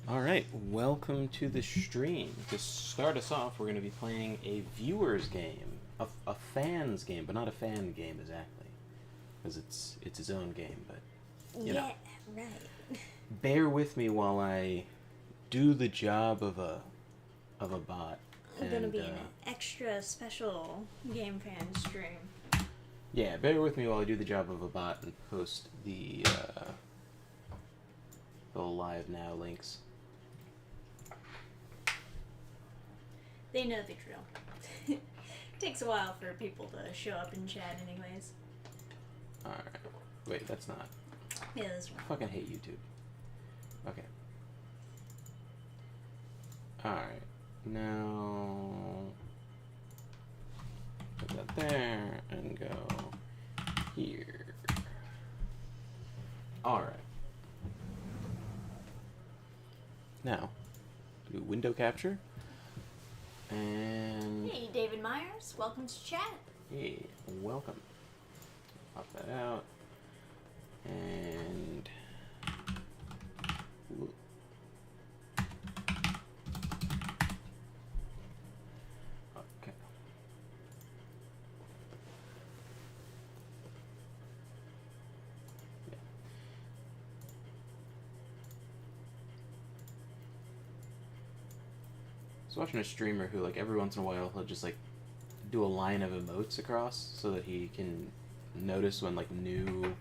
Alright, welcome to the stream. To start us off, we're going to be playing a viewer's game. A fan's game, but not a fan game exactly. Because it's his own game, but, you know. Right. Bear with me while I do the job of a bot. I'm gonna be an extra special Gamephans stream. Yeah, bear with me while I do the job of a bot and post the live now links. They know the drill. Takes a while for people to show up in chat anyways. Alright. Wait, that's not. Yeah, that's I right. fucking hate YouTube. Okay. Alright. Now put that there and go here. Alright. Now do window capture. And Hey, David Myers. Welcome to chat. hey, welcome. Pop that out. And okay. Yeah. I was watching a streamer who, like, every once in a while he'll just like do a line of emotes across so that he can notice when like new.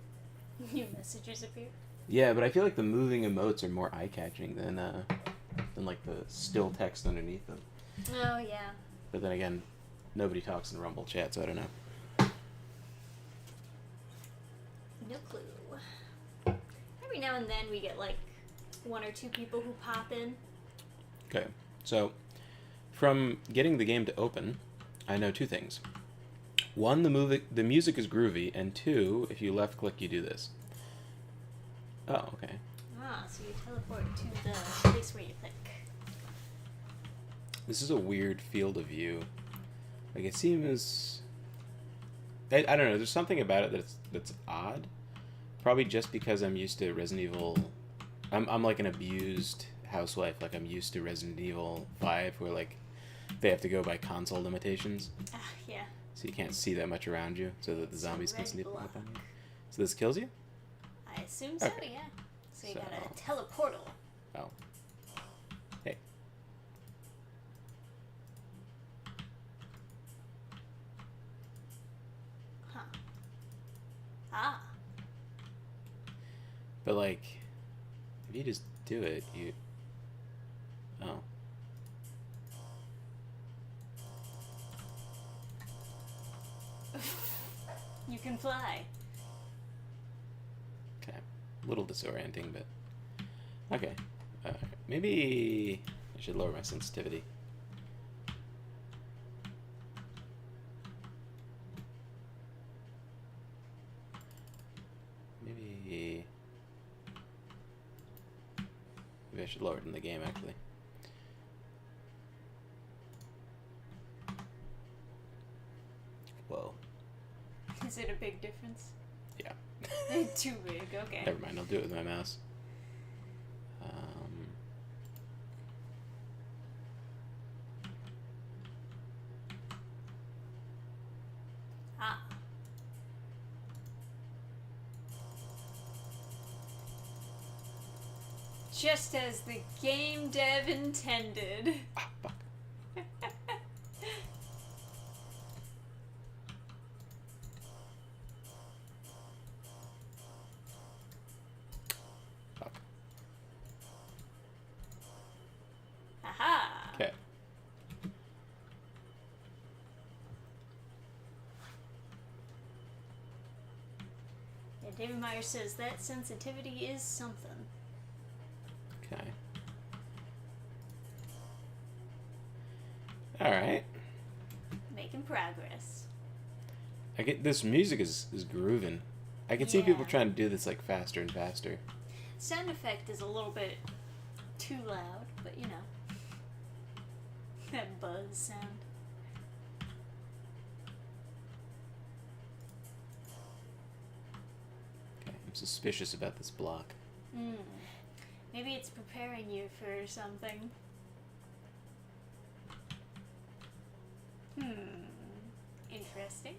New messages appear. Yeah, but I feel like the moving emotes are more eye-catching than like the still text underneath them. Oh, yeah. But then again, nobody talks in Rumble chat, so I don't know. No clue. Every now and then we get like one or two people who pop in. Okay, so from getting the game to open, I know two things. One, the music is groovy, and two, if you left click, you do this. Oh, okay. Ah, so you teleport to the place where you click. This is a weird field of view. Like, it seems... I don't know, there's something about it that's odd. Probably just because I'm used to Resident Evil... I'm like an abused housewife. Like, I'm used to Resident Evil 5, where, like, they have to go by console limitations. Ah, yeah. So you can't see that much around you, so that the It's zombies can red sneak up block. on you. So this kills you? I assume so, Okay. yeah. So you So- got a teleportal. Oh. Hey. Huh. Ah. But, like, if you just do it, you... Oh. You can fly. Okay. A little disorienting, but... Okay. Maybe I should lower my sensitivity. Maybe I should lower it in the game, actually. Whoa. Is it a big difference? Yeah. Too big, okay. Never mind, I'll do it with my mouse. Ah. Just as the game dev intended. Ah, fuck. Fuck. Aha. Okay. Yeah, David Myers says that sensitivity is something. Okay. Alright. Making progress. I get this music is grooving. I can see people Yeah. trying to do this like faster and faster. Sound effect is a little bit too loud, but you know. That buzz sound. Okay, I'm suspicious about this block. Maybe it's preparing you for something. Interesting.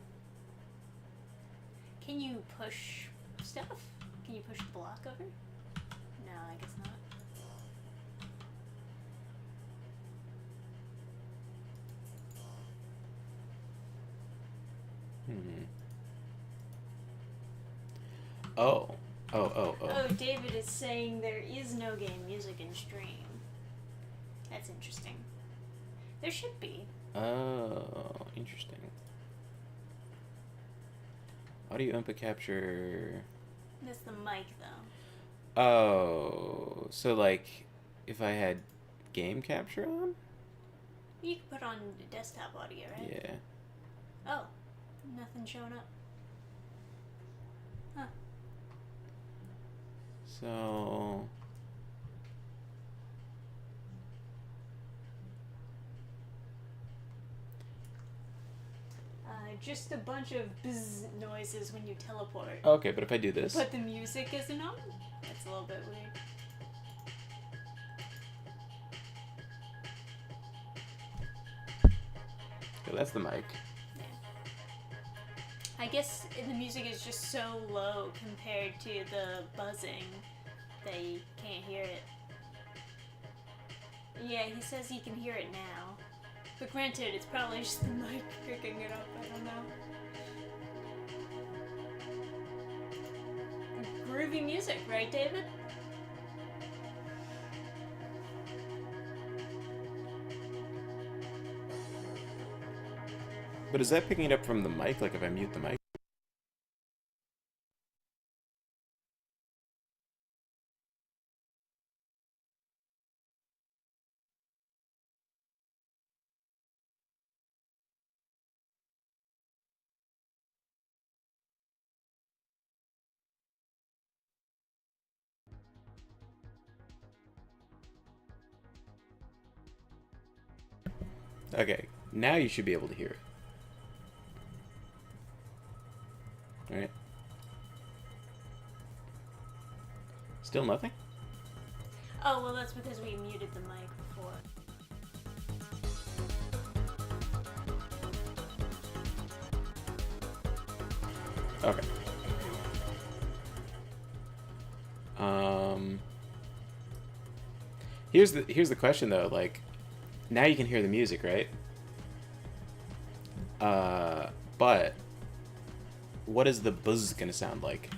Can you push stuff? Can you push the block over? No, I guess not. Oh. Oh, David is saying there is no game music in stream. That's interesting. There should be. Oh, interesting. Audio input capture. That's the mic, though. Oh, so like, if I had game capture on? You can put on desktop audio, right? Yeah. Oh, nothing showing up. Huh. So... Just a bunch of buzz noises when you teleport. Okay, but if I do this... But the music isn't on? That's a little bit weird. Okay, that's the mic. Yeah. I guess the music is just so low compared to the buzzing that you can't hear it. Yeah, he says he can hear it now. But granted, it's probably just the mic picking it up, I don't know. Groovy music, right, David? But is that picking it up from the mic, like if I mute the mic? Okay, now you should be able to hear it. Alright. Still nothing? Oh, well, that's because we muted the mic before. Okay. Here's the question though, like, now you can hear the music, right? But what is the buzz gonna sound like?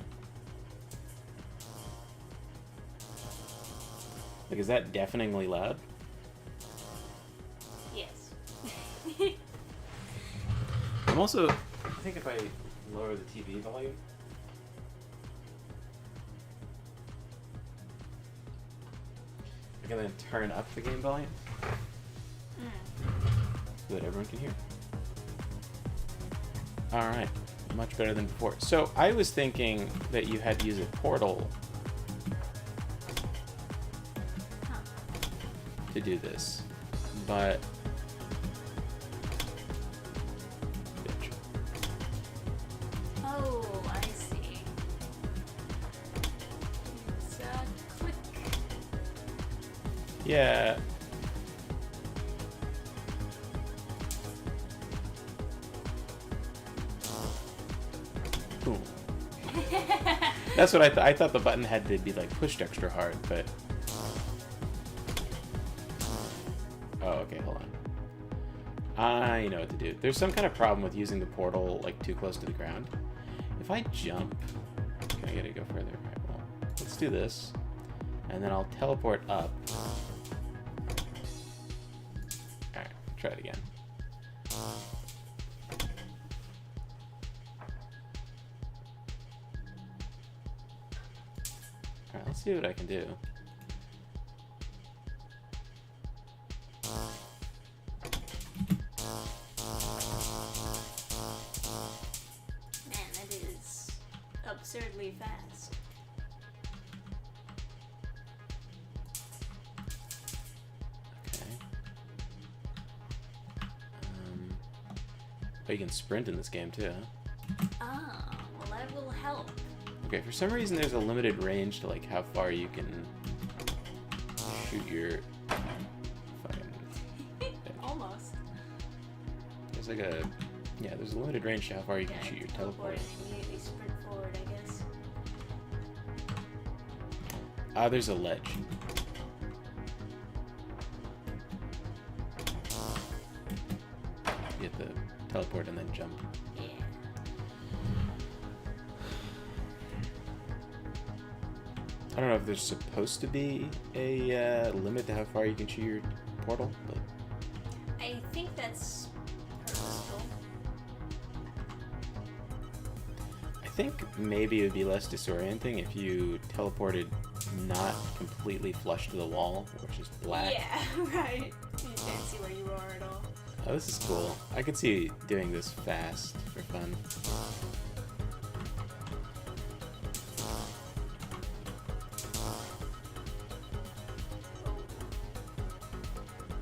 Like, is that deafeningly loud? Yes. I'm also, I think if I lower the TV volume. I can then turn up the game volume so that everyone can hear. Alright, much better than before. So I was thinking that you had to use a portal to do this, but Oh, I see. It's click. yeah. Cool. That's what I thought the button had to be like pushed extra hard, but oh, okay, hold on. I know what to do. There's some kind of problem with using the portal like too close to the ground. If I jump, can I get it go further? Right, well, let's do this, and then I'll teleport up. All right, try it again. All right, let's see what I can do. Man, that is absurdly fast. Okay. Oh, you can sprint in this game too, huh? Ah, well, that will help. Okay, for some reason there's a limited range to like how far you can shoot your fucking. Almost. There's like a there's a limited range to how far you can shoot your teleport. And immediately sprint forward, I guess. There's a ledge. You have to teleport and then jump. Yeah. I don't know if there's supposed to be a limit to how far you can shoot your portal, but I think that's purposeful. I think maybe it would be less disorienting if you teleported not completely flush to the wall, which is black. Yeah, right. You can't see where you are at all. Oh, this is cool. I could see doing this fast for fun.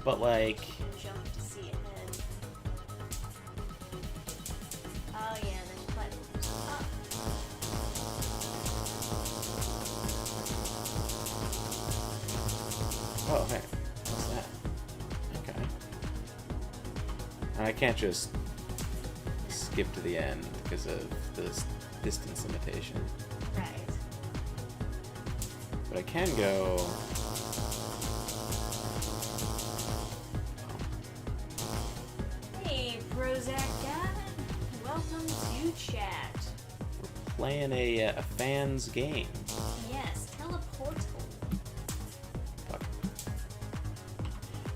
But like, Jump to see ahead. Oh yeah, there's platforms. oh hey, what's that? Okay. And I can't just skip to the end because of this distance limitation. Right. But I can go. Hey, Prozac God. Welcome to chat. Playing a fan's game. Yes, Teleportal. Fuck.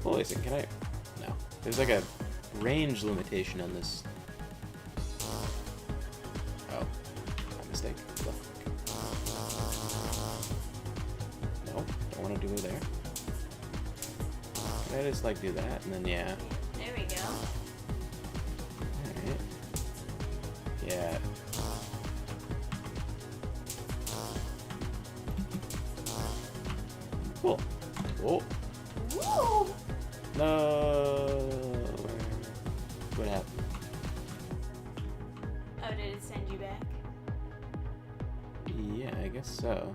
Well, listen, can I? No. There's like a range limitation on this. Oh, my mistake. What the fuck? No, don't want to do it there. Can I just like do that and then yeah? There we go. Alright. Yeah. Cool. Oh. Woo! No. What happened? Oh, did it send you back? Yeah, I guess so.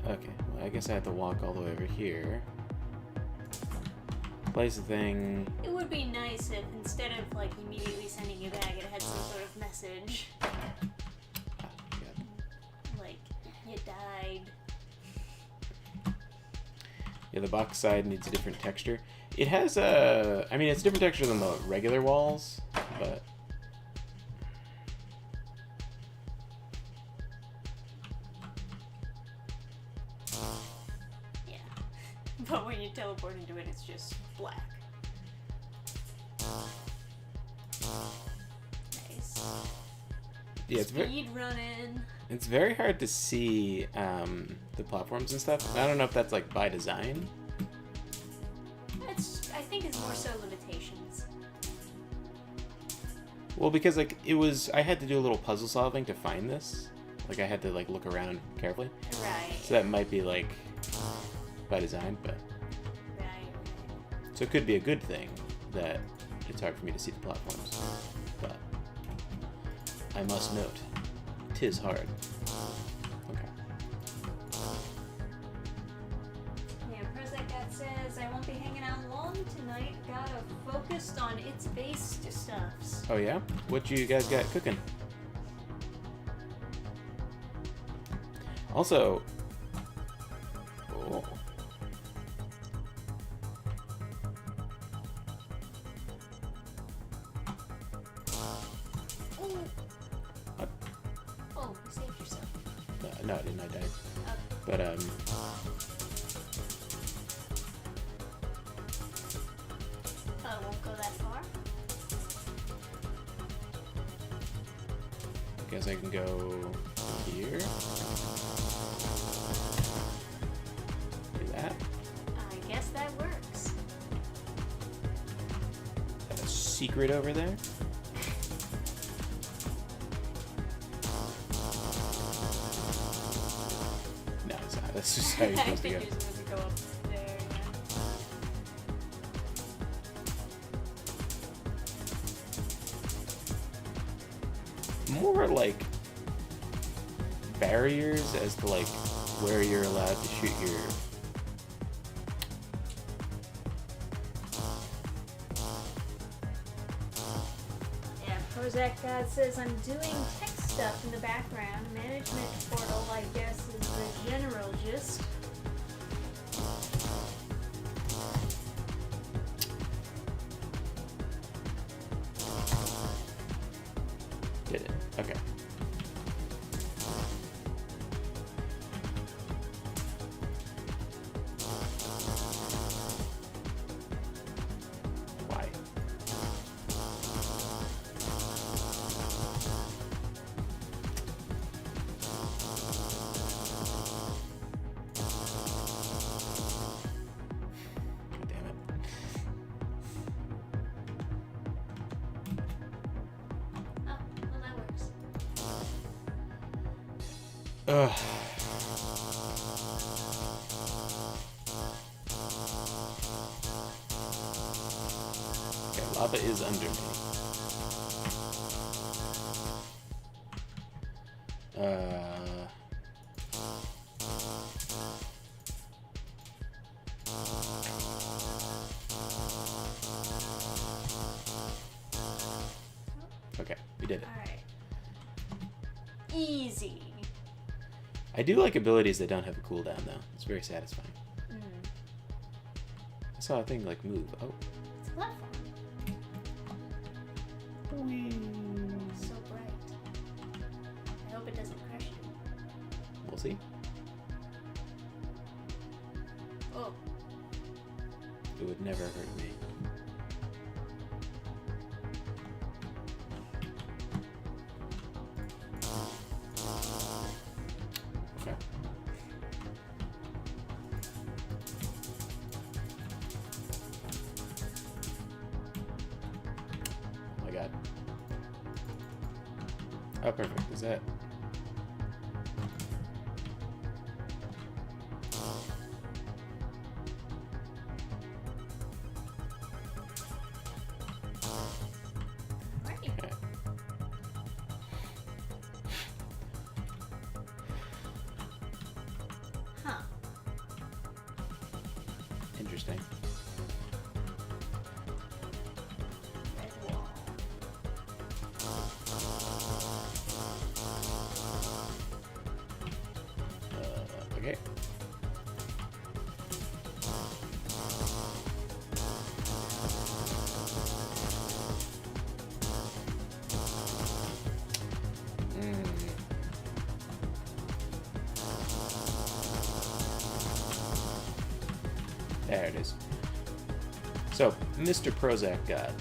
Okay, well, I guess I have to walk all the way over here. Place the thing. It would be nice if instead of like immediately sending you back, it had some sort of message. Ah, yeah. Like, you died. Yeah, the box side needs a different texture. It has a... I mean, it's a different texture than the regular walls, but... Yeah. But when you teleport into it, it's just black. Nice. Yeah, Speed running. it's very hard to see the platforms and stuff. I don't know if that's like by design. I think it's more so limitations. Well, because like it was, I had to do a little puzzle solving to find this. Like I had to like look around carefully. Right. So that might be like by design, but Right. so it could be a good thing that it's hard for me to see the platforms. But I must note, 'tis hard. Okay. Yeah, Prozac God says, I won't be hanging out long tonight. Gotta focused on its based stuffs. Oh yeah? What you guys got cooking? Also, oh. Ooh. What? Oh, you saved yourself. No, I didn't. I died. Oh. But Oh, won't go that far? I guess I can go here. Do that. I guess that works. Got a secret over there. No, it's not. That's just how you're I supposed to think go. you're supposed to go up there, yeah. More like barriers as to like where you're allowed to shoot your Prozac God says, I'm doing tech stuff in the background. Management portal, I guess, is the general gist. Did it. Okay. Why? God damn it. Oh, well, that works. Ugh. Okay, lava is under me. Okay, we did it. Alright. Easy. I do like abilities that don't have a cooldown, though. It's very satisfying. I saw a thing like move. Oh. It's a platform. So bright. I hope it doesn't crush you. We'll see. Oh. It would never hurt me. Okay. Oh my god. Oh, perfect. Is that? Right. Okay. Huh. Interesting. Red wall. Okay. There it is. So, Mr. Prozac God.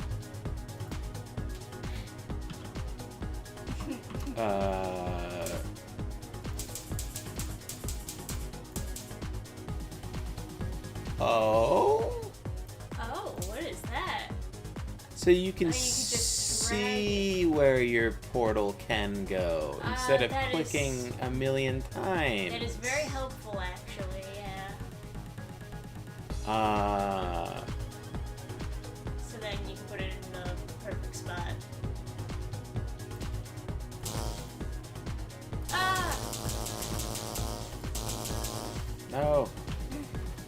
Oh. Oh, what is that? So you can Oh, you could just see where your portal can go instead of that clicking is- a million times. It is very helpful, actually, yeah. So then you can put it in the perfect spot. Ah! No.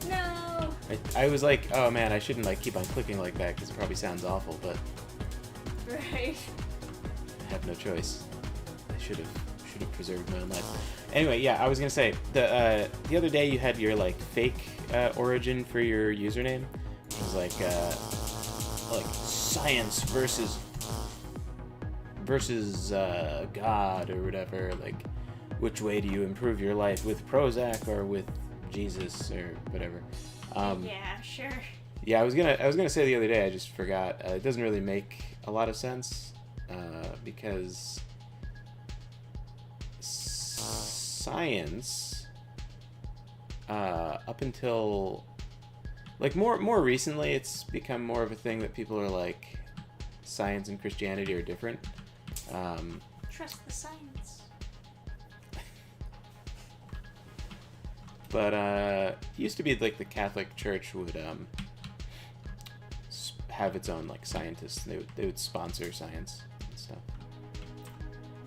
No! I was like, oh man, I shouldn't like keep on clicking like that because it probably sounds awful, but Right. I have no choice. I should have preserved my own life. Anyway, yeah, I was gonna say the other day you had your like fake origin for your username, which was like science versus God or whatever. Like, which way do you improve your life, with Prozac or with Jesus or whatever? Yeah, sure. Yeah, I was gonna say the other day, I just forgot. It doesn't really make a lot of sense because science, up until like more recently, it's become more of a thing that people are like, science and Christianity are different. Trust the science. But it used to be like the Catholic Church would have its own like scientists. They would sponsor science and stuff.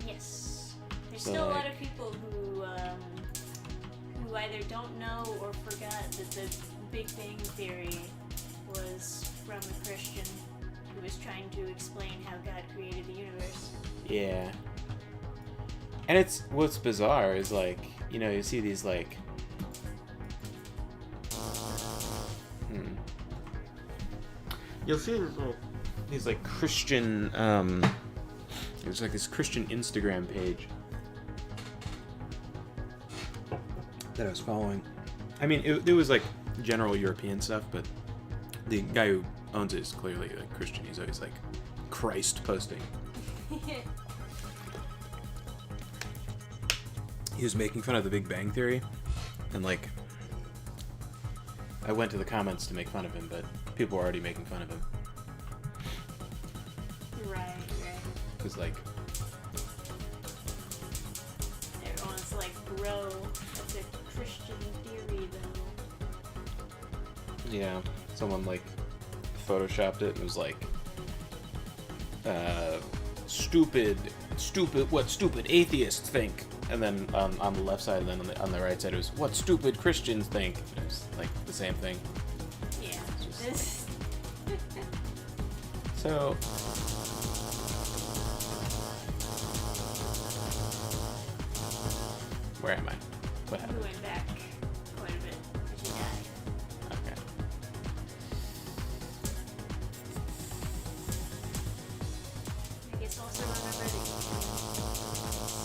Yes. There's So, still a lot like- of people who either don't know or forgot that the Big Bang Theory was from a Christian who who was trying to explain how God created the universe. Yeah. And it's what's bizarre is like, you know, you see these like you'll see these like Christian there's like this Christian Instagram page that I was following. I mean, it was like general European stuff, but the guy who owns it is clearly like Christian. He's always like Christ posting. He was making fun of the Big Bang Theory, and like I went to the comments to make fun of him, but people were already making fun of him. Right. Because like everyone's like, bro, that's a Christian theory though. yeah, someone like photoshopped it and was like stupid what stupid atheists think, and then on the left side, and then on the right side it was what stupid Christians think. It was like the same thing. Yeah. Just so where am I? What You happened? went back quite a bit because you died. Okay. I guess also remember that you can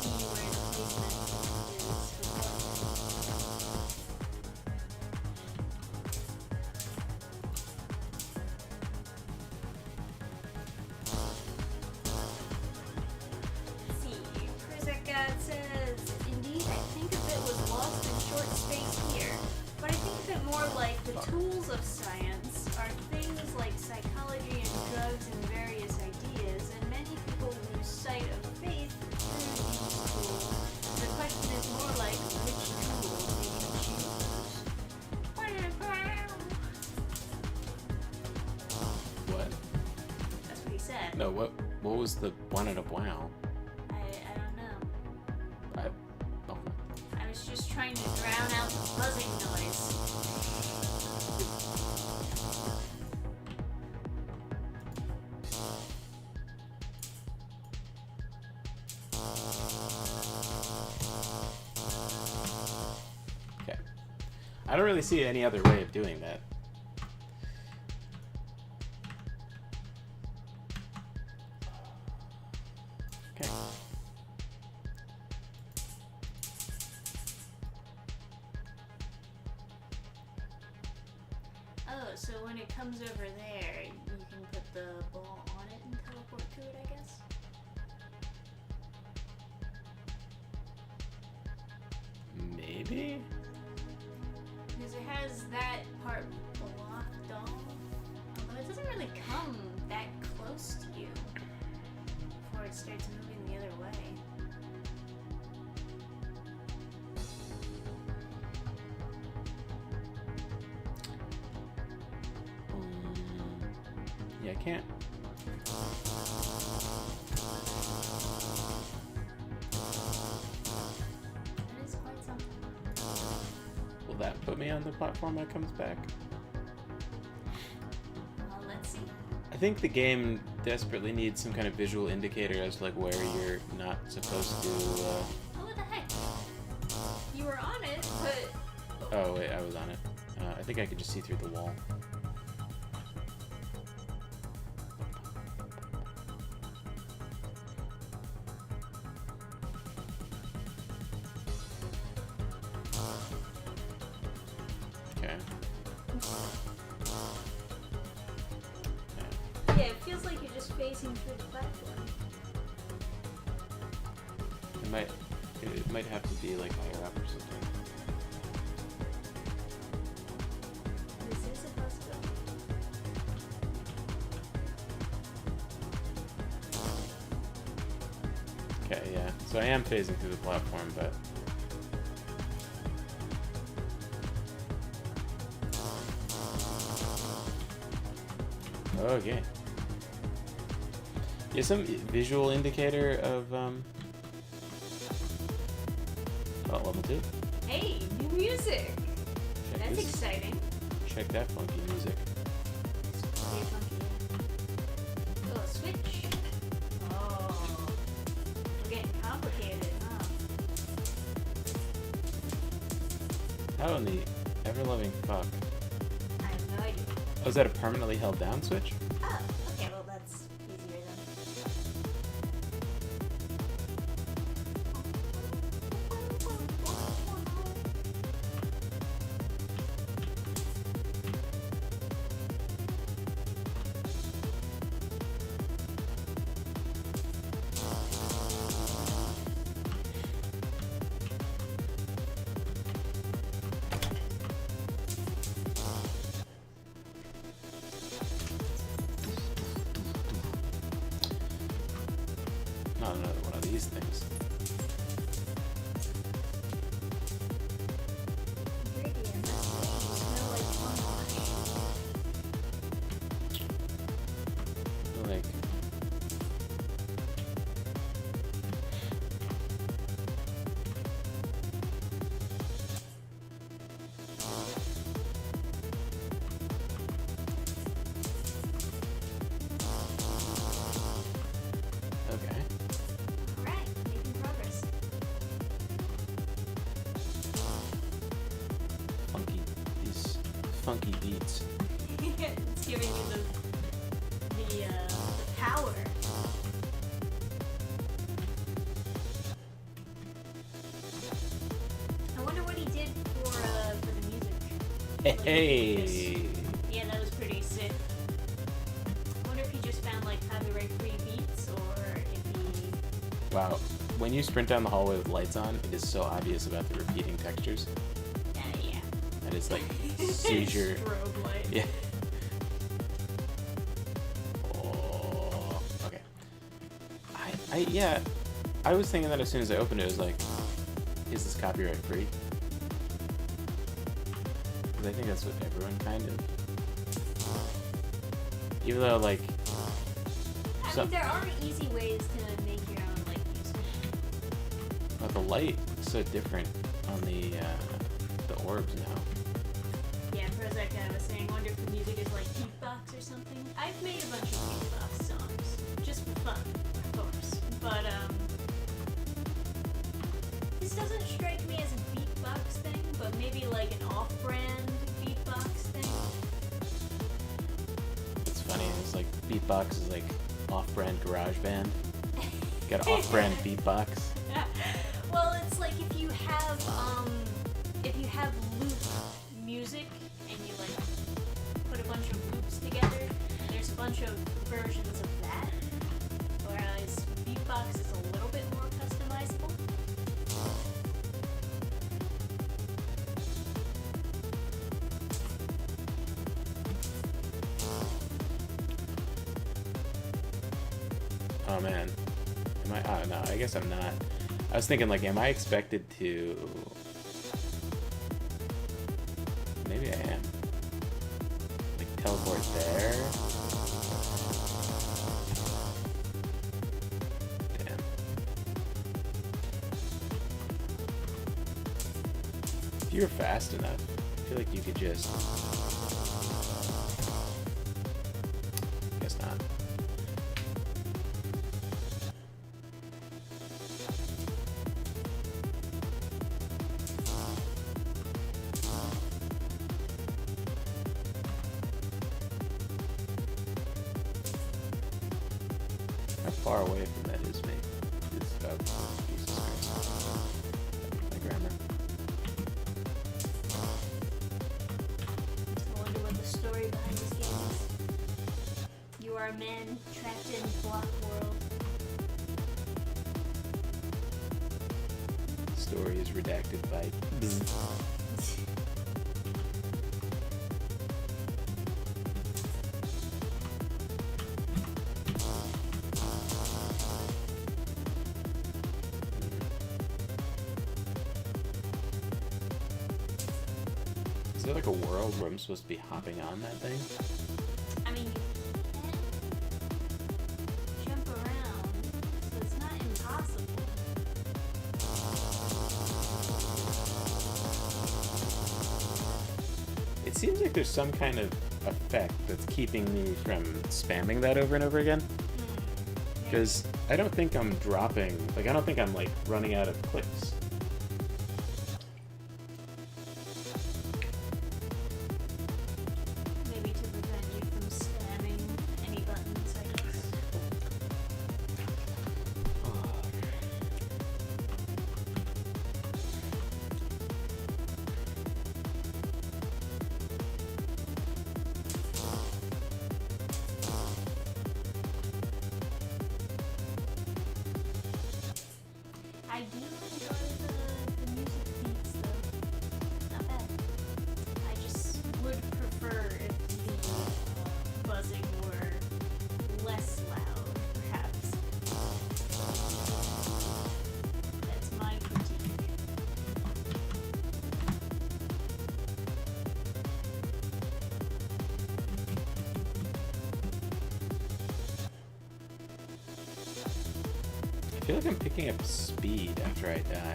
see where the placement is for Let's see. Chris God says, indeed, I think a bit was lost in short space here, but I think of it more like the tools of science are things like psychology and drugs and various ideas, and many people lose sight of faith through these tools. The question is more like which tools do you choose? What? That's what he said. No, what was the one at a wow? I don't know. Oh. I was just trying to drown out the buzzing noise. Okay. I don't really see any other way of doing that. Okay. Oh, so when it comes over there, you can put the ball on it and teleport to it, I guess? Maybe? Because it has that part blocked off. Although it doesn't really come that close to you before it starts moving the other way. Yeah, I can't. That is quite something. Will that put me on the platform when it comes back? Well, let's see. I think the game desperately needs some kind of visual indicator as to like where you're not supposed to. Oh, what the heck? You were on it, but... Oh wait, I was on it. I think I could just see through the wall. Okay. Yeah, it feels like you're just facing through the platform. It might have to be like higher up or something. This is a possibility. Okay, yeah. So I am phasing through the platform, but okay. Yeah, some visual indicator of oh, level 2. Hey, new music! Check That's this. exciting. Check that funky music. It's very funky. How in the ever-loving fuck? I have no idea. Oh, is that a permanently held down switch? Oh, okay, well that's easier then. Not another one of these things. Ingredient, smell like Like, okay. Alright, making progress. These funky beats. It's giving you the power. I wonder what he did for the music. Hey! Yeah, that was pretty sick. I wonder if he just found like copyright-free beats, or if he. Wow. When you sprint down the hallway with lights on, it is so obvious about the repeating textures. Yeah. And it's like seizure. Strobe light. Yeah. Oh, okay. Yeah. I was thinking that as soon as I opened it, it was like, is this copyright free? Because I think that's what everyone kind of. Even though, like. I mean, there are easy ways to make your own like music. But the light looks so different on the orbs now. Yeah, Prozac was saying, wonder if the music is like beatbox or something. I've made a bunch of beatbox songs, just for fun, of course. But this doesn't strike me as a beatbox thing, but maybe like an off-brand beatbox thing. It's funny, it's like beatbox is like off-brand garage band. Got off-brand beatbox. Well, it's like if you have loop music and you like put a bunch of loops together, there's a bunch of versions of that. Whereas beatbox is a little bit more customizable. Oh man. Am I? Oh no, I guess I'm not. I was thinking like, am I expected to? Maybe I am. Like teleport there. Damn. If you were fast enough, I feel like you could just. Guess not. How far away from that is me? It's about Jesus Christ. My grammar. I wonder what the story behind this game is. You are a man trapped in block world. Story is redacted by. Is there like a world where I'm supposed to be hopping on that thing? I mean, you can jump around, so it's not impossible. It seems like there's some kind of effect that's keeping me from spamming that over and over again. Because I don't think I'm dropping, like I don't think I'm like running out of clicks. I feel like I'm picking up speed after I die. I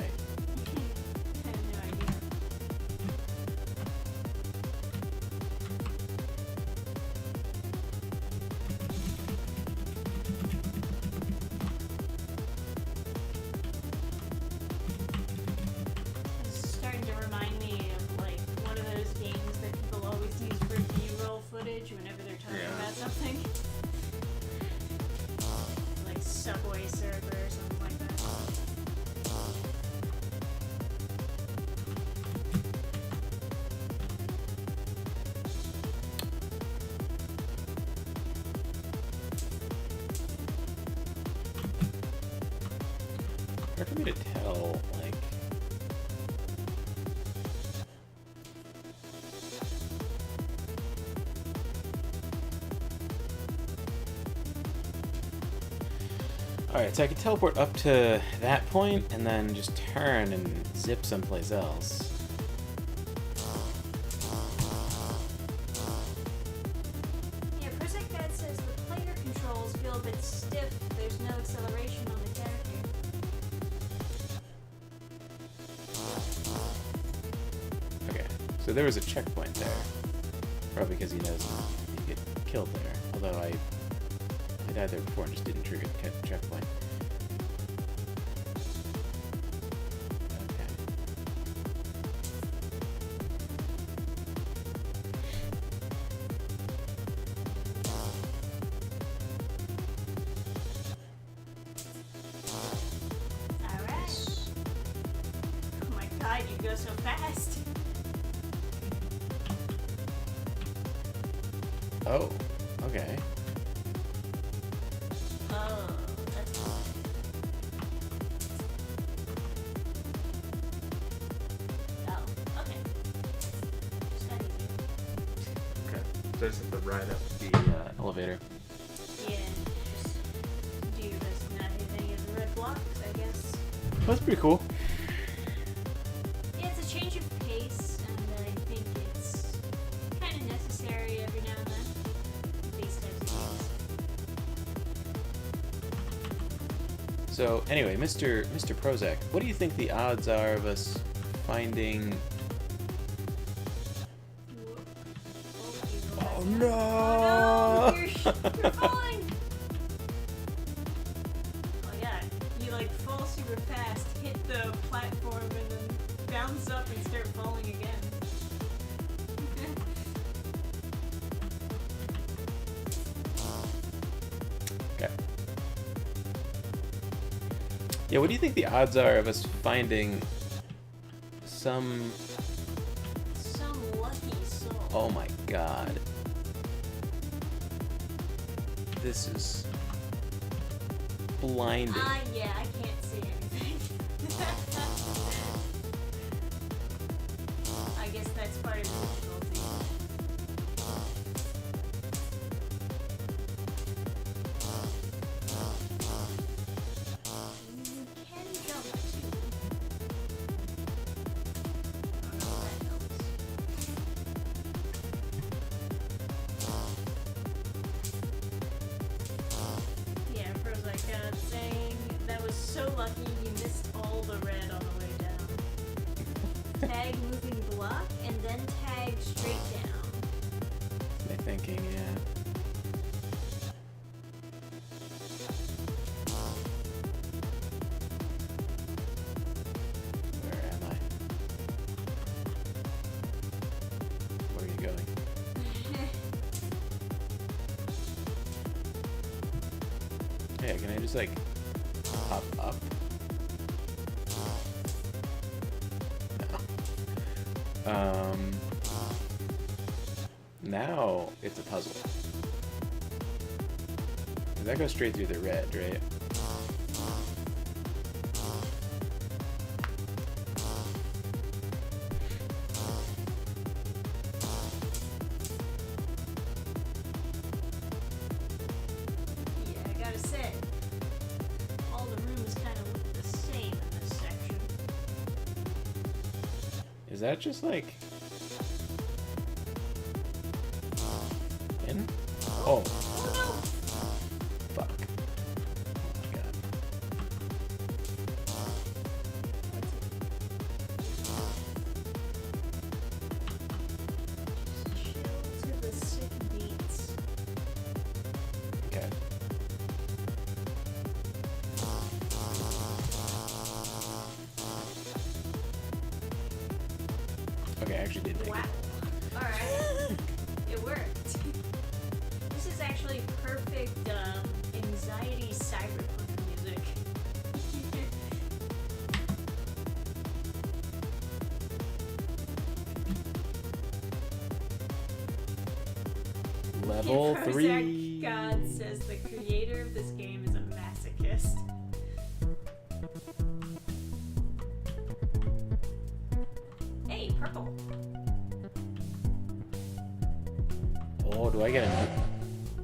have no idea. This is starting to remind me of like one of those games that people always use for B-roll footage whenever they're talking about something. Like Subway Surfer or something like that. Hard for me to tell, like... Alright, so I can teleport up to that point and then just turn and zip someplace else. Yeah, Prozek Dad says the player controls feel a bit stiff. There's no acceleration on the character. Okay, so there was a checkpoint there. Probably because he knows you get killed there. Although I died there before and just didn't trigger the checkpoint. Okay. Alright. Oh my god, you go so fast. Oh, okay. Oh, that's cool. Oh, okay. Just that easy. Okay. So I just have to ride up the elevator. Yeah, just do your best to not hit any of the red blocks, I guess. That's pretty cool. Yeah, it's a change of pace, and I think it's kind of necessary every now and then. These types of games. So anyway, Mr. Prozek, what do you think the odds are of us finding? Oh no! Oh no! You're falling! Oh yeah, you like fall super fast, hit the platform, and then bounce up and start falling again. Okay. Yeah, what do you think the odds are of us finding some... Some lucky soul. Oh my god. This is blinding. Yeah, I can't see anything. I guess that's part of the difficulty. You can jump too. I don't know if that helps. Yeah, Prozek saying that was so lucky you missed all the red on the way down. Tag moving block and then tag straight down. My thinking, yeah. Where am I? Where are you going? Yeah, can I just like hop up? No. Now it's a puzzle. 'Cause that goes straight through the red, right? Yeah, I gotta say, all the rooms kind of look the same in this section. Is that just like in? Oh, Oh fuck. Oh my god. Level 3. God says the creator of this game is a masochist. Hey, purple. Oh, do I get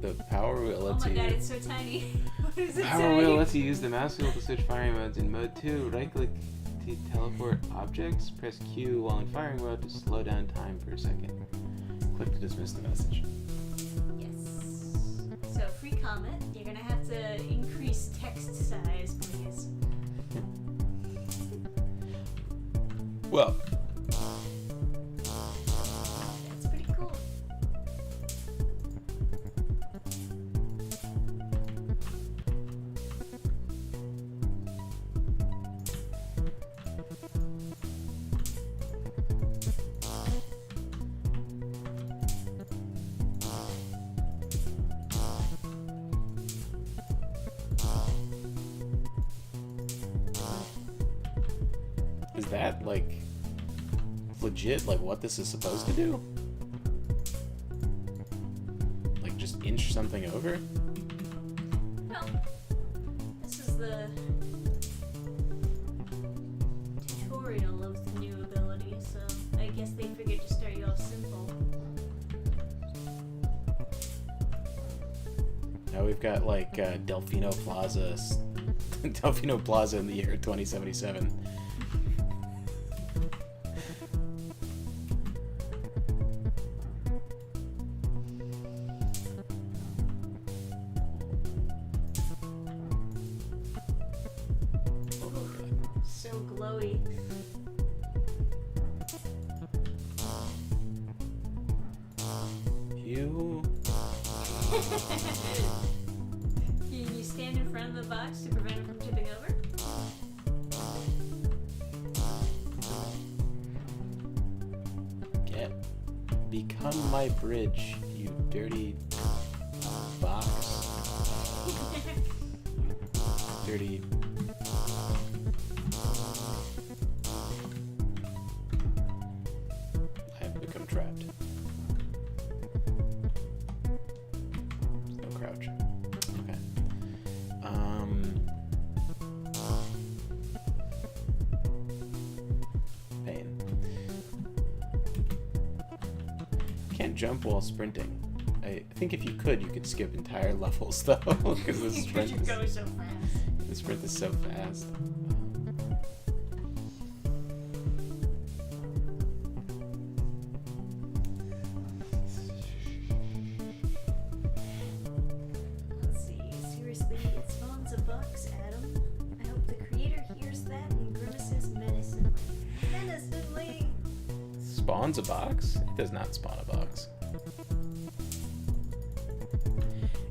the power wheel Oh lets my you... god, it's so tiny. What does it Power say? wheel lets you use the mouse wheel to switch firing modes. In mode 2, right-click to teleport objects. Press Q while in firing mode to slow down time for a second. Click to dismiss the message. Yes. So, free comment. You're gonna have to increase text size, please. Well, That's pretty cool. is that, like, legit, like, what this is supposed to do? Like, just inch something over? No. This is the tutorial of the new ability, so I guess they figured to start you off simple. Now we've got, like, Delfino Plaza. Delfino Plaza in the year 2077. So glowy. You... You stand in front of the box to prevent it from tipping over? Become my bridge, you dirty box. Dirty... I have become trapped. No crouch. Okay. Pain. Can't jump while sprinting. I think if you could skip entire levels though, because the sprint You go so fast. the sprint is so fast. Let's see. Seriously, it spawns a box, Adam. I hope the creator hears that and grimaces menacingly. Menacingly! Spawns a box? It does not spawn a box.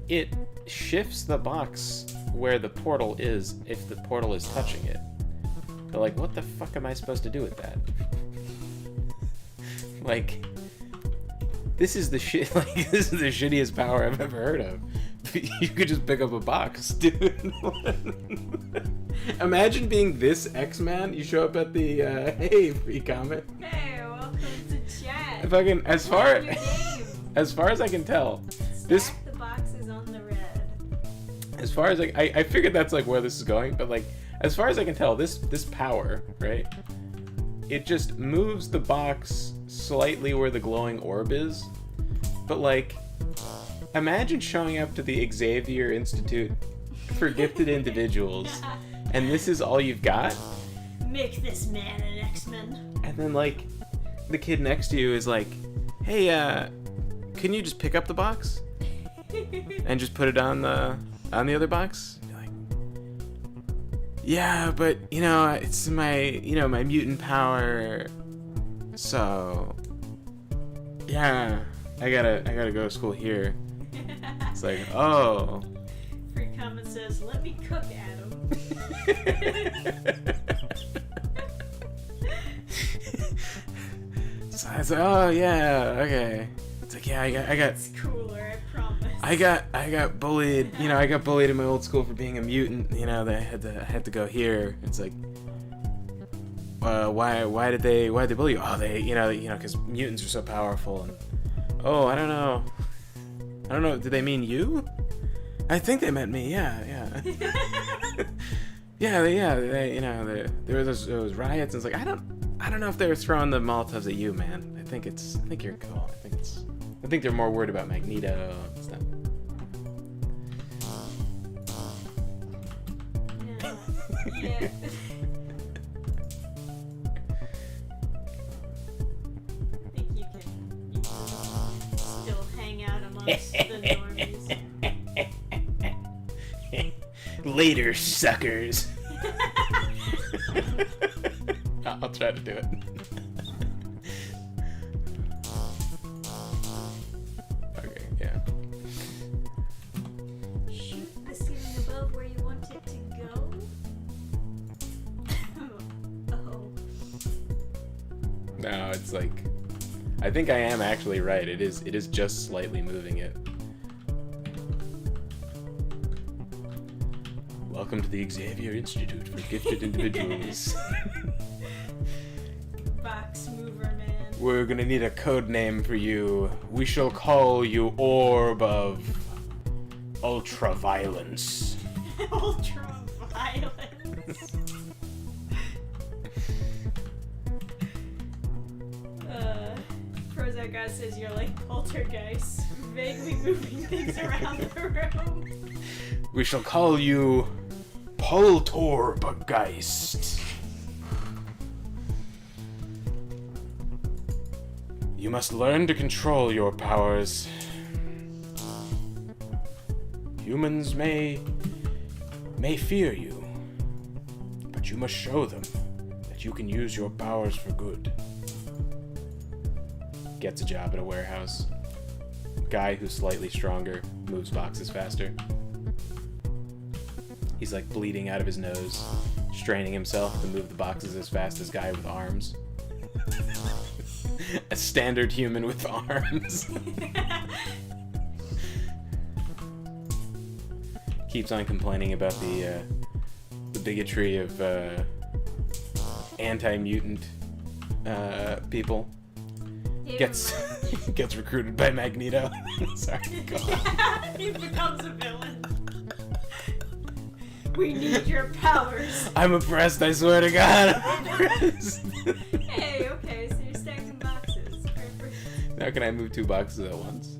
It shifts the box where the portal is if the portal is touching it. But like, what the fuck am I supposed to do with that? Like, this is the shit. Like, this is the shittiest power I've ever heard of. You could just pick up a box, dude. Imagine being this X-Man. You show up at the hey, free comment. Hey, welcome to chat. If I can, as far Your game. as far as I can tell, this. Stack the boxes on the red. As far as I figured that's like where this is going, but like as far as I can tell, this power, right? It just moves the box slightly where the glowing orb is. But like, imagine showing up to the Xavier Institute for Gifted Individuals, and this is all you've got. Make this man an X-Men. And then like, the kid next to you is like, "Hey, can you just pick up the box and just put it on the other box?" You're like, "Yeah, but you know, it's my my mutant power, so yeah, I gotta go to school here." It's like, oh. Free comment says, "Let me cook, Adam." So I was like, oh yeah, okay. It's like, yeah, I got. It's cooler, I promise. I got bullied. I got bullied in my old school for being a mutant. That I had to go here. It's like, why did they bully you? Oh, they because mutants are so powerful. And oh, I don't know. I don't know. Did they mean you? I think they meant me. Yeah. They, there were those riots, and it's like I don't know if they were throwing the Molotovs at you, man. I think you're cool. I think they're more worried about Magneto and stuff. Yeah. I think you can still hang out amongst the normies. Later, suckers. I'll try to do it. Okay, yeah. Shoot the ceiling above where you want it to go. Oh. No, it's like I think I am actually right. It is just slightly moving it. Welcome to the Xavier Institute for Gifted Individuals. Box mover man. We're gonna need a code name for you. We shall call you Orb of Ultraviolence. Ultraviolence. Prozac God says you're like poltergeist, vaguely moving things around the room. We shall call you Poltorbegeist. You must learn to control your powers. Humans may fear you, but you must show them that you can use your powers for good. Gets a job at a warehouse. Guy who's slightly stronger, moves boxes faster. He's like bleeding out of his nose, straining himself to move the boxes as fast as guy with arms. A standard human with arms. Keeps on complaining about the bigotry of anti-mutant people. Gets recruited by Magneto. Sorry, go on. He becomes a villain. We need your powers. I'm oppressed, I swear to God. I'm oppressed. Hey, okay, so you're stacking boxes. Perfect. Now can I move 2 boxes at once?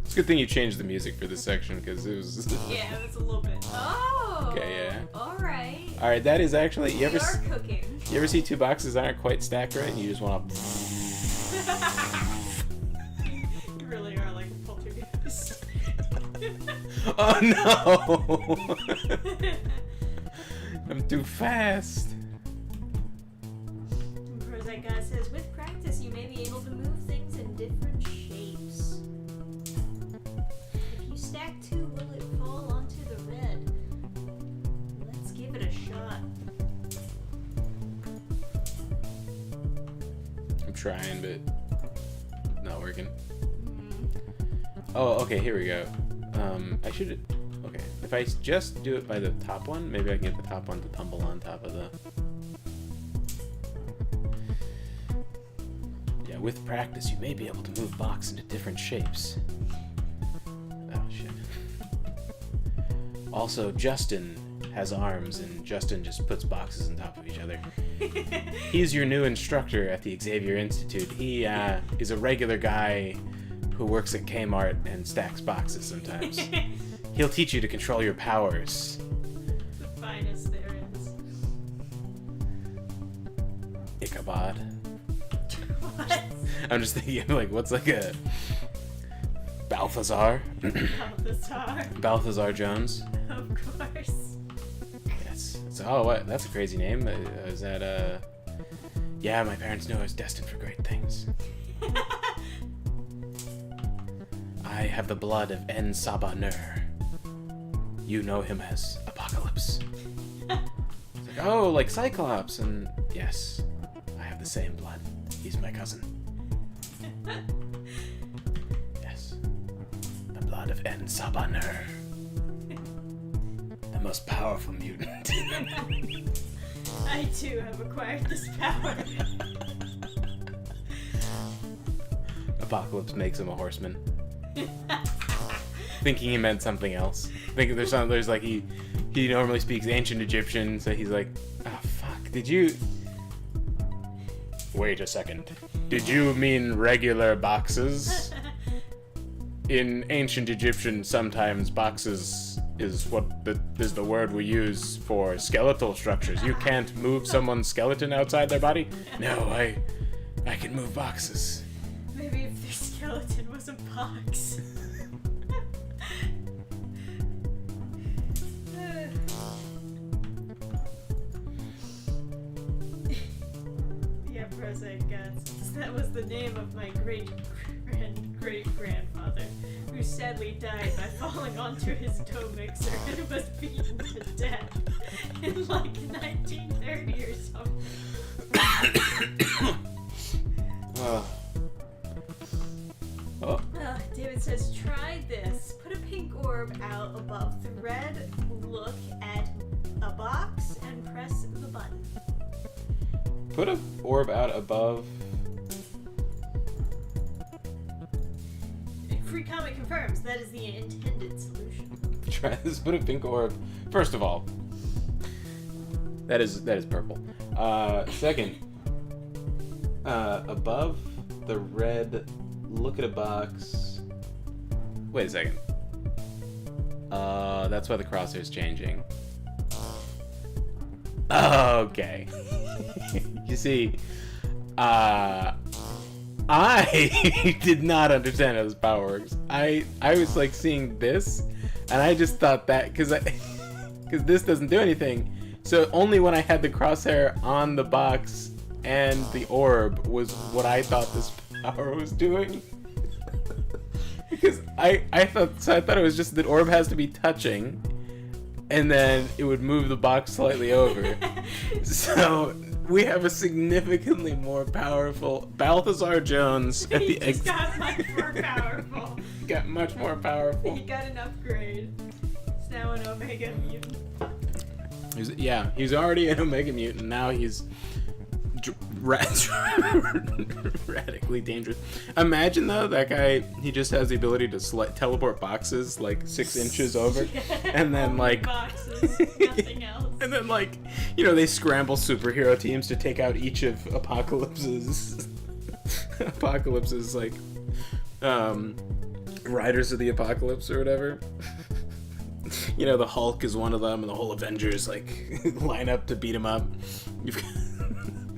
It's a good thing you changed the music for this section, because it was... Yeah, it was a little bit. Oh! Okay, yeah. Alright. Alright, that is actually... You ever cooking. You ever see 2 boxes aren't quite stacked right, and you just want to... You really are like a poltergeist. Oh no! I'm too fast. Prozac God says, with practice, you may be able to move things in different shapes. If you stack 2, will it fall onto the red? Let's give it a shot. I'm trying, but not working. Oh, okay, here we go. I should... Okay, if I just do it by the top one, maybe I can get the top one to tumble on top of the... Yeah, with practice, you may be able to move box into different shapes. Oh, shit. Also, Justin has arms, and Justin just puts boxes on top of each other. He's your new instructor at the Xavier Institute. He is a regular guy who works at Kmart and stacks boxes sometimes. He'll teach you to control your powers. The finest there is. Ichabod. What? I'm just thinking, like, what's like a... Balthazar? Balthazar. Balthazar Jones? Of course. Yes. Oh, what? That's a crazy name. Is that, Yeah, my parents knew I was destined for great things. I have the blood of En Sabanur. You know him as Apocalypse. It's like, oh, like Cyclops, and yes, I have the same blood. He's my cousin. Yes, the blood of En Sabanur. The most powerful mutant. I too have acquired this power. Apocalypse makes him a horseman. Thinking he meant something else. Thinking there's like he normally speaks ancient Egyptian, so he's like, oh fuck, did you... Wait a second. Did you mean regular boxes? In ancient Egyptian, sometimes boxes is is the word we use for skeletal structures. You can't move someone's skeleton outside their body? No, I can move boxes. Maybe if their skeleton was a box. Yeah, Prozac Guts. That was the name of my great-grandfather, who sadly died by falling onto his dough mixer and was beaten to death in like 1930 or something. David says, try this. Put a pink orb out above the red, look at a box, and press the button. Put a orb out above... Free Comic confirms that is the intended solution. Try this. Put a pink orb. First of all, that is purple. Second, above the red, look at a box. Wait a second. That's why the crosshair's changing. Okay. You see, I did not understand how this power works. I was like seeing this, and I just thought that because this doesn't do anything. So only when I had the crosshair on the box and the orb was what I thought this power was doing. Because I thought it was just that orb has to be touching, and then it would move the box slightly over. So we have a significantly more powerful Balthazar Jones at the He just got much more powerful. Got much more powerful. He got an upgrade. He's now an Omega mutant. He's already an Omega mutant. Now he's radically dangerous. Imagine though, that guy, he just has the ability to teleport boxes like 6 inches over, and then like boxes, nothing else. And then like, they scramble superhero teams to take out each of Apocalypse's like Riders of the Apocalypse or whatever. The Hulk is one of them, and the whole Avengers like line up to beat him up. You've got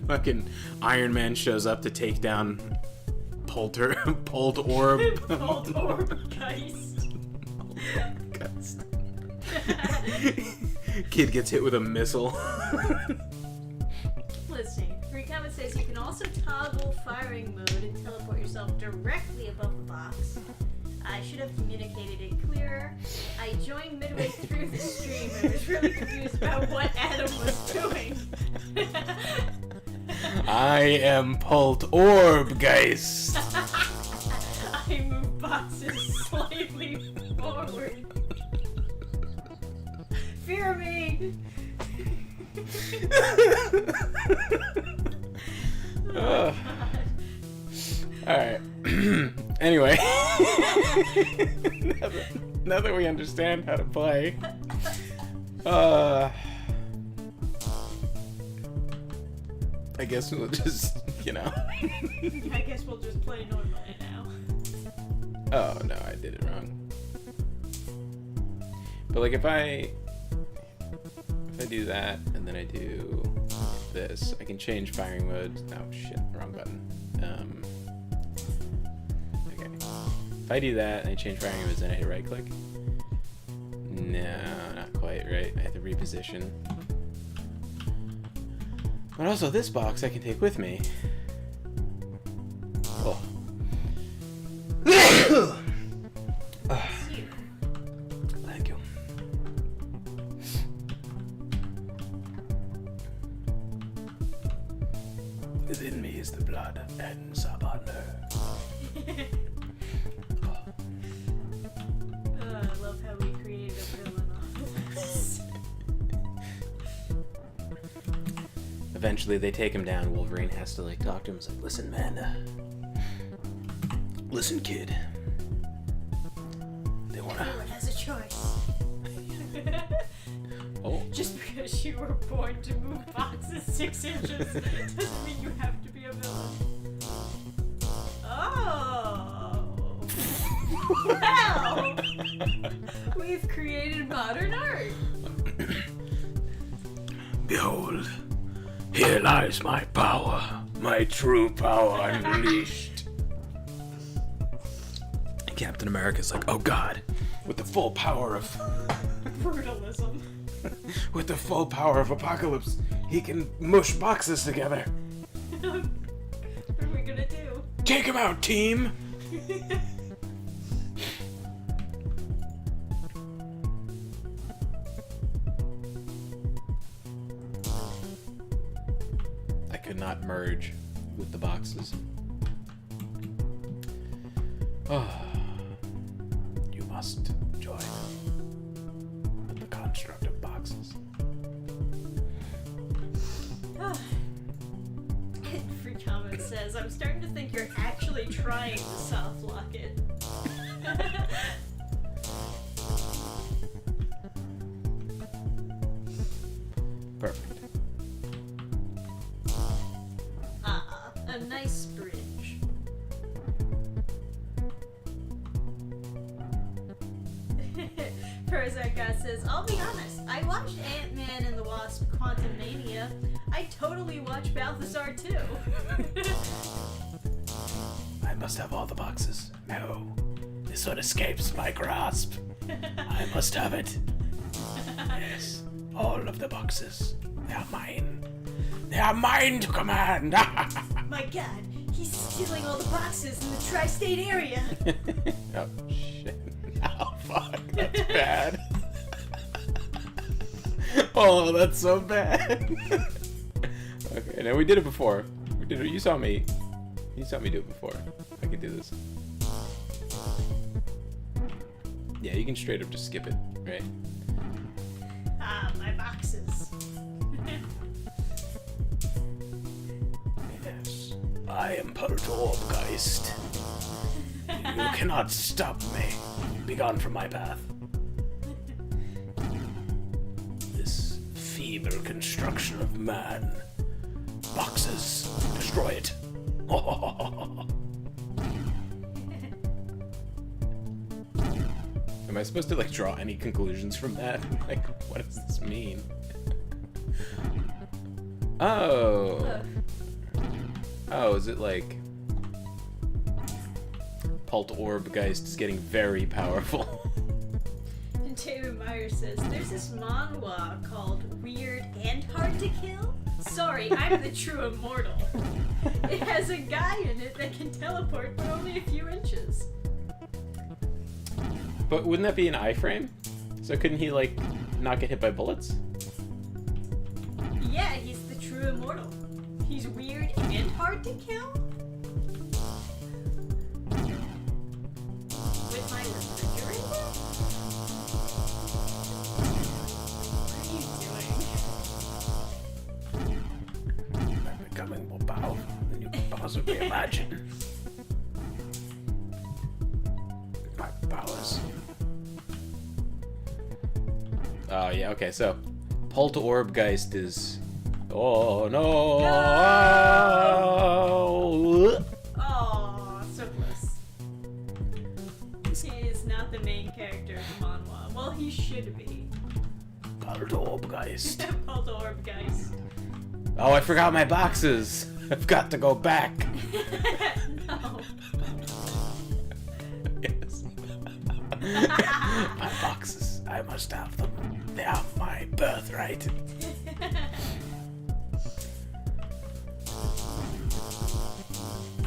fucking Iron Man shows up to take down Polt Orb. Polt Orb Geist. Geist. Kid gets hit with a missile. Let's see. Free Comment says you can also toggle firing mode and teleport yourself directly above the box. I should have communicated it clearer. I joined midway through the stream and was really confused about what Adam was doing. I am Polt Orb Geist. I move boxes slightly forward. Fear me! Oh, Alright. Anyway. now that we understand how to play. I guess we'll just, I guess we'll just play normally now. Oh, no, I did it wrong. But, like, if I do that, and then I do this, I can change firing mode. Oh, shit, wrong button. Okay. If I do that, and I change firing modes, then I hit right-click. No, not quite right. I have to reposition. But also, this box I can take with me. Oh. Thank you. Within me is the blood of Ed Sabaner. I love how we created a villain off of this. Eventually, they take him down. Wolverine has to talk to him. He's like, "Listen, man. Listen, kid. They wanna... Everyone has a choice. Oh. Just because you were born to move boxes 6 inches doesn't mean you have to be a villain. Oh. Well, we've created modern art. Behold, here lies my power, my true power unleashed. Captain America's like, oh God, with the full power of Brutalism. with the full power of apocalypse, he can mush boxes together. What are we gonna do? Take him out, team! I could not merge with the boxes. Oh, you must join the construct of boxes. Free comment says, I'm starting to think you're actually trying to soft lock it. Perfect. A nice bridge. Prozac God says, I'll be honest, I watched Ant-Man and the Wasp Quantumania. I totally watched Balthazar too. I must have all the boxes. No, this one escapes my grasp. I must have it. Yes, all of the boxes. They are mine. They are mine to command. My God, he's stealing all the boxes in the tri-state area. Oh shit! Oh fuck, that's bad. Oh, that's so bad. Okay, now we did it before. We did it. You saw me. You saw me do it before. I can do this. Yeah, you can straight up just skip it, right? My boxes. Yes, I am Poltergeist. You cannot stop me. Be gone from my path. This feeble construction of man. Boxes, destroy it. Am I supposed to like draw any conclusions from that? Like, what does this mean? Oh. Oh, is it like Poltergeist is getting very powerful? And David Meyer says, there's this manhwa called Weird and Hard to Kill. Sorry, I'm the true immortal. It has a guy in it that can teleport for only a few inches. But wouldn't that be an iframe? So couldn't he like not get hit by bullets? Yeah, he's the true immortal. He's weird and hard to kill? With my refrigerator? What are you doing? I'm becoming more powerful than you can possibly imagine. My powers. Oh yeah, okay, so Poltergeist is... Oh no! Aw, so close. He is not the main character of the manhwa. Well, he should be. Poltergeist. Poltergeist. Oh, I forgot my boxes. I've got to go back. No. Yes. My boxes. I must have them. They are my birthright.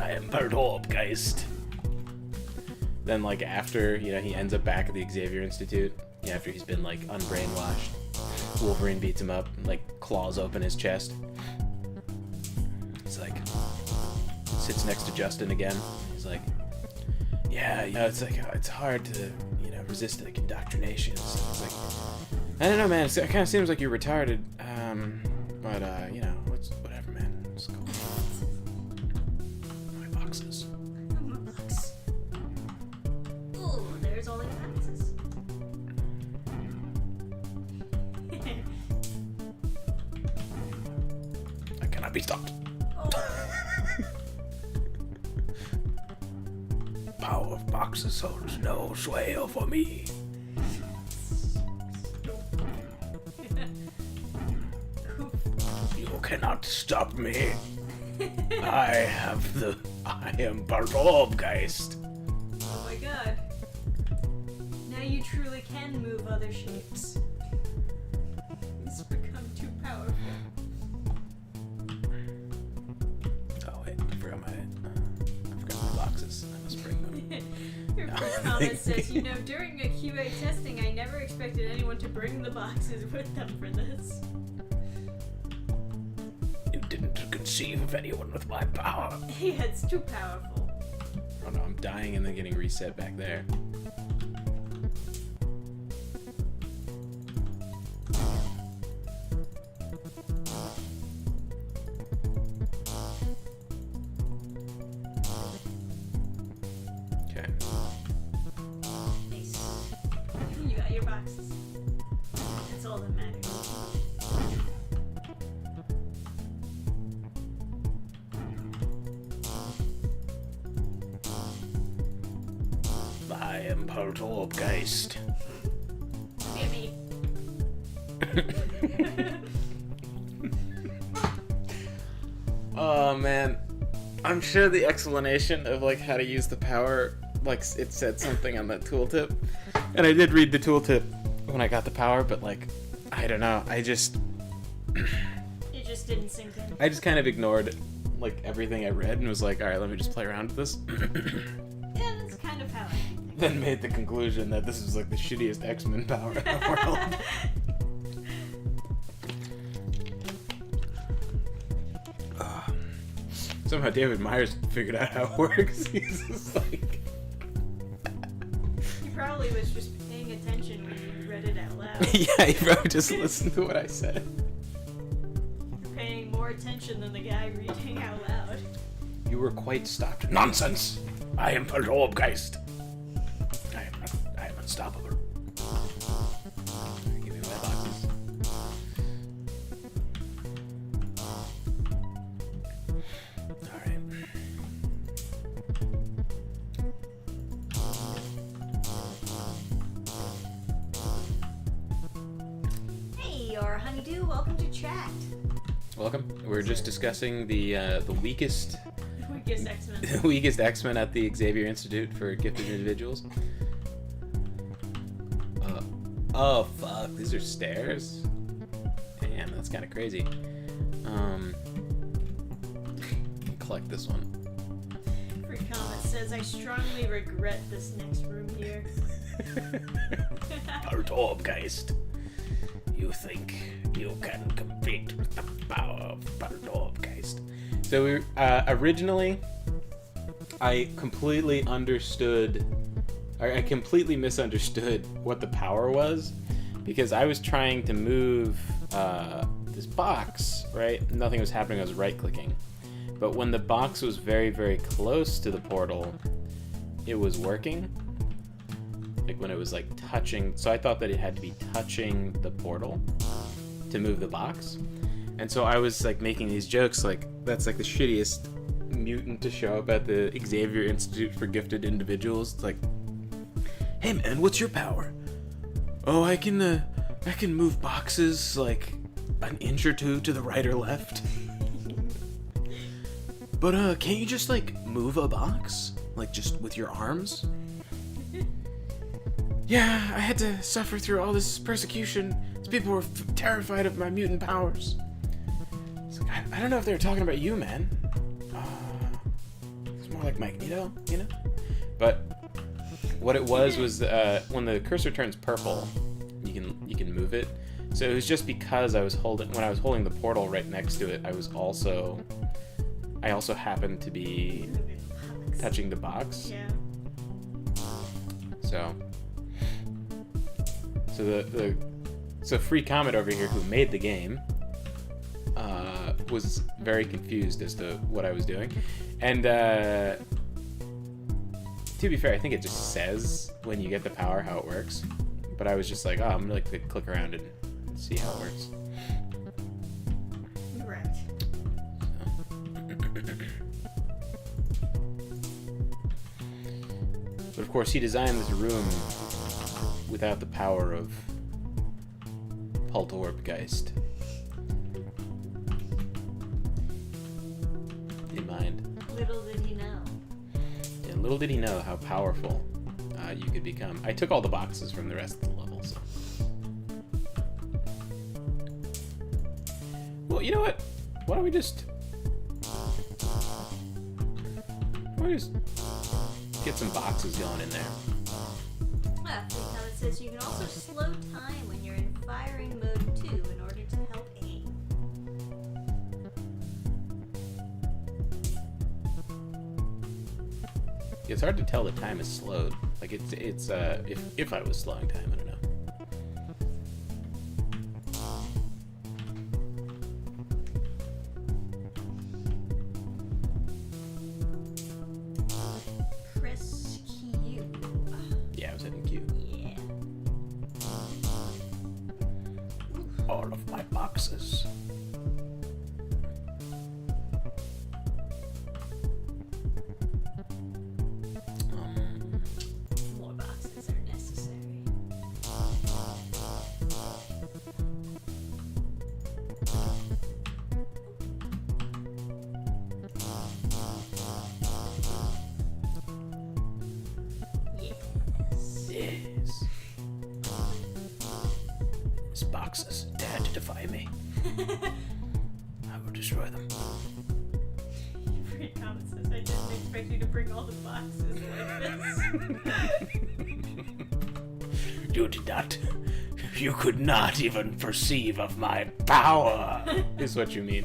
I am Poltergeist. Then, like, after, you know, he ends up back at the Xavier Institute, after he's been, like, unbrainwashed, Wolverine beats him up, like, claws open his chest. He's like, sits next to Justin again. He's like, yeah, you know, it's like, it's hard to, you know, resist like indoctrination. So it's like, I don't know, man. It kind of seems like you're retarded. But you know, whatever, man. Let's go. My boxes. Box. cannot be stopped. Oh. Power of boxes holds no sway over me. You cannot stop me. I am Poltergeist. Oh my god. Now you truly can move other shapes. He's become too powerful. Oh wait, I forgot my boxes. I must bring them. Your first comment says, during a QA testing, I never expected anyone to bring the boxes with them for this. You didn't conceive of anyone with my power. Yeah, it's too powerful. Oh no, I'm dying and then getting reset back there. Okay. Nice. You got your boxes. That's all that matters. I am Poltergeist. Get me. Oh man, I'm sure the explanation of like how to use the power, like it said something on that tooltip, and I did read the tooltip when I got the power, but like I don't know, It just didn't sink in. I just kind of ignored like everything I read and was like, all right, let me just play around with this. Yeah, that's kind of how I think. Then made the conclusion that this is like the shittiest X-Men power in the world. Somehow David Myers figured out how it works. He's just like... He probably was just paying attention when you read it out loud. Yeah, he probably just listened to what I said. You're paying more attention than the guy reading out loud. You were quite stopped. Nonsense! I am Poltergeist. I am unstoppable. Give me my boxes. Alright. Hey, or honeydew, welcome to chat. Welcome. We're just discussing the weakest Weakest X-Men. the weakest X-Men at the Xavier Institute for Gifted Individuals. Oh fuck, these are stairs? Damn, that's kind of crazy. Collect this one. Free comment says, I strongly regret this next room here. Poltergeist. You think you can compete with the power of Poltergeist? So we originally, I completely misunderstood what the power was, because I was trying to move this box, right? Nothing was happening. I was right-clicking, but when the box was very, very close to the portal, it was working. Like when it was like touching, so I thought that it had to be touching the portal to move the box. And so I was like making these jokes like, that's like the shittiest mutant to show up at the Xavier Institute for Gifted Individuals. It's like, hey man, what's your power? Oh, I can move boxes like an inch or two to the right or left. But can't you just like move a box? Like just with your arms? Yeah, I had to suffer through all this persecution. These people were terrified of my mutant powers. It's like, I don't know if they were talking about you, man. It's more like Magneto, you know? But what it was when the cursor turns purple, you can move it. So it was just because when I was holding the portal right next to it, I also happened to be touching the box. Yeah. So Free Comet over here, who made the game, was very confused as to what I was doing. And to be fair, I think it just says when you get the power how it works. But I was just like, oh, I'm gonna like click around and see how it works. Right. But of course, he designed this room without the power of Poltergeist in mind. Little did he know. And little did he know how powerful you could become. I took all the boxes from the rest of the level, so. Well, you know what? Why don't we just get some boxes going in there? Because it says you can also slow time when you're in firing mode 2 in order to help aim. It's hard to tell the time is slowed. Like it's if I was slowing time, I don't know. Press Q. Yeah, I was hitting Q. Yeah. All of my boxes. More boxes are necessary. Yes. Yes. These boxes dare to defy me. I will destroy them. Free comment says, I didn't expect you to bring all the boxes like this. You did not. You could not even perceive of my power, is what you mean.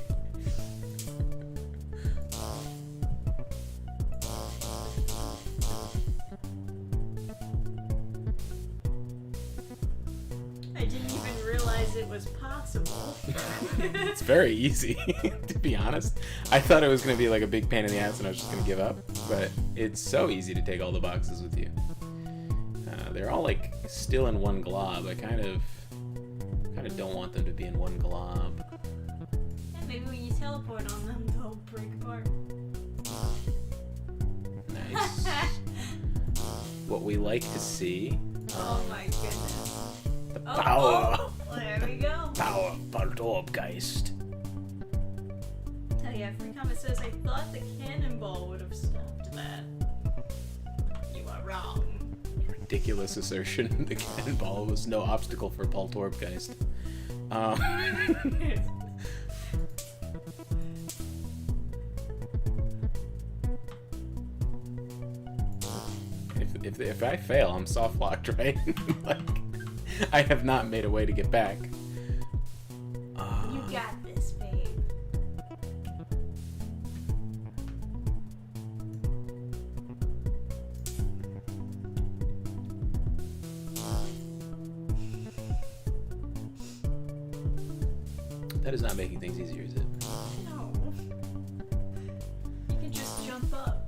I didn't even realize it was possible. It's very easy, to be honest. I thought it was going to be like a big pain in the ass and I was just going to give up, but it's so easy to take all the boxes with you. They're all like still in one glob. I kind of don't want them to be in one glob. Yeah, maybe when you teleport on them, they'll break apart. Nice. What we like to see. Oh my goodness. The power. Oh, there we go. Power of Poltergeist. Oh yeah, free comment says, I thought the cannonball would have stopped that. You are wrong. Ridiculous assertion. The cannonball was no obstacle for Poltergeist. If I fail, I'm soft locked, right? Like, I have not made a way to get back. You got this, babe. That is not making things easier, is it? No. You can just jump up.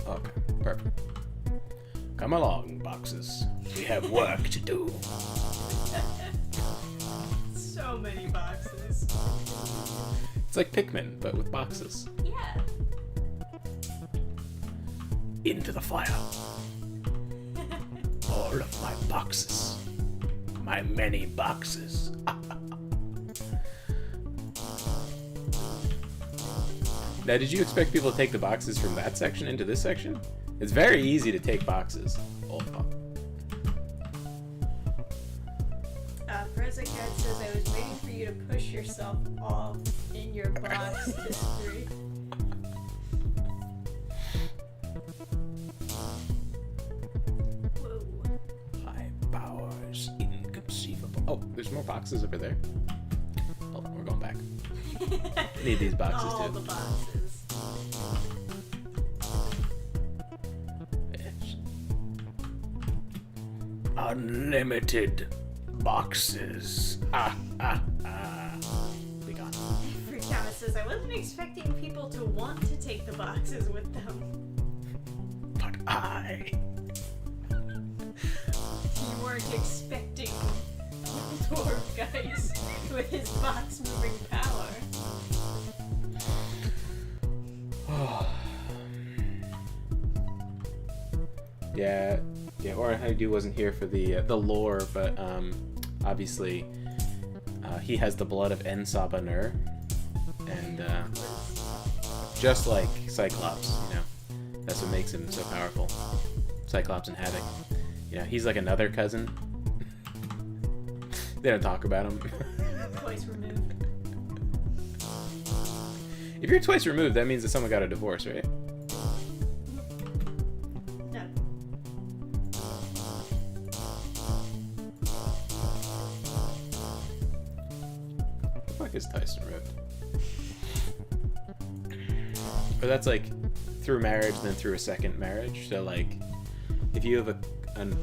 Okay, perfect. Come along, boxes. We have work to do. So many boxes. It's like Pikmin, but with boxes. Yeah. Into the fire. All of my boxes. My many boxes. Now, did you expect people to take the boxes from that section into this section? It's very easy to take boxes. Oh, fuck. President Cat says, I was waiting for you to push yourself off in your box history. Whoa. High powers, inconceivable. Oh, there's more boxes over there. Hold on, we're going back. Need these boxes All too. the boxes. Yes. Unlimited boxes. Be gone. Free Cat says, I wasn't expecting people to want to take the boxes with them. But I weren't expecting dwarf guys with his box moving power. Yeah, or Haidu wasn't here for the lore, but obviously he has the blood of Ensaba Nur, and just like Cyclops, you know, that's what makes him so powerful. Cyclops and Havoc, you know, he's like another cousin. They don't talk about him. Twice removed. If you're twice removed, that means that someone got a divorce, right? No. What the fuck is twice removed? Or that's like through marriage, then through a second marriage. So like, if you have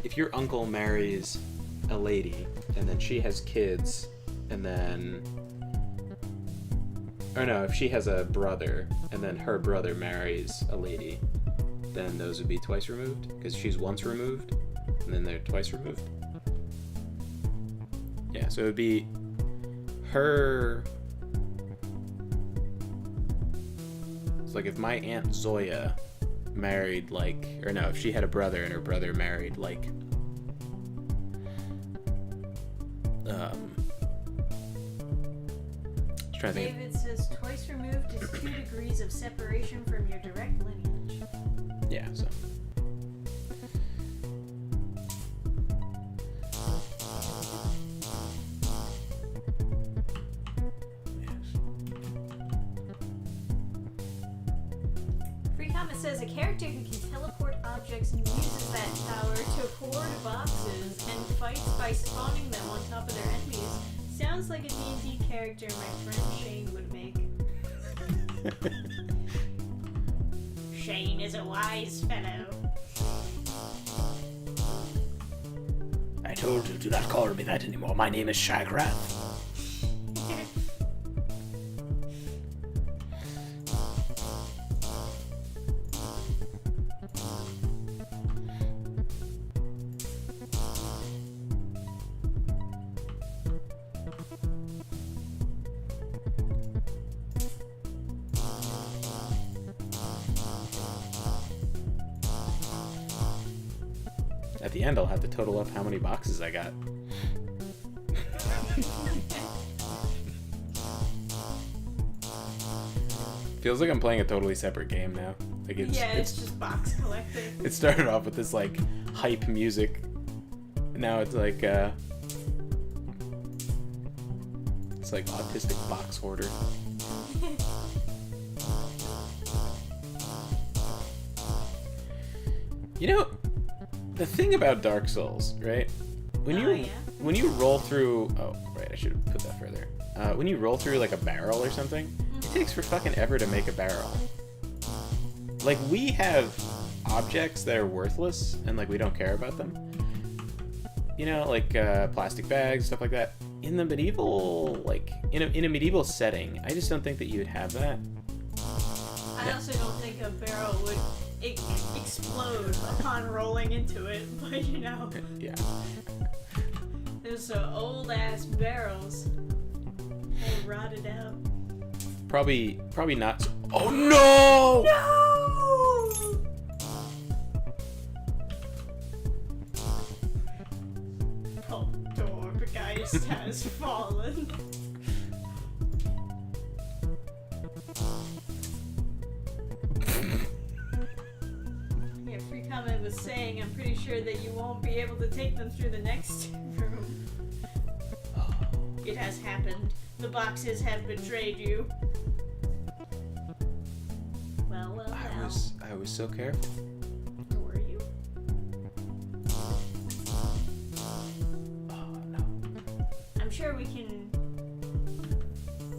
if your uncle marries a lady and then she has kids, and then, or no, if she has a brother and then her brother marries a lady, then those would be twice removed because she's once removed and then they're twice removed. Yeah, so it would be her. It's like if my Aunt Zoya married like, or no, if she had a brother and her brother married like trying to think David says twice removed is 2 degrees of separation from your direct lineage. yeah, so Free comment says a character who can teleport objects and uses that power to hoard boxes and fights by spawning them on top of their enemies. Sounds like a D&D character my friend Shane would make. Shane is a wise fellow. I told you, do not call me that anymore. My name is Shagrath. At the end, I'll have to total up how many boxes I got. Feels like I'm playing a totally separate game now. Like it's just box collecting. It started off with this like hype music. Now it's like autistic box hoarder. You know, the thing about Dark Souls, right? When you roll through, oh right, I should have put that further. When you roll through like a barrel or something, it takes for fucking ever to make a barrel. Like we have objects that are worthless and like we don't care about them. You know, like plastic bags, stuff like that. In the medieval, like in a medieval setting, I just don't think that you would have that. I also don't think a barrel would explode upon rolling into it, but you know. Yeah. Those old ass barrels. They rotted out. Probably not. Oh no! No! Oh, Dorbegeist has fallen. Yeah, free comment was saying, I'm pretty sure that you won't be able to take them through the next room. It has happened. The boxes have betrayed you. Well. I was so careful. Were you? Oh no. I'm sure we can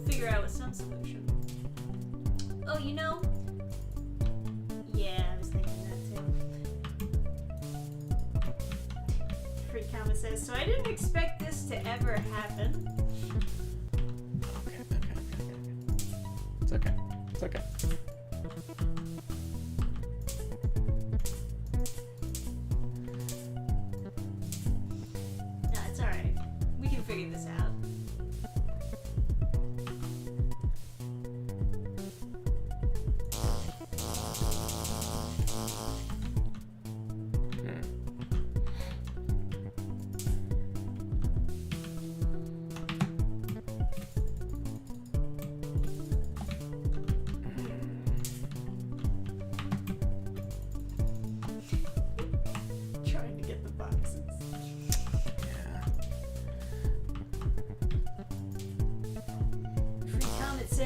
figure out some solution. Oh, you know? Yeah, I was thinking that too. Free comment says, so I didn't expect this to ever happen. Okay. It's okay. It's okay.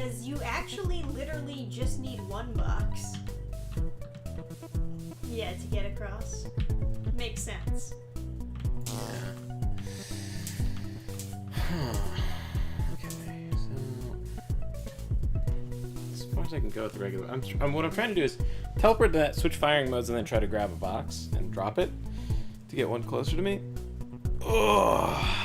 says you actually literally just need one box. Yeah, to get across. Makes sense. Yeah. Okay, so as far as I can go with the regular, what I'm trying to do is teleport to that, switch firing modes, and then try to grab a box and drop it to get one closer to me. Oh.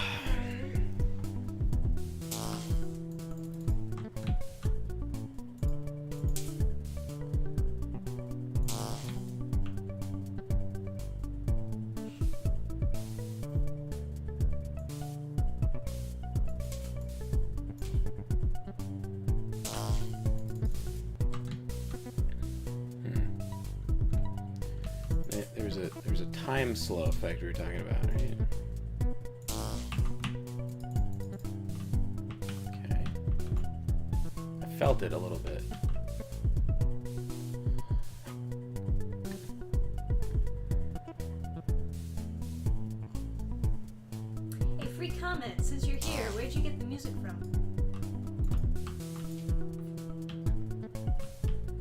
There's a time slow effect we were talking about, right? Okay. I felt it a little bit. Hey, free comment. Since you're here, where'd you get the music from?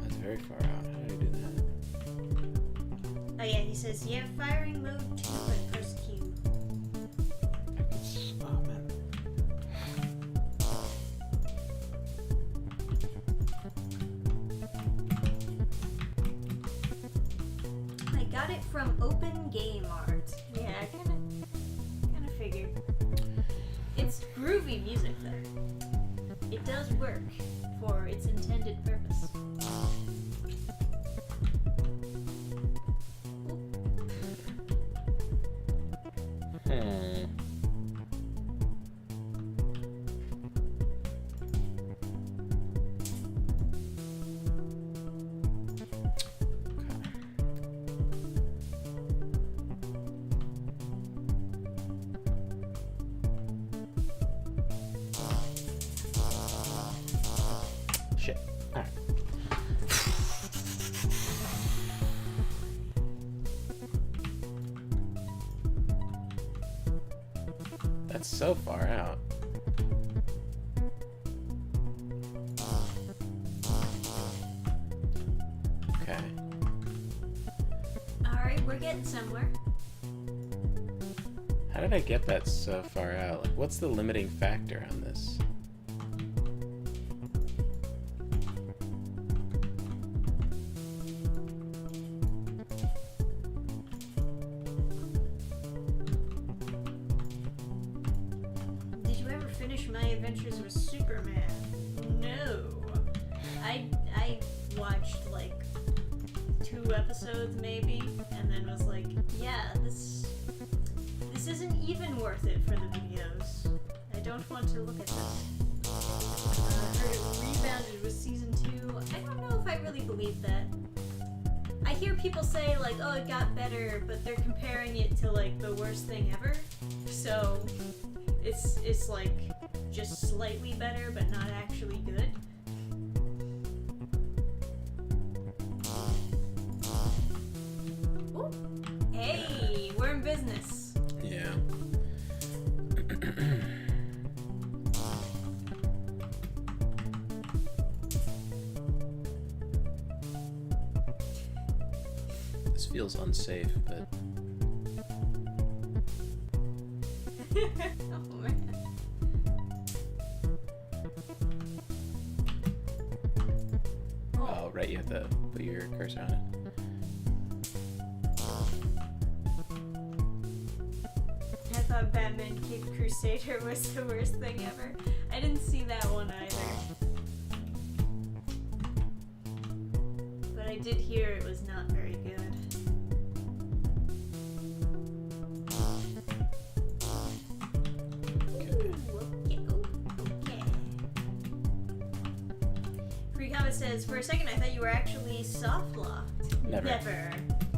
That's very far out. How did I do that? Oh yeah, he says, yeah, firing mode 2 at first cube. Oh man. I got it from Open Game Art. Yeah, I kinda figured. It's groovy music though. It does work for its intended purpose. Shit. Alright. That's so far out. Okay. Alright, we're getting somewhere. How did I get that so far out? Like, what's the limiting factor on this? Did you ever finish My Adventures with Superman? No. I watched like 2 episodes maybe, and then was like, yeah, this isn't even worth it for the videos. I don't want to look at this. I heard it rebounded with season 2. I don't know if I really believe that. I hear people say like, oh, it got better, but they're comparing it to like the worst thing ever. So it's like just slightly better, but not actually good. Ooh. Hey, we're in business. Yeah. This feels unsafe, but Oh man. oh, right, you have to put your cursor on it. I thought Batman Cape Crusader was the worst thing ever. I didn't see that one either. But I did hear it was not very good. Okay. Free comment says, for a second I thought you were actually soft locked. Never.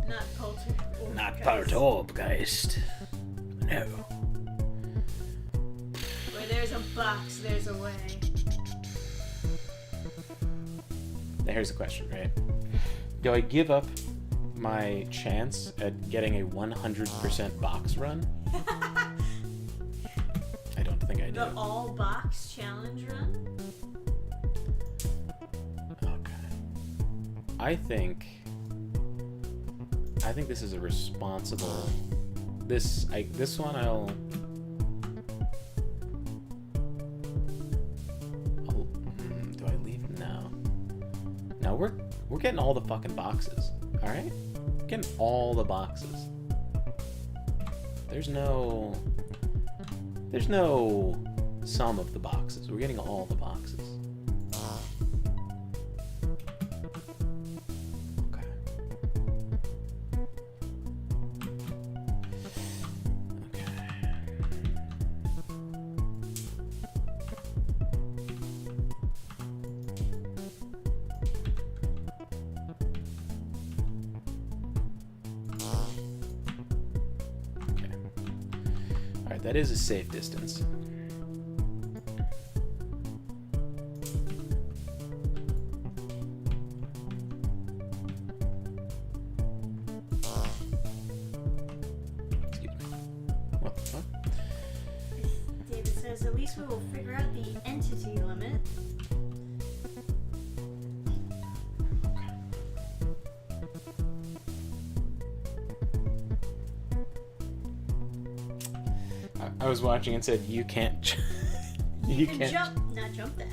Not Poltergeist. Not Poltergeist. No. Where there's a box, there's a way. Now here's the question, right? Do I give up my chance at getting a 100% box run? I don't think I do. The all box challenge run? I think this is a responsible. This one do I leave now? Now we're getting all the fucking boxes. All right, getting all the boxes. There's no sum of the boxes. We're getting all the boxes. That is a safe distance. Excuse me. What the fuck? David says, at least we will figure out the entity limit. I was watching and said, you can't you can jump, not jump that.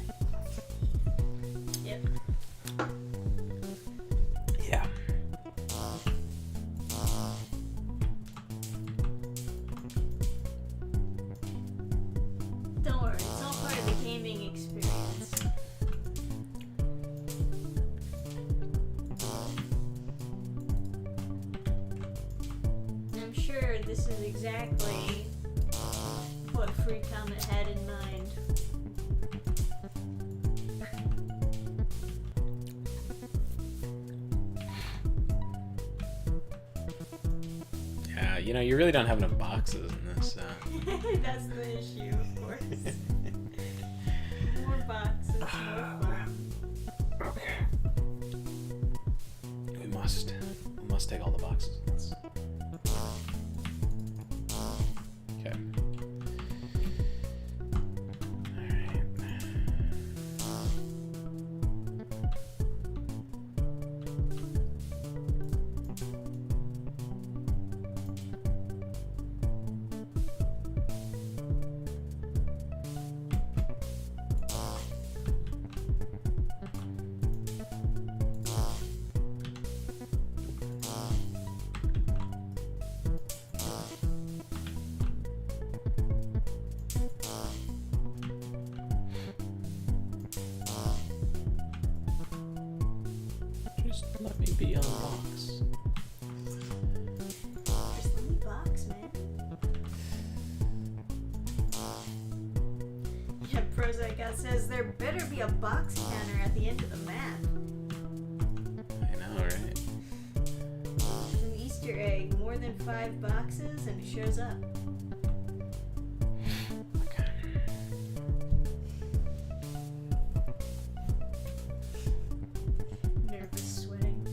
Yep. Yeah. Don't worry, it's all part of the gaming experience. I'm sure this is exactly what Free Comet had in mind. Yeah, you really don't have enough boxes in this. That's the issue, of course. More boxes, more fun. Okay. We must take all the boxes. Okay. Just let me be on the box. Just let me box, man. Yeah, Prozac says there better be a box counter at the end of the map. I know, right? An Easter egg, more than 5 boxes, and it shows up. Okay. Nervous sweating.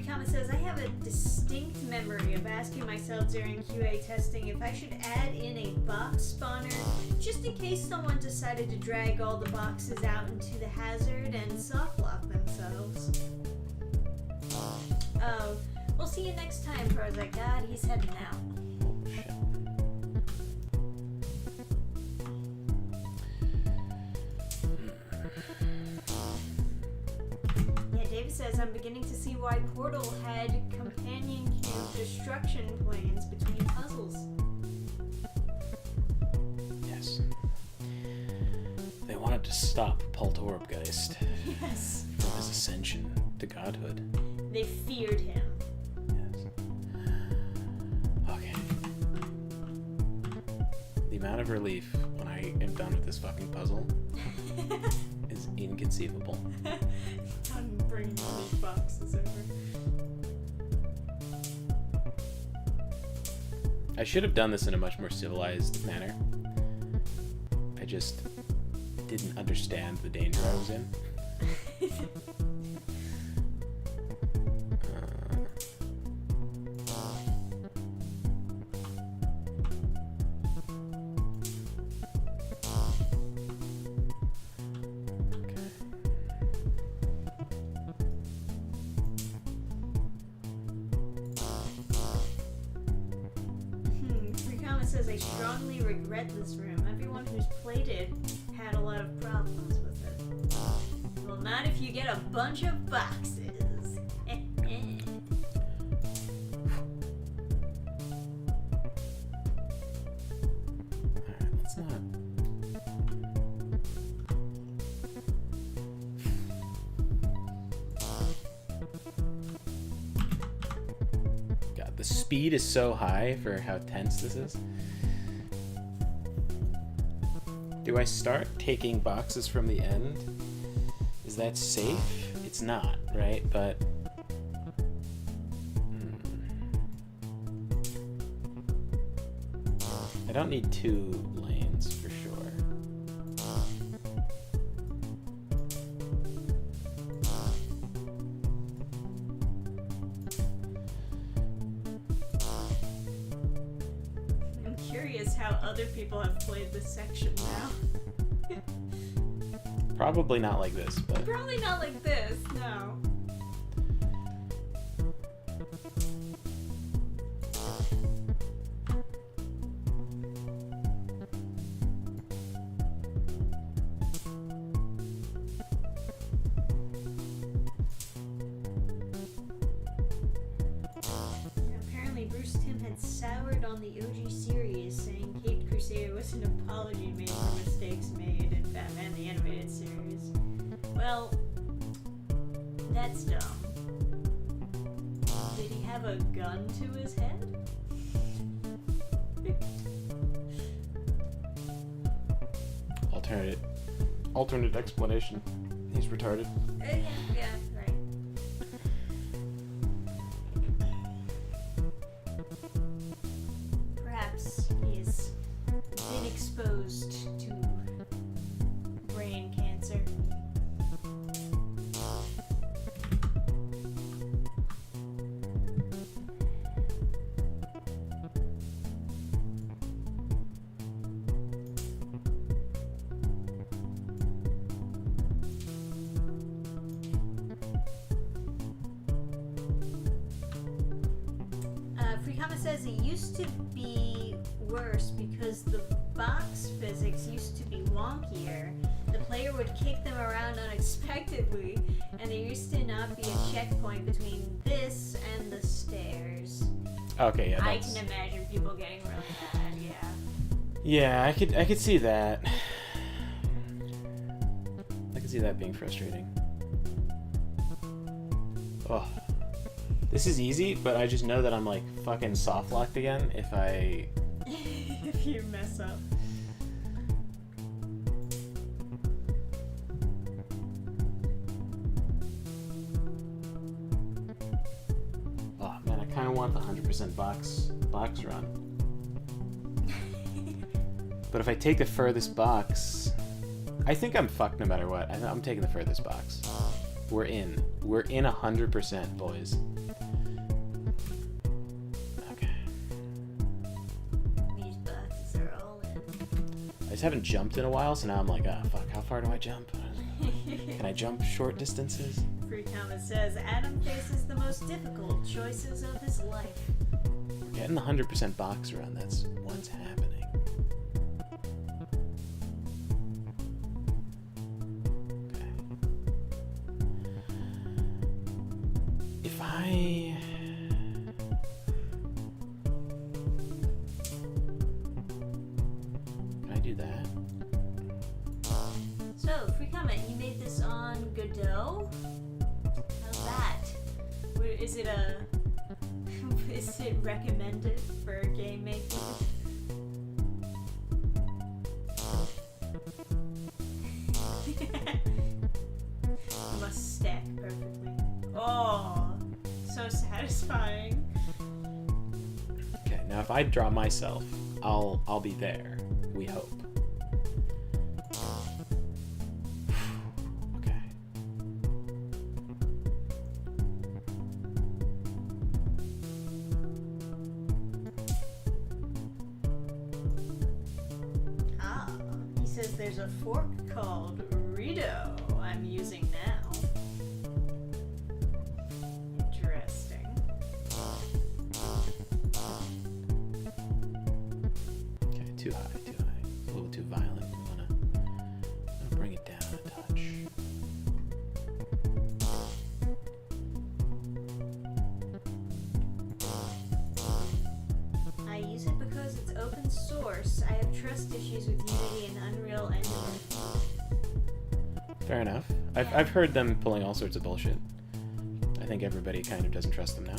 Comment says, I have a distinct memory of asking myself during QA testing if I should add in a box spawner just in case someone decided to drag all the boxes out into the hazard and soft lock themselves. Oh, we'll see you next time, Prozac. God, he's heading out. Oh, shit. David says, I'm beginning to see why Portal had companion cube destruction plans between puzzles. Yes. They wanted to stop Poltorpgeist Yes. from his ascension to godhood. They feared him. Yes. Okay. The amount of relief when I am done with this fucking puzzle is inconceivable. I'm bringing all these boxes over. I should have done this in a much more civilized manner. I just didn't understand the danger I was in. Says I strongly regret this room. Everyone who's played it had a lot of problems with it. Well, not if you get a bunch of boxes. Alright, let's not. God, the speed is so high for how tense this is. Do I start taking boxes from the end? Is that safe? It's not, right? But I don't need 2 lanes for sure. I'm curious how other people have played this section now. Probably not like this, but Probably not like this, no. Apparently Bruce Timm had soured on the OG series, saying Caped Crusader was an apology made for mistakes made in Batman the Animated Series. Well, that's dumb. Did he have a gun to his head? alternate explanation. He's retarded. Yeah, right. Perhaps he's been exposed to brain cancer. Frikama says it used to be worse because the box physics used to be wonkier. The player would kick them around unexpectedly, and there used to not be a checkpoint between this and the stairs. Okay, yeah. I can imagine people getting really mad, yeah. Yeah, I could see that. I could see that being frustrating. Oh. This is easy, but I just know that I'm like fucking soft locked again if I if you mess up. Oh man, I kinda want the 100% box run. But if I take the furthest box, I think I'm fucked no matter what. I'm taking the furthest box. We're in 100%, boys. I just haven't jumped in a while, so now I'm like, fuck, how far do I jump? Can I jump short distances? Frikama says Adam faces the most difficult choices of his life. We're getting the 100% box run. That's what's happening. Okay. If I... do that. So, free comment, you made this on Godot? How's that? Is it is it recommended for game making? Must stack perfectly. Oh, so satisfying. Okay, now if I draw myself, I'll be there. We hope. Okay. Ah, he says there's a fork called Rito I'm using now. Interesting. Okay, too high. A little too violent. We wanna bring it down a touch. I use it because it's open source. I have trust issues with Unity and Unreal Engine. Fair enough. I've heard them pulling all sorts of bullshit. I think everybody kind of doesn't trust them now.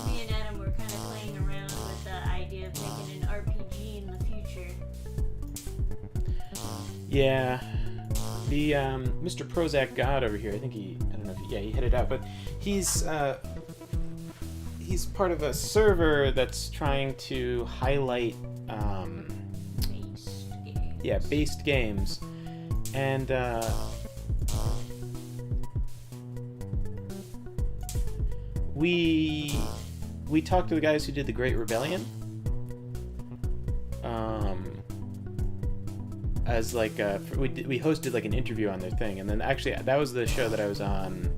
Me and Adam were kind of playing around with the idea of making an RPG in the future. Yeah. The Mr. Prozac God over here, I don't know if he hit it out, but he's part of a server that's trying to highlight based games. And we talked to the guys who did the Great Rebellion. As like we hosted like an interview on their thing, and then actually that was the show that I was on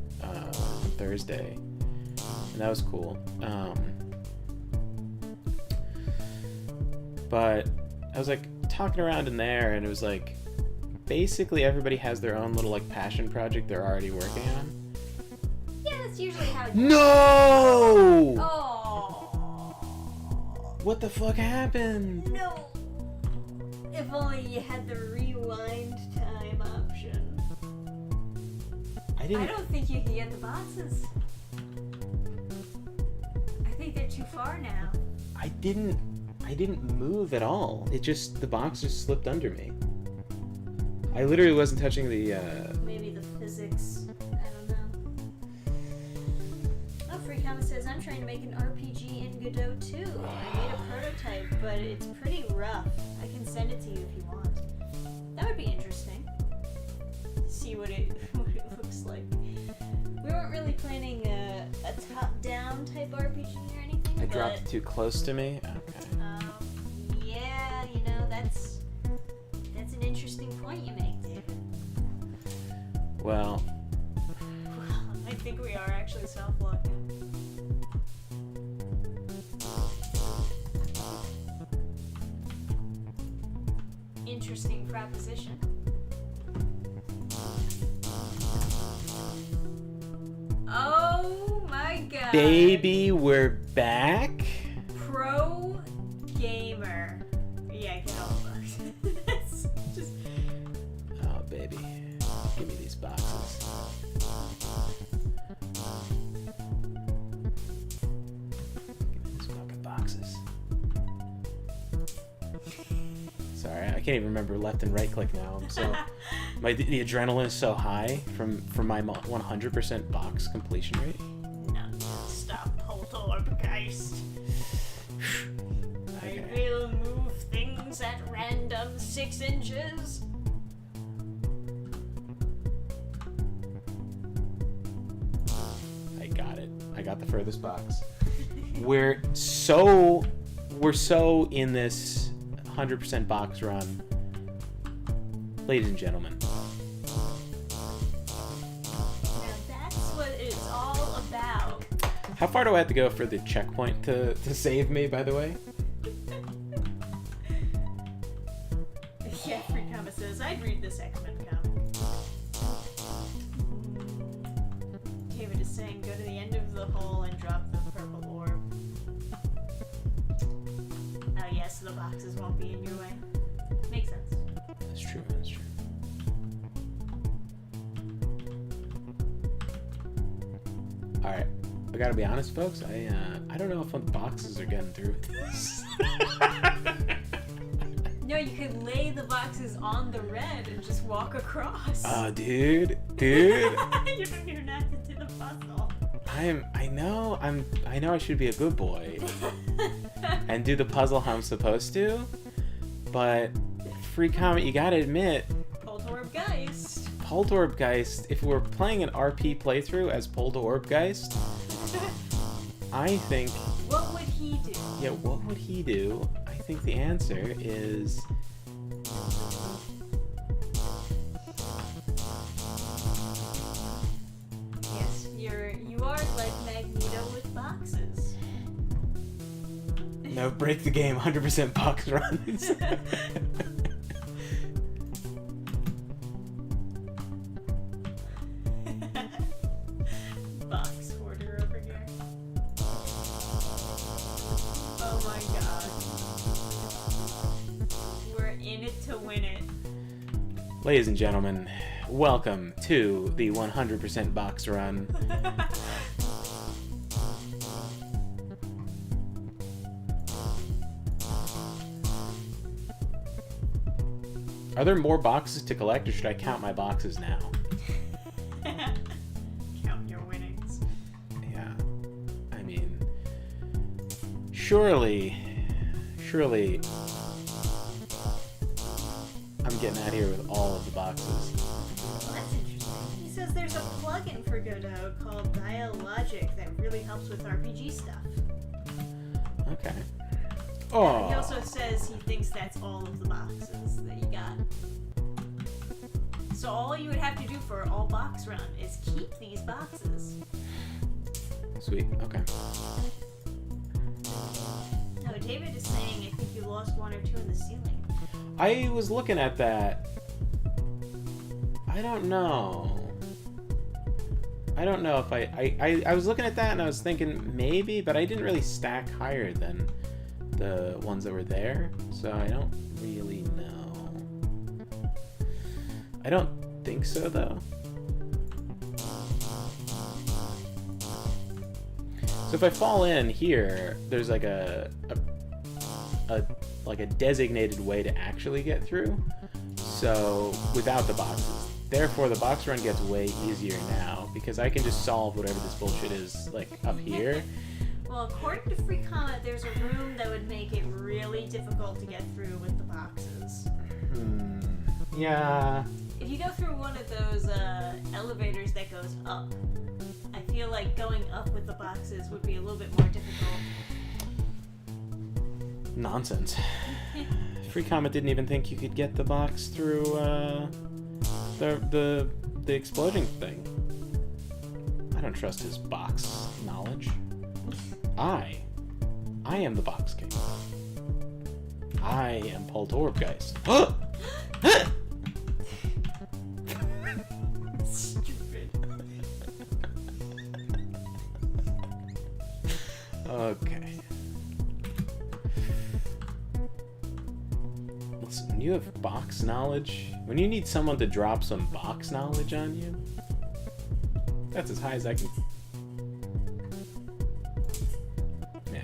Thursday, and that was cool. But I was like talking around in there, and it was like basically everybody has their own little like passion project they're already working on. Yeah, that's usually how it No! Oh. What the fuck happened? No. If only you had the rewind time option. I don't think you can get the boxes. I think they're too far now. I didn't move at all. The box just slipped under me. I literally wasn't touching the Maybe the physics. I don't know. Oh, Freecom says I'm trying to make an RPG in Godot too. I made a prototype, but it's pretty rough. I can send it to you if you want. That would be interesting. See what it looks like. We weren't really planning a top-down type RPG or anything. I dropped it too close to me. Okay. Yeah, that's an interesting point you make, David. Well, I think we are actually self-locking. Interesting proposition. Oh my god. baby, we're back. Pro gamer. Yeah, get all bugs. That's just. Oh, baby. Give me these boxes. Give me these fucking boxes. Sorry, I can't even remember left and right click now. I'm so the adrenaline is so high from my 100% box completion rate. No, stop, Poltergeist. I will move things at random 6 inches. I got it. I got the furthest box. We're so in this 100% box run, ladies and gentlemen. Now that's what it's all about. How far do I have to go for the checkpoint to save me, by the way? Yeah, Free Comic says, I'd read this X-Men comic. David is saying, go to the end of the hole and drop the purple orb. Oh yes, the boxes won't be in your way. Makes sense. That's true, that's true. Alright, I gotta be honest, folks, I don't know if the boxes are getting through with this. No, you could lay the boxes on the red and just walk across. Oh, dude. You don't even have to do the puzzle. I know I should be a good boy and do the puzzle how I'm supposed to, but free comment, you gotta admit, Polterbgeist, if we're playing an RP playthrough as Polterbgeist, I think... What would he do? Yeah, what would he do? I think the answer is... Yes, you are like Magneto with boxes. No, break the game, 100% box runs. Box hoarder over here. Oh my god. We're in it to win it. Ladies and gentlemen, welcome to the 100% box run. Are there more boxes to collect, or should I count my boxes now? Count your winnings. Yeah. I mean, surely, I'm getting out of here with all of the boxes. Well, that's interesting. He says there's a plugin for Godot called Dialogic that really helps with RPG stuff. Okay. Oh. He also says he thinks that's all of the boxes that you got. So all you would have to do for all box run is keep these boxes. Sweet. Okay. No, David is saying I think you lost one or two in the ceiling. I was looking at that. I don't know if I was looking at that and I was thinking maybe, but I didn't really stack higher than the ones that were there, so I don't really know. I don't think so, though. So if I fall in here, there's like a designated way to actually get through. So without the boxes, therefore the box run gets way easier now because I can just solve whatever this bullshit is like up here. Well, according to Free Comment, there's a room that would make it really difficult to get through with the boxes. Yeah. If you go through one of those elevators that goes up, I feel like going up with the boxes would be a little bit more difficult. Nonsense. Free Comment didn't even think you could get the box through the explosion thing. I don't trust his box knowledge. I am the Box King. I am Polterbgeist. Stupid. Okay. Listen, when you have box knowledge, when you need someone to drop some box knowledge on you, that's as high as I can.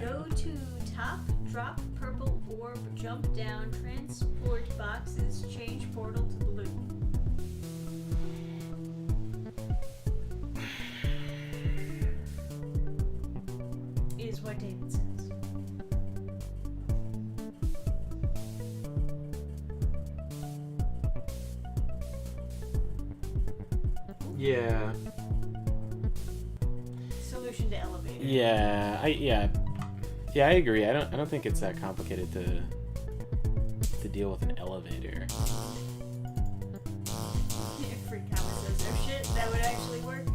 Go to top, drop purple orb, jump down, transport boxes, change portal to blue. Is what David says. Yeah. Solution to elevator. Yeah, I agree. I don't think it's that complicated to deal with an elevator. If Free Comment says, oh shit, that would actually work.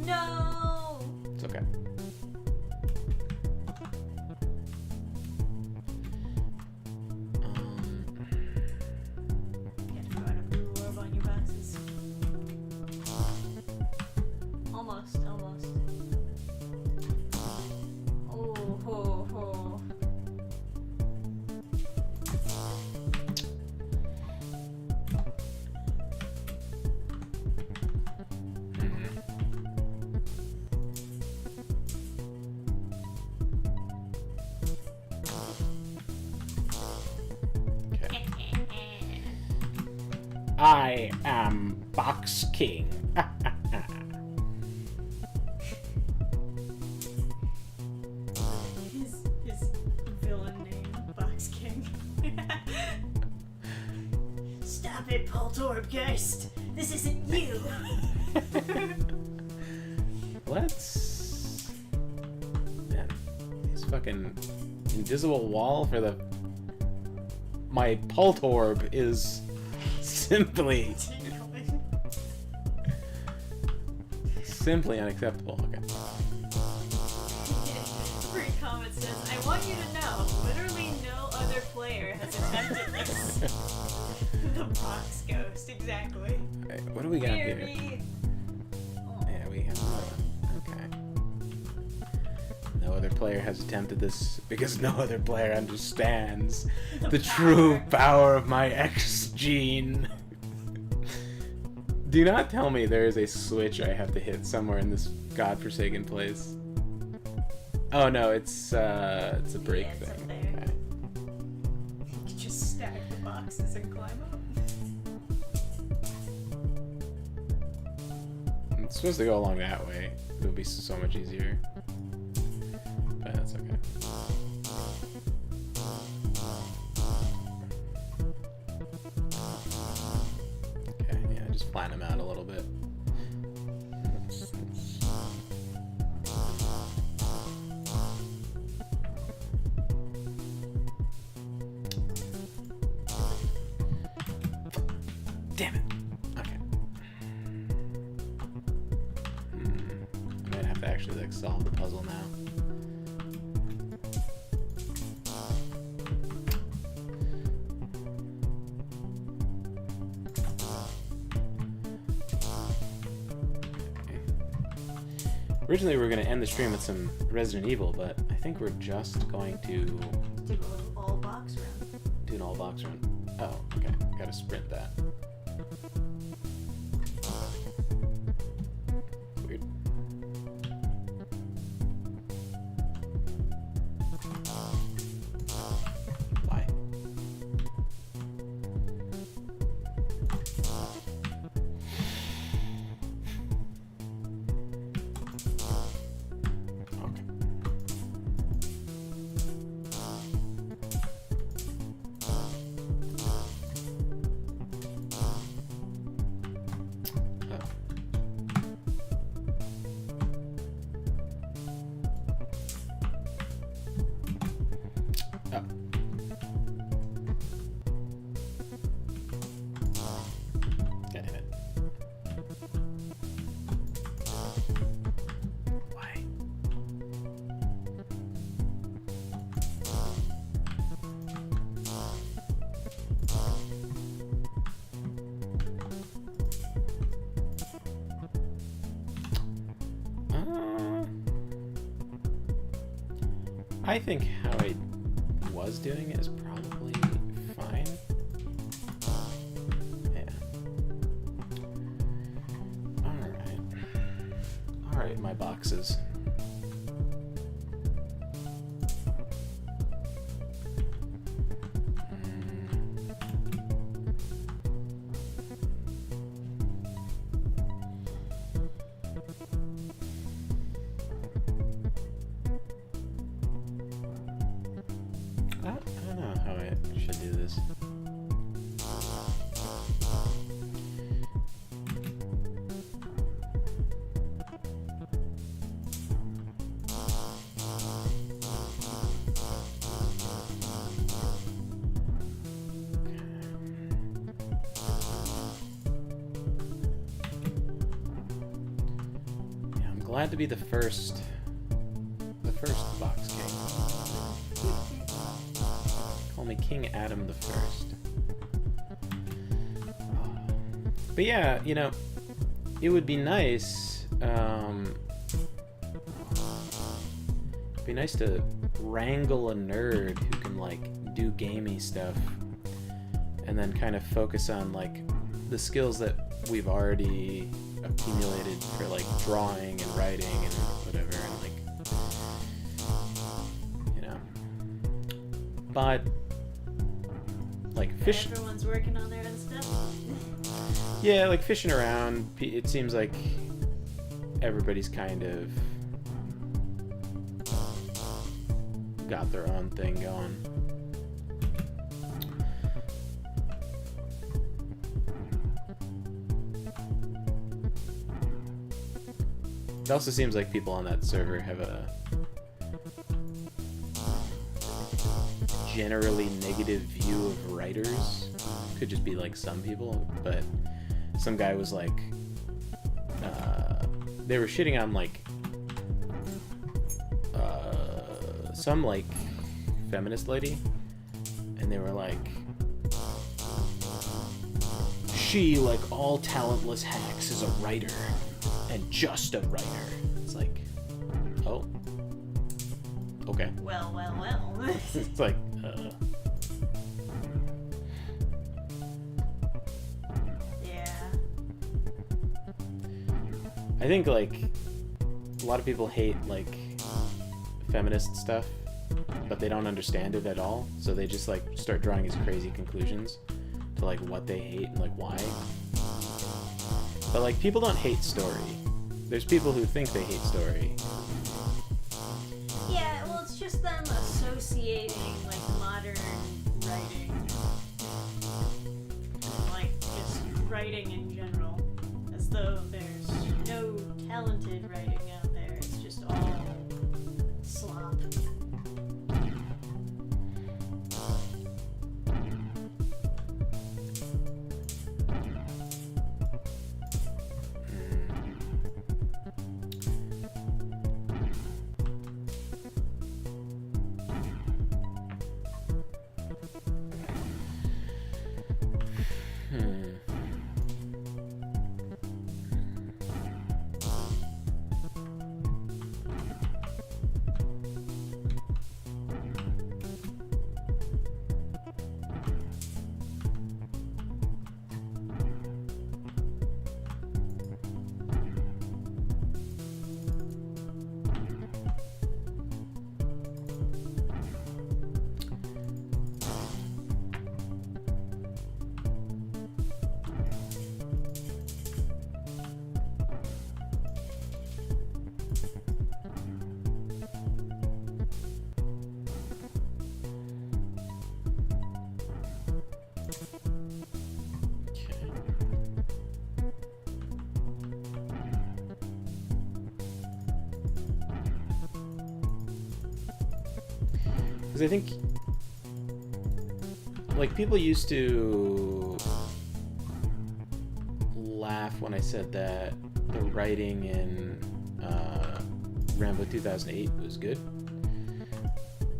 No! It's okay. Get to run a blue orb on your boxes. Almost. Oh, ho, ho. I am Box King. His villain name, Box King. Stop it, Poltergeist! This isn't you! Let's... Man, this fucking invisible wall for the... My Poltorb is simply unacceptable. Okay. Free comment says, I want you to know, literally no other player has attempted this. The box ghost, exactly. Alright, what do we got here? Very... Yeah, we have okay. No other player has attempted this because no other player understands the true power of my X gene. Do not tell me there is a switch I have to hit somewhere in this godforsaken place. Oh no, it's a break Yeah, it's thing. up there. Okay. You can just stack the boxes and climb up. It's supposed to go along that way. It would be so much easier. But that's okay. Okay, yeah, just flatten them out a little bit. Damn it. Okay. I might have to actually like solve the puzzle now. Originally, we were going to end the stream with some Resident Evil, but I think we're just going to Do a little all box run. do an all box run. Oh, okay. Gotta sprint that. Weird. Why? Okay. Oh. God damn it. Why? I think how I was doing it is probably fine. Yeah. Alright. Alright, my boxes. I don't know how I should do this. Yeah, I'm glad to be the first box king. Call me King Adam the First. But yeah, you know, it would be nice. Be nice to wrangle a nerd who can like do gamey stuff, and then kind of focus on like the skills that we've already accumulated for like drawing and writing and whatever, and like, you know. But like fish. Everyone's working on their own stuff. Yeah, like fishing around, it seems like everybody's kind of got their own thing going. It also seems like people on that server have a generally negative view of writers. Could just be like some people, but some guy was like, they were shitting on like some like feminist lady, and they were like, she, like all talentless hacks, is a writer, and just a writer. It's like, oh, okay. Well. It's like, Yeah. I think like a lot of people hate like feminist stuff, but they don't understand it at all, so they just like start drawing these crazy conclusions to like what they hate and like why. But like people don't hate story. There's people who think they hate story. Yeah, well, it's just them associating like modern writing, like just writing in general, as though there's no talented writing out there. It's just all slop. Because I think, like, people used to laugh when I said that the writing in Rambo 2008 was good.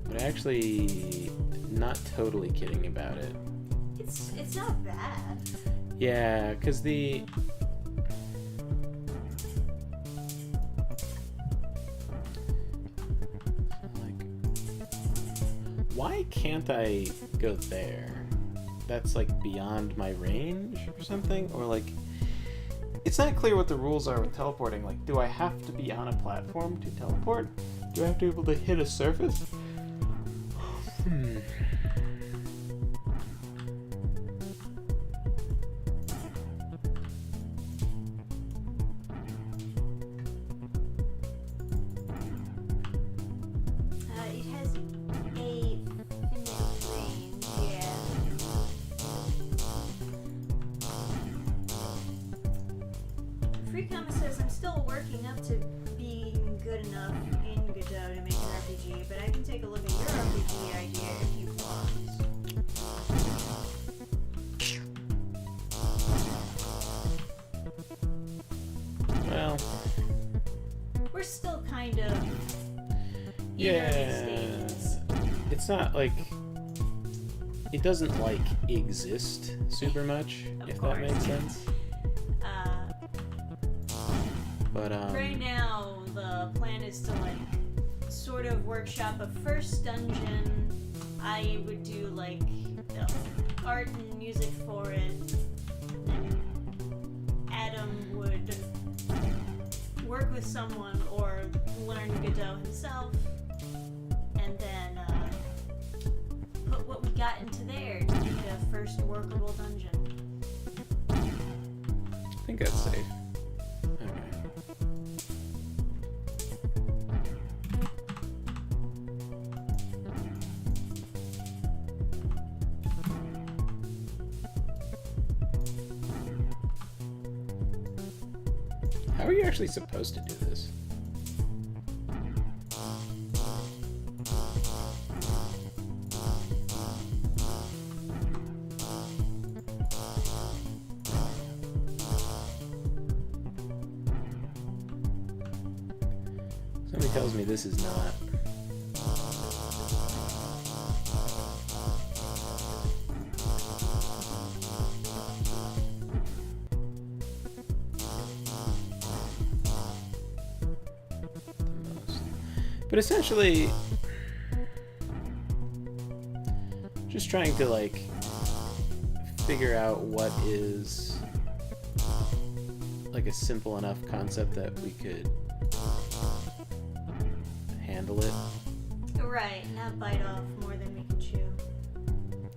But I'm actually not totally kidding about it. It's not bad. Yeah, because the... Why can't I go there? That's like beyond my range or something? Or like, it's not clear what the rules are with teleporting. Like, do I have to be on a platform to teleport? Do I have to be able to hit a surface? It has a finite range, yeah. Free Comment says, I'm still working up to being good enough in Godot to make an RPG, but I can take a look at your RPG idea if you want. Well, We're still kind of in yeah. early stages. It's not like, it doesn't like exist super much, Of if course. that makes sense. But Right now, the plan is to like sort of workshop a first dungeon. I would do like the art and music for it, and Adam would work with someone or learn Godot himself, and then put what we got into there to make a first workable dungeon. think that's safe. Okay. How are you actually supposed to do this? Somebody tells me this is not. The most. But essentially, just trying to like figure out what is like a simple enough concept that we could handle it. Right, not bite off more than we can chew.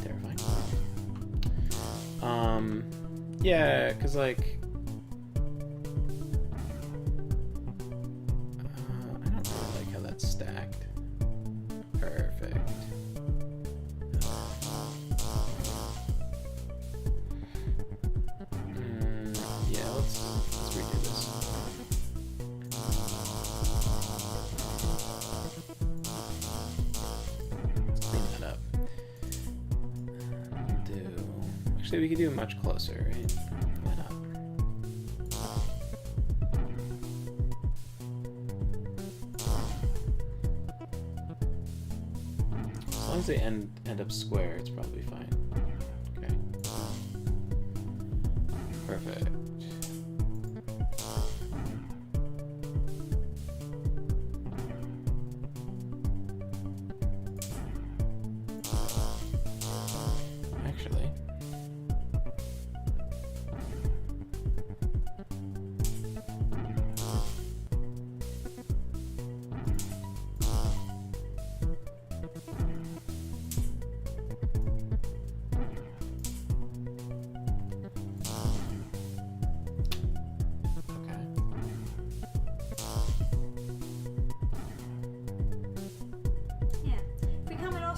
Terrifying. Yeah, cause like, I don't really like how that's stacked. Perfect. Yeah, let's redo this. Let's clean that up. Actually, we could do it much closer, right? Why not? As long as they end up square, it's probably fine. Okay. Perfect. Actually,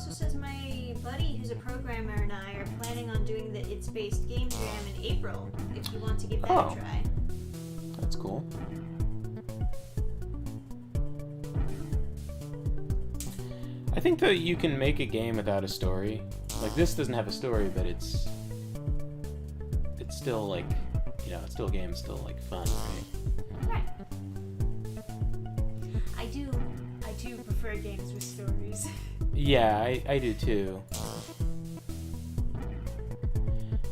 says my buddy who's a programmer and I are planning on doing the It's Based Game Jam in April, if you want to give that a try. That's cool. I think that you can make a game without a story. Like, this doesn't have a story, but it's still like, you know, it's still a game, it's still like fun, right? Right. I do prefer games with stories. Yeah, I do too.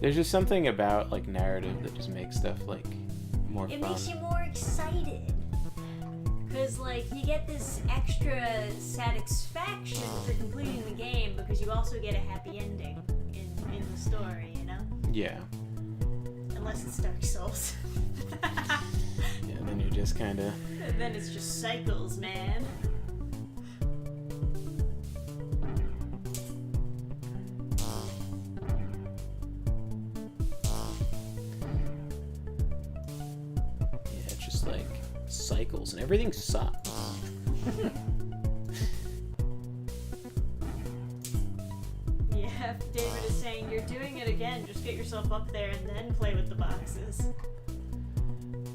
There's just something about like narrative that just makes stuff like more fun. It makes you more excited. Because like you get this extra satisfaction for completing the game because you also get a happy ending in the story, you know? Yeah. Unless it's Dark Souls. Yeah, then you're just kinda... And then it's just cycles, man. Cycles and everything sucks. Yeah, David is saying you're doing it again. Just get yourself up there and then play with the boxes.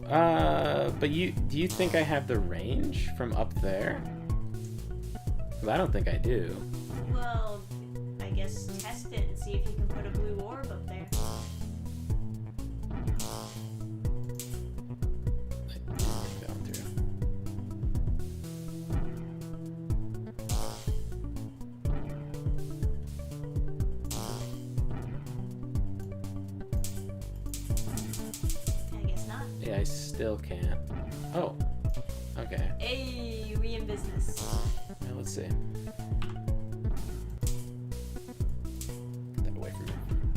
But do you think I have the range from up there? 'Cause I don't think I do. Well, I guess test it and see if you can put a blue orb up there. I still can't. Oh, okay. Hey, we in business. Now let's see. Get that away from me.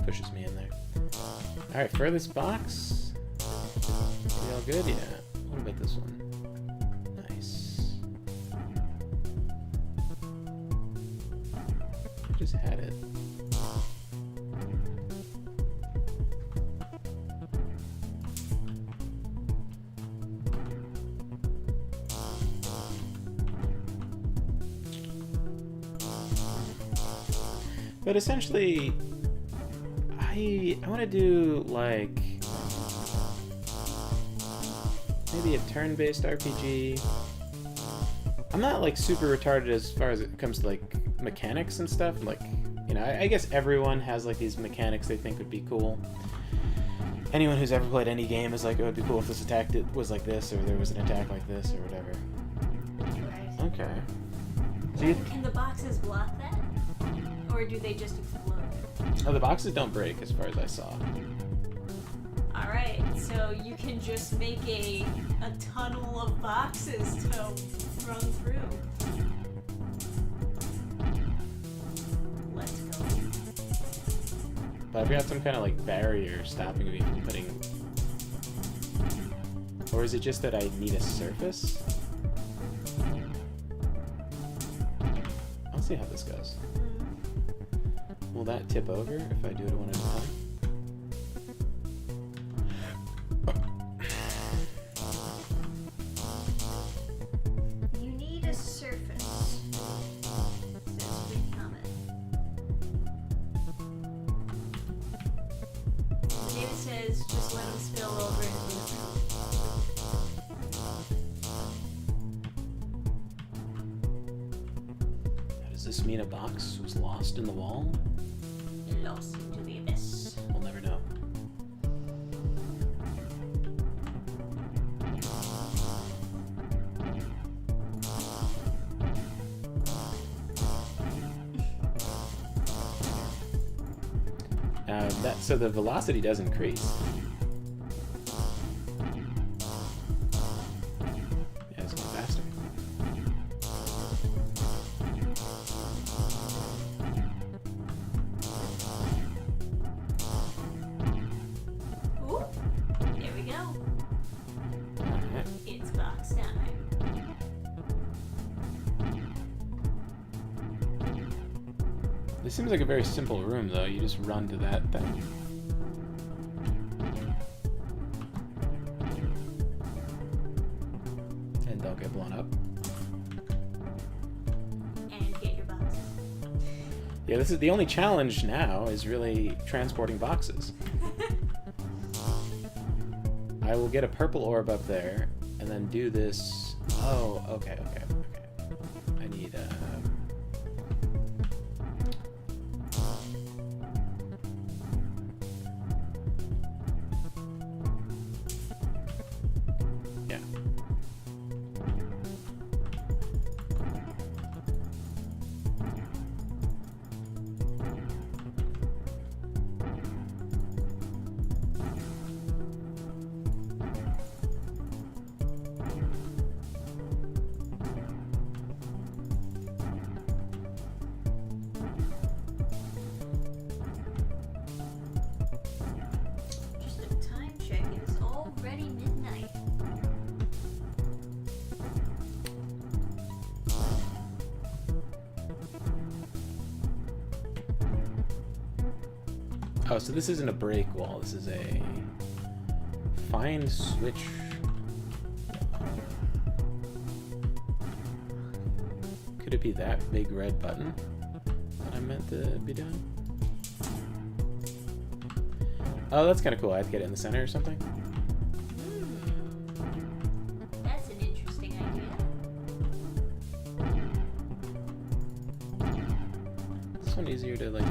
Pushes me in there. All right, furthest box. We all good? Yeah. What about this one? Nice. I just had it. But essentially, I want to do like maybe a turn-based RPG. I'm not like super retarded as far as it comes to like mechanics and stuff. Like, you know, I guess everyone has like these mechanics they think would be cool. Anyone who's ever played any game is like, oh, it'd be cool if this attack was like this, or there was an attack like this, or whatever. Right. Okay. So you Can the boxes block that? Or do they just explode? oh, the boxes don't break, as far as I saw. Alright, so you can just make a tunnel of boxes to run through. Let's go. But I've got some kind of like barrier stopping me from putting. Or is it just that I need a surface? I'll see how this goes. Will that tip over if I do it one at a time? You need a surface. Says Big Comet. David says just let them spill over into the room. Does this mean a box was lost in the wall? Lost into the abyss. We'll never know. So the velocity does increase. Yeah, it's going faster. Ooh, here we go. Alright. It's box time. This seems like a very simple room, though. You just run to that thing. And don't get blown up. And get your box. Yeah, this is the only challenge now is really transporting boxes. I will get a purple orb up there, and then do this. Oh, okay. I need yeah. Just a time check. It is already midnight. Oh, so this isn't a break wall. This is a find switch. Could it be that big red button that I meant to be doing? Oh, that's kind of cool. I have to get it in the center or something. That's an interesting idea. This one easier to like.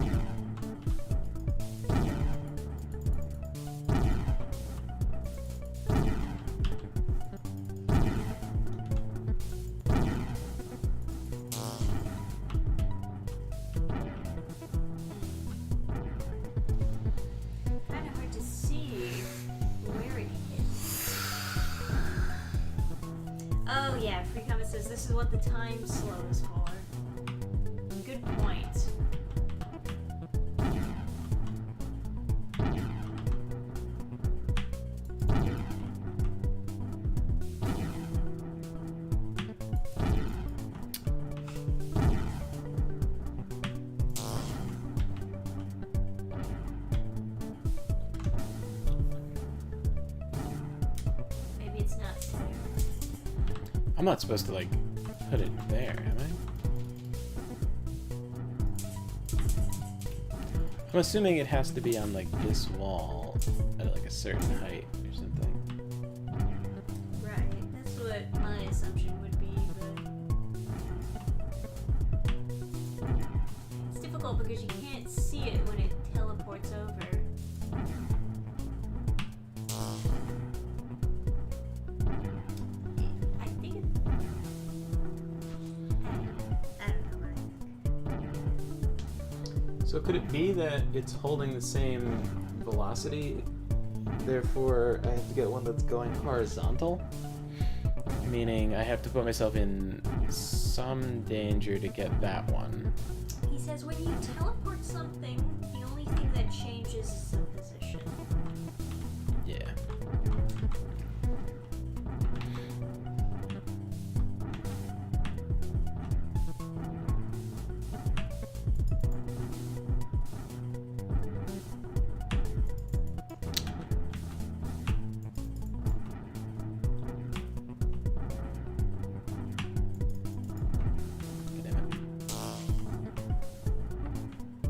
Kind of hard to see where it is. Oh yeah, Free Comment says this is what the time slow is for. Good point. Maybe it's not there. I'm not supposed to like put it there, am I? I'm assuming it has to be on like this wall at like a certain height or something. Right. That's what my assumption would be, but it's difficult because you can't see it when it teleports over. I think it. I don't know. So could it be that it's holding the same velocity? Therefore, I have to get one that's going horizontal? Meaning I have to put myself in some danger to get that one. He says when you teleport something, the only thing that changes is the position. Yeah.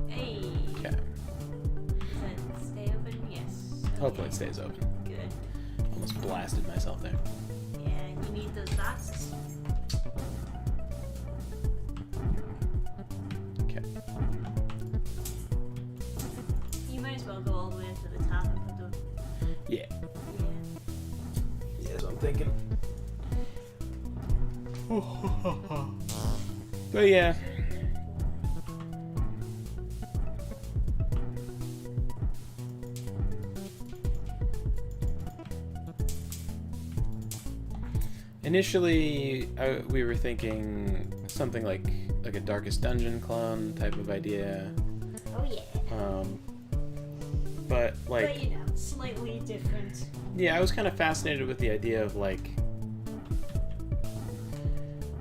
Hey. Okay. Does that stay open? Yes. Hopefully it stays open. Good. Almost blasted myself there. Yeah, you need those boxes. Okay. You might as well go all the way up to the top and put the. Yeah. Yeah. Yeah, that's what I'm thinking. But yeah. Initially, we were thinking something like a Darkest Dungeon clone type of idea. Oh yeah. But like, But you know, slightly different. yeah, I was kind of fascinated with the idea of like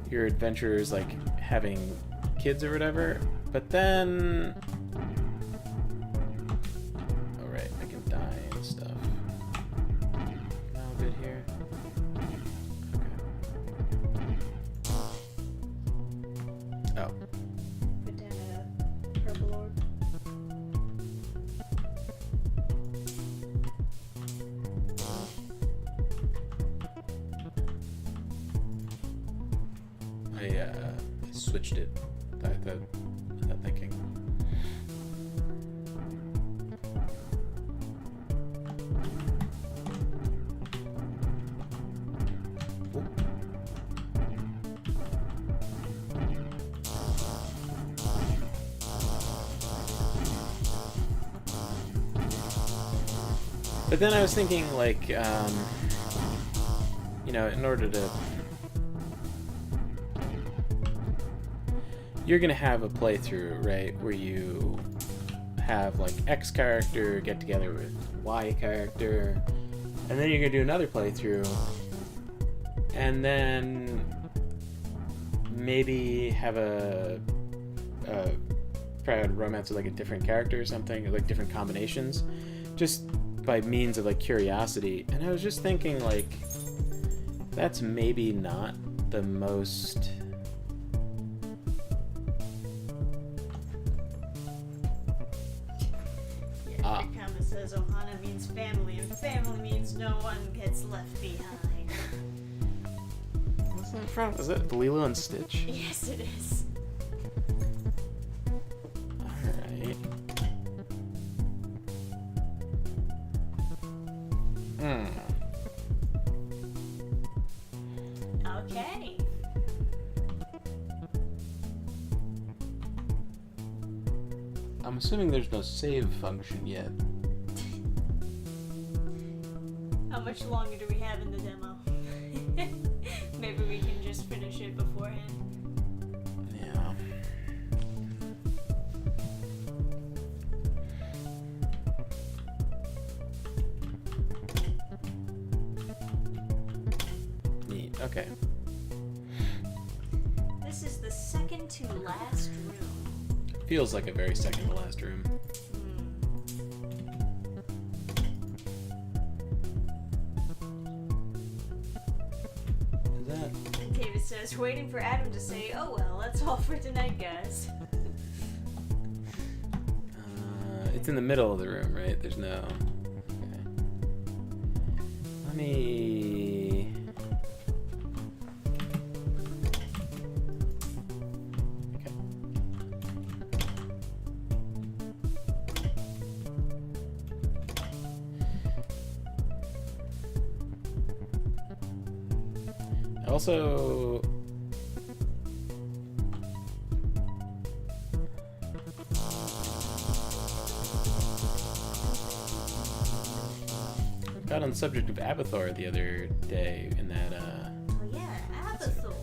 your adventurers like having kids or whatever. But then, all right, I can die and stuff. Now good here. Okay. Oh. Put down a purple orb. I switched it. That thinking. Ooh. But then I was thinking, like, you know, in order to... You're going to have a playthrough, right, where you have, like, X character get together with Y character, and then you're going to do another playthrough, and then maybe have a private romance with, like, a different character or something, or, like, different combinations, just by means of, like, curiosity. And I was just thinking, like, that's maybe not the most... Yeah, the comment says Ohana means family, and family means no one gets left behind. What's that from? Is that Lilo and Stitch? Yes, it is. Alright. Okay. I'm assuming there's no save function yet. How much longer do we have in the demo? Maybe we can just finish it beforehand. Yeah. Neat. Okay. This is the second to last room. Feels like a very second to last room. Is that? David says, waiting for Adam to say, oh well, that's all for tonight, guys. It's in the middle of the room, right? There's no... Okay. Let me... Okay. Also... got on the subject of Abathor the other day in that, Oh yeah, Abathor.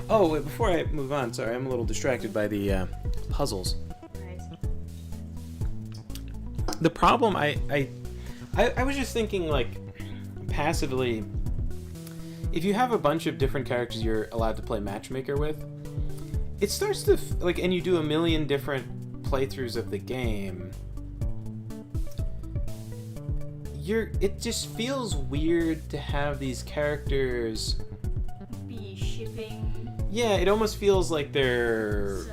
Oh, wait, before I move on, sorry, I'm a little distracted by the puzzles. Right. The problem, I was just thinking, like, passively, if you have a bunch of different characters you're allowed to play matchmaker with, it starts to, like, and you do a million different playthroughs of the game, it just feels weird to have these characters Be shipping. Yeah, it almost feels like they're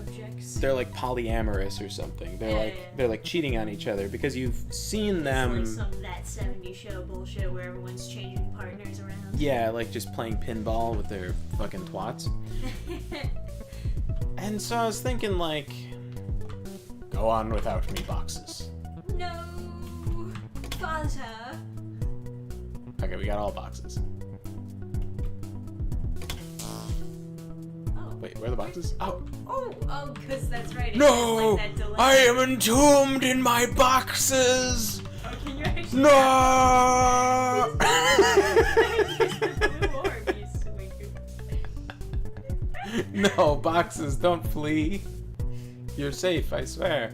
like polyamorous or something. They're like cheating on each other because you've seen them. It's like some of that 70s show bullshit where everyone's changing partners around. Yeah, like just playing pinball with their fucking twats. And so I was thinking, like, go on without me boxes. No, father. Okay, we got all boxes. Oh. Wait, where are the boxes? Oh. Oh, because that's right. No! Like that delay. I am entombed in my boxes! Oh, can you actually... No! No, boxes, don't flee. You're safe, I swear.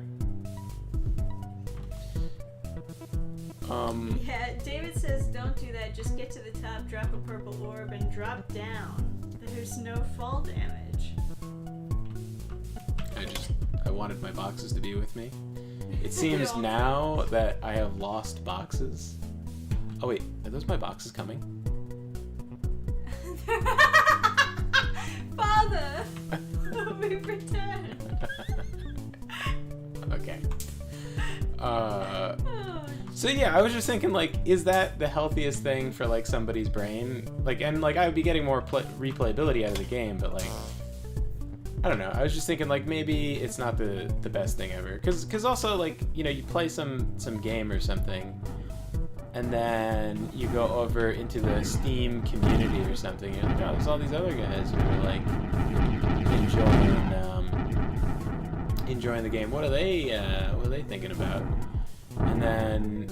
Yeah, David says don't do that. Just get to the top, drop a purple orb, and drop down. There's no fall damage. I wanted my boxes to be with me. It seems now that I have lost boxes. Oh wait, are those my boxes coming? Father! We return. Okay. So yeah, I was just thinking, like, is that the healthiest thing for, like, somebody's brain? Like, and, like, I would be getting more replayability out of the game, but, like, I don't know. I was just thinking, like, maybe it's not the best thing ever. Cause also, like, you know, you play some game or something, and then you go over into the Steam community or something, and you're like, oh, there's all these other guys who are, like, enjoying the game. What are they thinking about? And then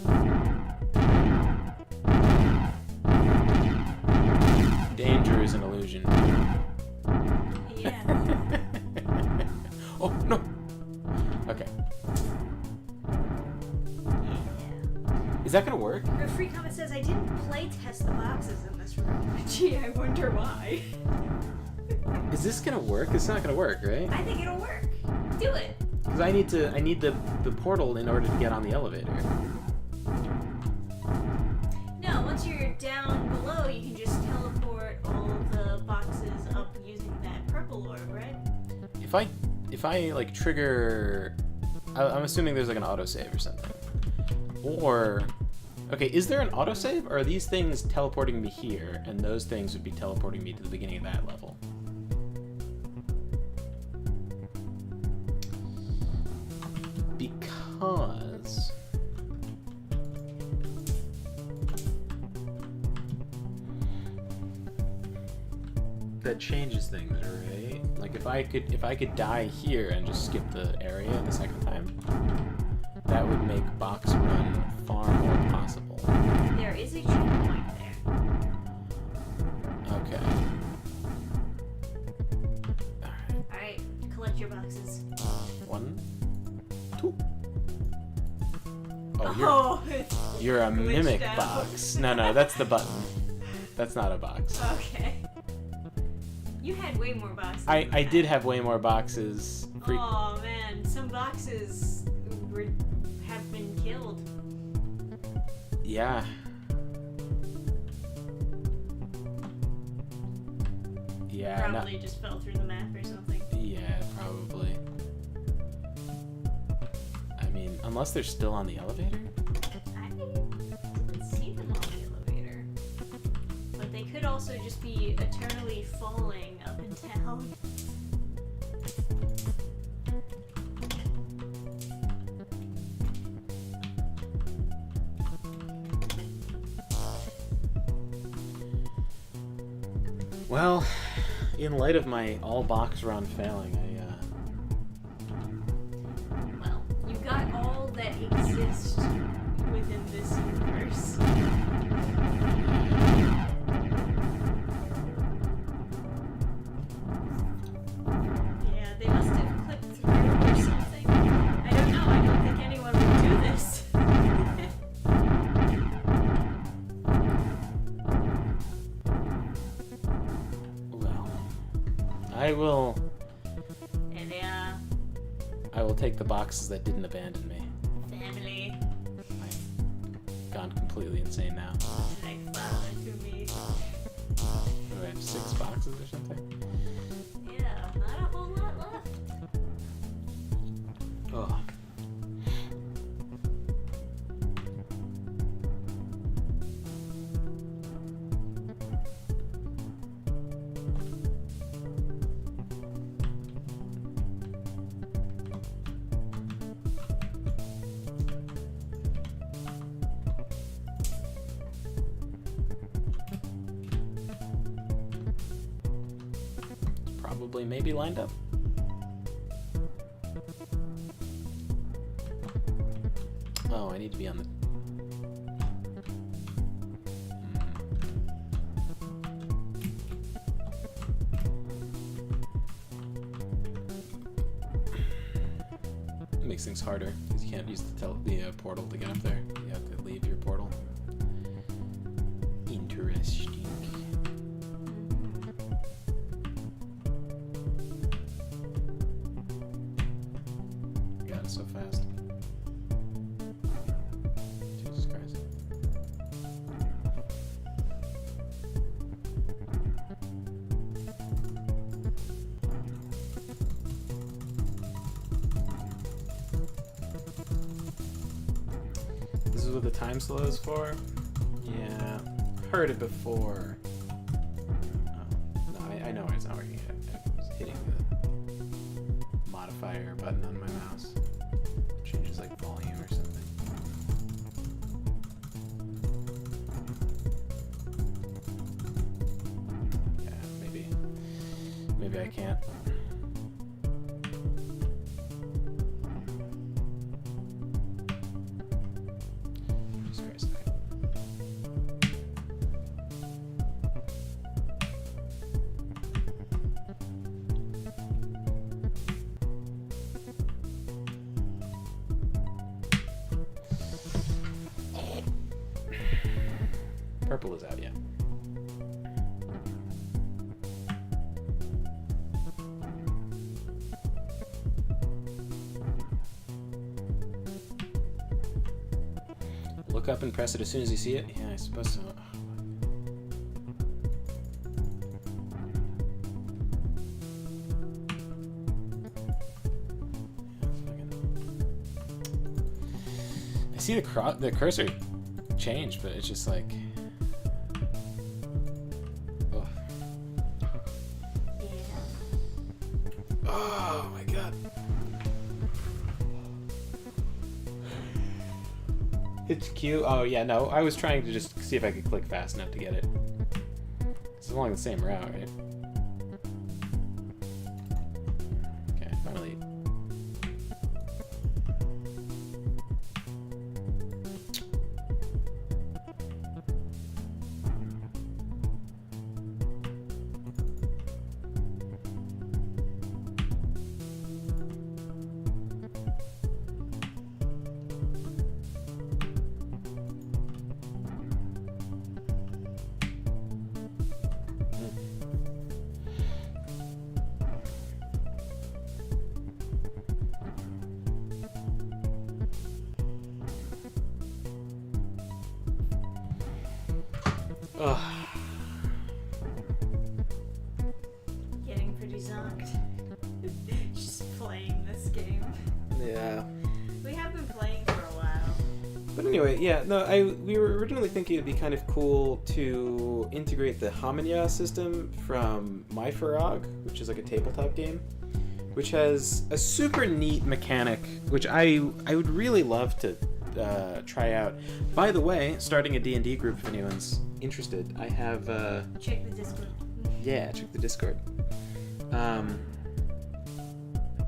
danger is an illusion. Yeah. Oh no. Okay. Is that gonna work? A free comment says I didn't play test the boxes in this room. Gee, I wonder why. Is this gonna work? It's not gonna work, right? I think it'll work. Do it. Because I need the portal in order to get on the elevator. No, once you're down below, you can just teleport all of the boxes up using that purple orb, right? If I like trigger, I'm assuming there's like an autosave or something. Or, okay, is there an autosave, or are these things teleporting me here, and those things would be teleporting me to the beginning of that level? Because that changes things, right? Like if I could die here and just skip the area the second time, that would make box run far more possible. There is a checkpoint there. Okay. Alright, collect your boxes. 1, 2. Oh, you're a mimic out. box. No, that's the button. That's not a box. Okay. You had way more boxes. I did have way more boxes. Oh man, some boxes have been killed. Yeah. Yeah. Probably just fell through the map or something. Yeah, probably. I mean, Unless they're still on the elevator? I didn't see them on the elevator. But they could also just be eternally falling up and down. Well, in light of my all box run failing, Well, you got all that exist within this universe. Yeah, they must have clipped through or something. I don't know, I don't think anyone would do this. well, I will And yeah, I will take the boxes that didn't abandon me. family, I've gone completely insane now. like father to me. Do I have 6 boxes or something? Yeah, not a whole lot left. Oh. Probably maybe lined up. Oh, I need to be on the... It makes things harder because you can't use the portal to get up there. You have to leave your portal. Interesting. Got it so fast. Jesus Christ. This is what the time slow is for? Yeah. Heard it before. Oh, no, I know it's not working. I was hitting the modifier button on my mouse. Changes like volume or something. Yeah, maybe I can't. Jesus Christ. Purple is out yet. Look up and press it as soon as you see it. Yeah, I suppose so. I see the cursor change, but it's just like... Ugh. Yeah. Oh my god. It's cute. Oh yeah, no, I was trying to just see if I could click fast enough to get it. It's along the same route, right? Okay, finally. Ugh. Getting pretty zonked. Just playing this game. Yeah. We have been playing anyway, yeah, no, we were originally thinking it'd be kind of cool to integrate the Hamanya system from My Farag, which is like a tabletop game, which has a super neat mechanic, which I would really love to try out. By the way, starting a D&D group if anyone's interested. I have Check the Discord. yeah, check the Discord.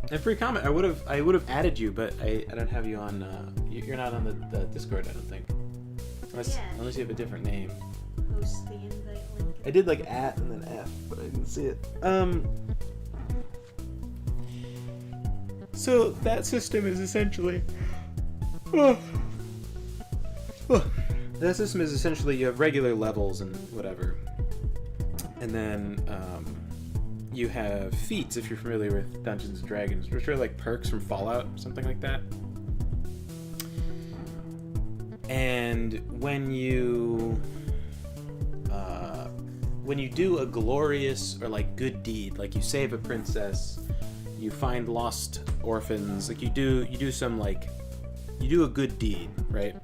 And free comment. I would have added you, but I don't have you on. You're not on the Discord, I don't think. Unless you have a different name. Post the invite link. I did like @ and then F, but I didn't see it. So that system is essentially. That system is essentially you have regular levels and whatever, and then you have feats if you're familiar with Dungeons and Dragons, which are like perks from Fallout or something like that. And when you do a glorious or like good deed, like you save a princess, you find lost orphans, like you do some like you do a good deed, right?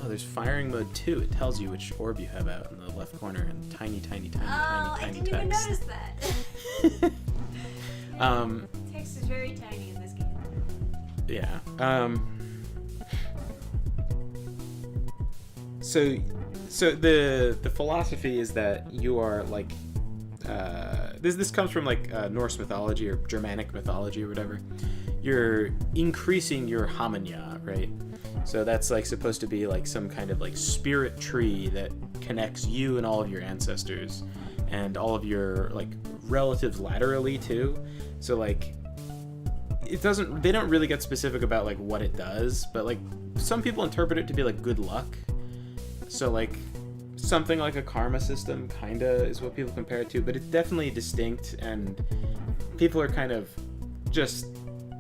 There's firing mode 2. It tells you which orb you have out in the left corner in tiny text. I didn't even notice that. Text is very tiny in this game. Yeah. So the philosophy is that you are like this comes from like Norse mythology or Germanic mythology or whatever. You're increasing your Hamanya, right? So that's like supposed to be like some kind of like spirit tree that connects you and all of your ancestors and all of your like relatives laterally too. So like they don't really get specific about like what it does, but like some people interpret it to be like good luck. So like something like a karma system kinda is what people compare it to, but it's definitely distinct, and people are kind of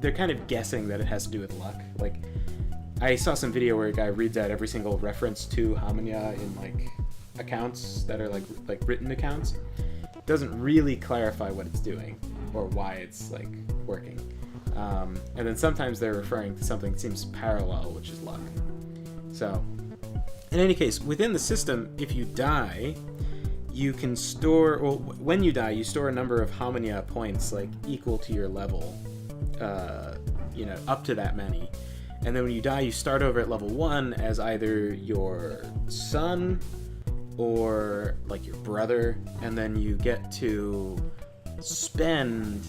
they're kind of guessing that it has to do with luck. Like I saw some video where a guy reads out every single reference to Hamanya in like accounts that are like written accounts. It doesn't really clarify what it's doing or why it's like working. And then sometimes they're referring to something that seems parallel, which is luck. So in any case, within the system, if you die, you can store, well, when you die, you store a number of Hamanya points like equal to your level, up to that many. And then when you die, you start over at level 1 as either your son or like your brother, and then you get to spend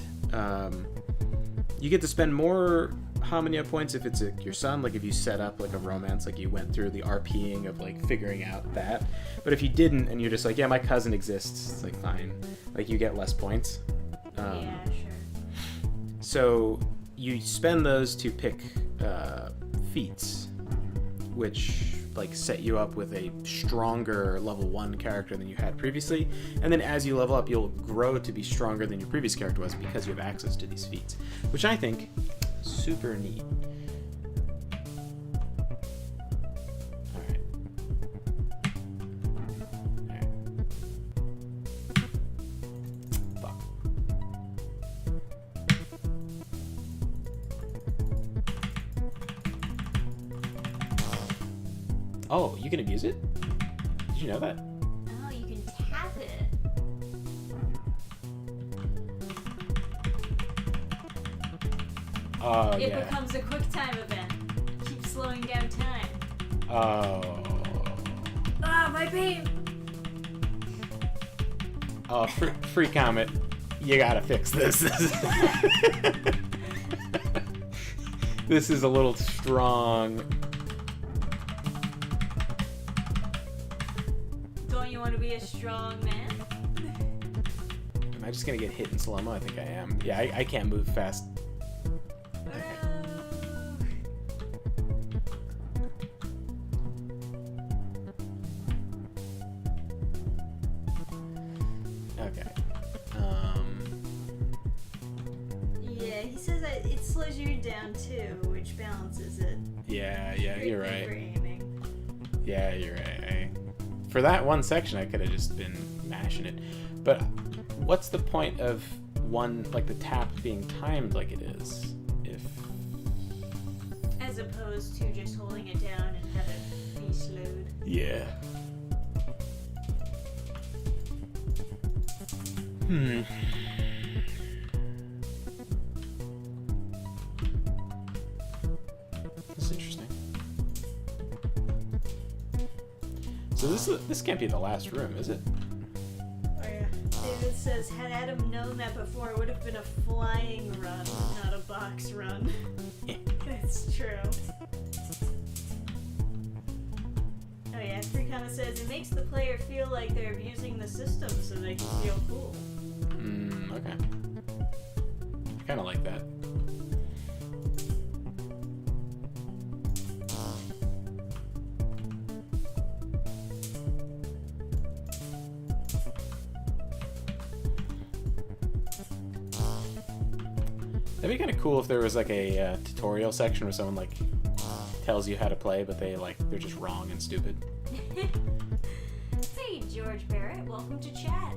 more Hamanya points if it's your son, like if you set up like a romance, like you went through the RPing of like figuring out that. But if you didn't and you're just like, yeah, my cousin exists, it's like fine, like you get less points. Yeah, sure. So you spend those to pick feats, which like set you up with a stronger level 1 character than you had previously, and then as you level up you'll grow to be stronger than your previous character was because you have access to these feats, which I think is super neat. Oh, you can abuse it? Did you know that? Oh, you can tap it. Oh, it yeah. becomes a quick time event. Keep slowing down time. Oh. Ah, my babe! Oh, free comment. You gotta fix this. This is a little strong. Don't you want to be a strong man? Am I just gonna get hit in slow-mo? I think I am. Yeah, I can't move fast. Okay. Yeah, he says that it slows you down too, which balances it. Yeah, Great you're thing right. for aiming. Yeah, you're right. For that one section, I could have just been mashing it. But what's the point of one, like the tap being timed like it is? as opposed to just holding it down and have it be slowed. Yeah. That's interesting. So this can't be the last room, is it? Oh yeah. David says, had Adam known that before, it would have been a flying run, not a box run. It's true. Oh yeah, Free says, it makes the player feel like they're abusing the system so they can feel cool. Okay. I kind of like that. That'd be kind of cool if there was like a tutorial section where someone like tells you how to play, but they're just wrong and stupid. Hey, George Barrett, welcome to chat.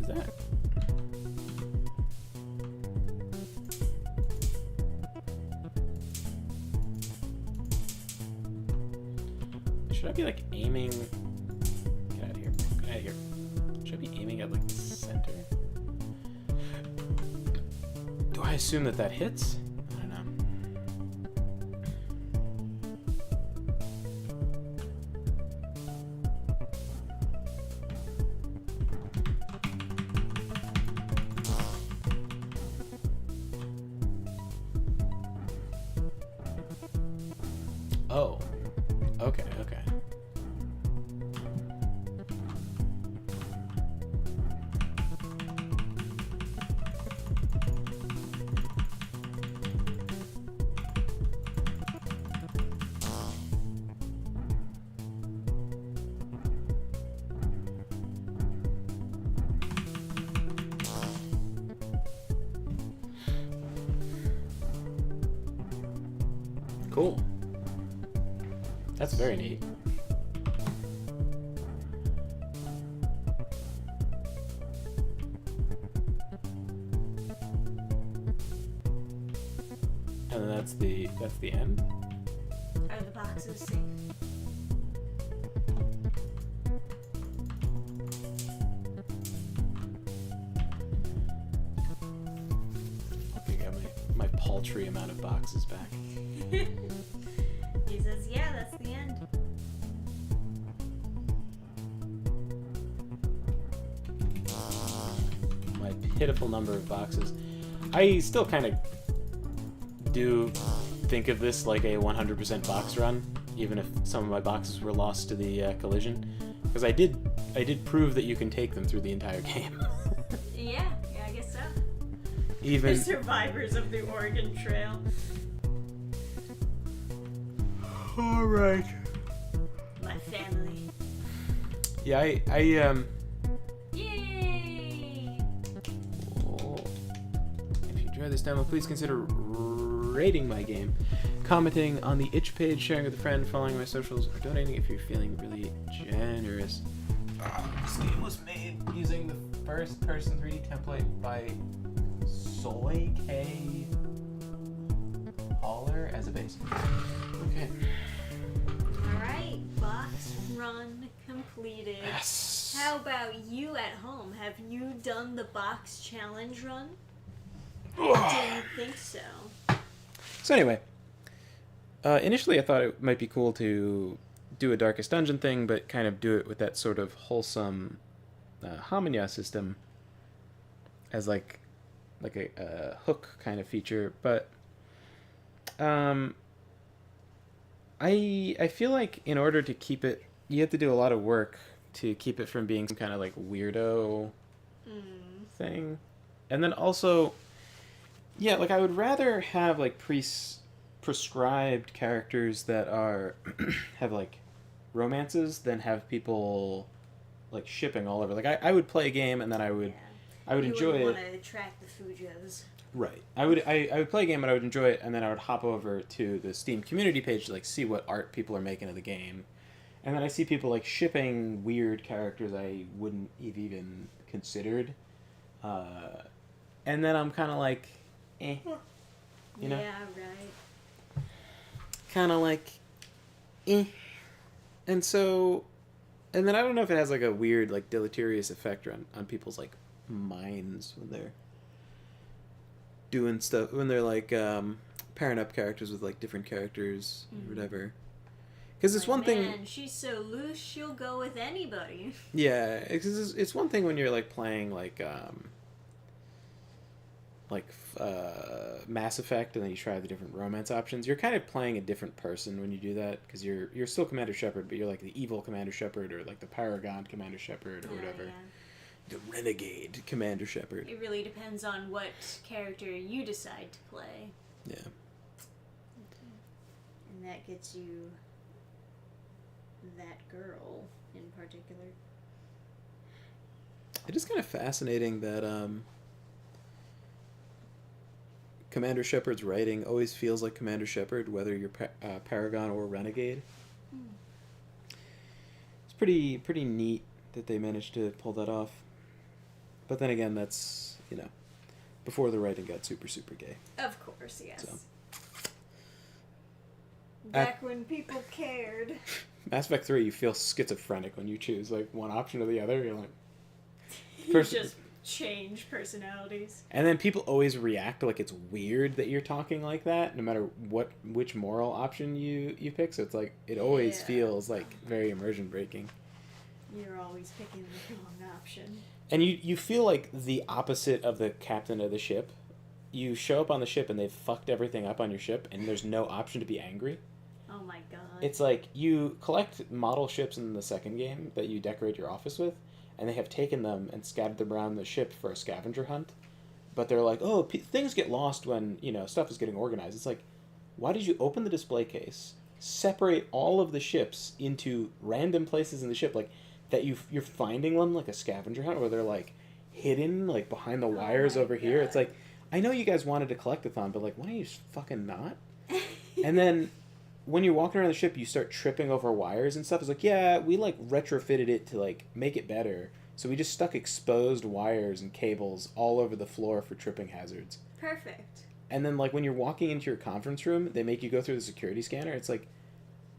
Is that? Should I be like aiming? Get out of here! Get out of here! Should I be aiming at like the center? Do I assume that hits? I don't know. Oh. Okay, okay. Cool. That's very neat. And then that's the end. Are the boxes safe? Okay, got my paltry amount of boxes back. He says, yeah, that's the end. My pitiful number of boxes. I still kind of do think of this like a 100% box run, even if some of my boxes were lost to the collision, because I did prove that you can take them through the entire game. Yeah, I guess so. Even The survivors of the Oregon Trail. all right. My family. Yeah, I Yay! Oh. If you enjoy this demo, please consider rating my game, commenting on the itch page, sharing with a friend, following my socials, or donating if you're feeling really generous. This game was made using the first-person 3D template by Soy K. Haller as a base. Okay. Alright, box run completed. Yes. How about you at home? Have you done the box challenge run? Didn't think so. So anyway, initially I thought it might be cool to do a Darkest Dungeon thing, but kind of do it with that sort of wholesome Hamanya system as like a hook kind of feature. But I feel like in order to keep it, you have to do a lot of work to keep it from being some kind of like weirdo thing. And then also, yeah, like I would rather have like prescribed characters that are have like romances than have people like shipping all over. Like I would play a game and then I would enjoy it. You would want to attract the Fujos. Right. I would play a game and I would enjoy it, and then I would hop over to the Steam community page to like see what art people are making of the game. And then I see people like shipping weird characters I wouldn't have even considered. And then I'm kind of like, You know? Yeah, right. Kind of like, And so, and then I don't know if it has like a weird, like deleterious effect on people's like minds when they're doing stuff, when they're like pairing up characters with like different characters or whatever. Because it's one thing. Man, she's so loose, she'll go with anybody. Yeah, it's one thing when you're like playing Mass Effect, and then you try the different romance options. You're kind of playing a different person when you do that, because you're still Commander Shepard, but you're like the evil Commander Shepard, or like the Paragon Commander Shepard, or whatever. Yeah. The Renegade Commander Shepard. It really depends on what character you decide to play. Yeah. And that gets you that girl in particular. It is kind of fascinating that Commander Shepard's writing always feels like Commander Shepard, whether you're Paragon or Renegade. It's pretty neat that they managed to pull that off. But then again, that's, before the writing got super, super gay. Of course, yes. So. Back when people cared. Mass Effect 3, you feel schizophrenic when you choose like one option or the other. You're like... You just change personalities. And then people always react like it's weird that you're talking like that, no matter which moral option you pick. So it's like, it always feels like very immersion breaking. You're always picking the wrong option. And you feel like the opposite of the captain of the ship. You show up on the ship and they've fucked everything up on your ship, and there's no option to be angry. Oh my god. It's like you collect model ships in the second game that you decorate your office with, and they have taken them and scattered them around the ship for a scavenger hunt. But they're like, oh, things get lost when, stuff is getting organized. It's like, why did you open the display case, separate all of the ships into random places in the ship, like, that you're finding them like a scavenger hunt, where they're, like, hidden, like, behind the wires over here? It's like, I know you guys wanted a collectathon, but, like, why don't you just fucking not? And then... when you're walking around the ship, you start tripping over wires and stuff. It's like, yeah, we, like, retrofitted it to, like, make it better. So we just stuck exposed wires and cables all over the floor for tripping hazards. Perfect. And then, like, when you're walking into your conference room, they make you go through the security scanner. It's like,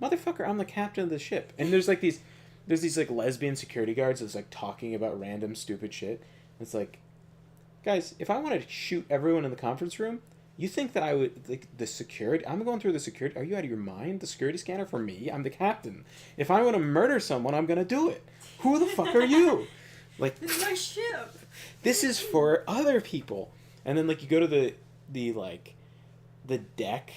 motherfucker, I'm the captain of the ship. And there's these, like, lesbian security guards that's, like, talking about random stupid shit. It's like, guys, if I wanted to shoot everyone in the conference room... You think that I would, like, the security... I'm going through the security... Are you out of your mind? The security scanner for me? I'm the captain. If I want to murder someone, I'm going to do it. Who the fuck are you? Like... This is my ship. This is for other people. And then, like, you go to the deck,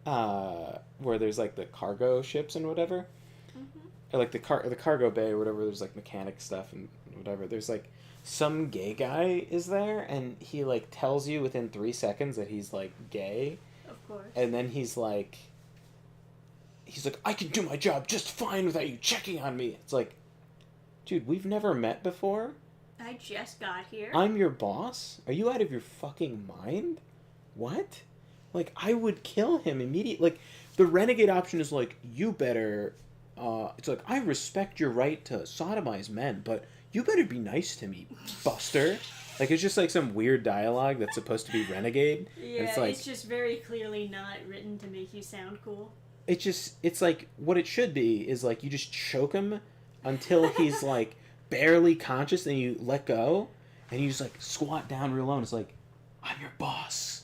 where there's, like, the cargo ships and whatever. Mm-hmm. Or, like, the cargo bay or whatever. There's, like, mechanic stuff and whatever. There's, like... some gay guy is there, and he, like, tells you within 3 seconds that he's, like, gay. Of course. And then he's like, I can do my job just fine without you checking on me. It's like, dude, we've never met before. I just got here. I'm your boss? Are you out of your fucking mind? What? Like, I would kill him immediately. Like, the renegade option is like, you better, it's like, I respect your right to sodomize men, but... you better be nice to me, Buster. Like, it's just, like, some weird dialogue that's supposed to be renegade. Yeah, it's, like, it's just very clearly not written to make you sound cool. It's, like, what it should be is, like, you just choke him until he's, like, barely conscious, and you let go, and you just, like, squat down real low, and it's like, I'm your boss.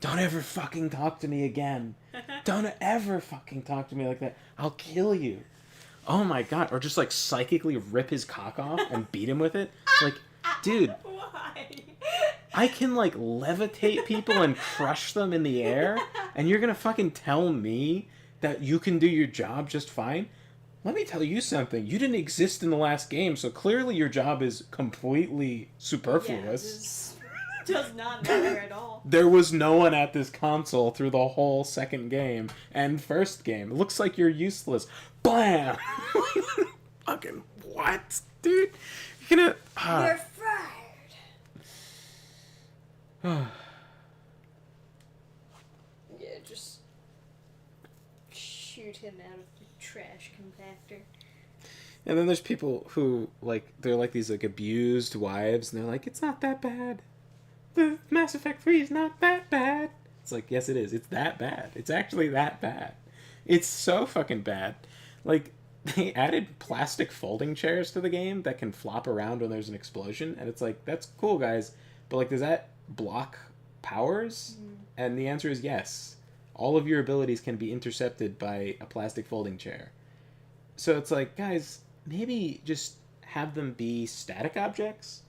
Don't ever fucking talk to me again. Don't ever fucking talk to me like that. I'll kill you. Oh my god. Or just, like, psychically rip his cock off and beat him with it. Like, dude. Why? I can, like, levitate people and crush them in the air, and you're gonna fucking tell me that you can do your job just fine? Let me tell you something. You didn't exist in the last game, so clearly your job is completely superfluous. Yeah, does not matter at all. There was no one at this console through the whole second game and first game. It looks like you're useless. Blam! Fucking what, dude? You're gonna... You're fired. Yeah, just shoot him out of the trash compactor. And then there's people who, like, they're like these, like, abused wives, and they're like, it's not that bad. the Mass Effect 3 is not that bad. It's like, yes, it is. It's that bad. It's actually that bad. It's so fucking bad. Like, they added plastic folding chairs to the game that can flop around when there's an explosion, and it's like, that's cool, guys, but like, does that block powers? And the answer is yes. All of your abilities can be intercepted by a plastic folding chair. So it's like, guys, maybe just have them be static objects,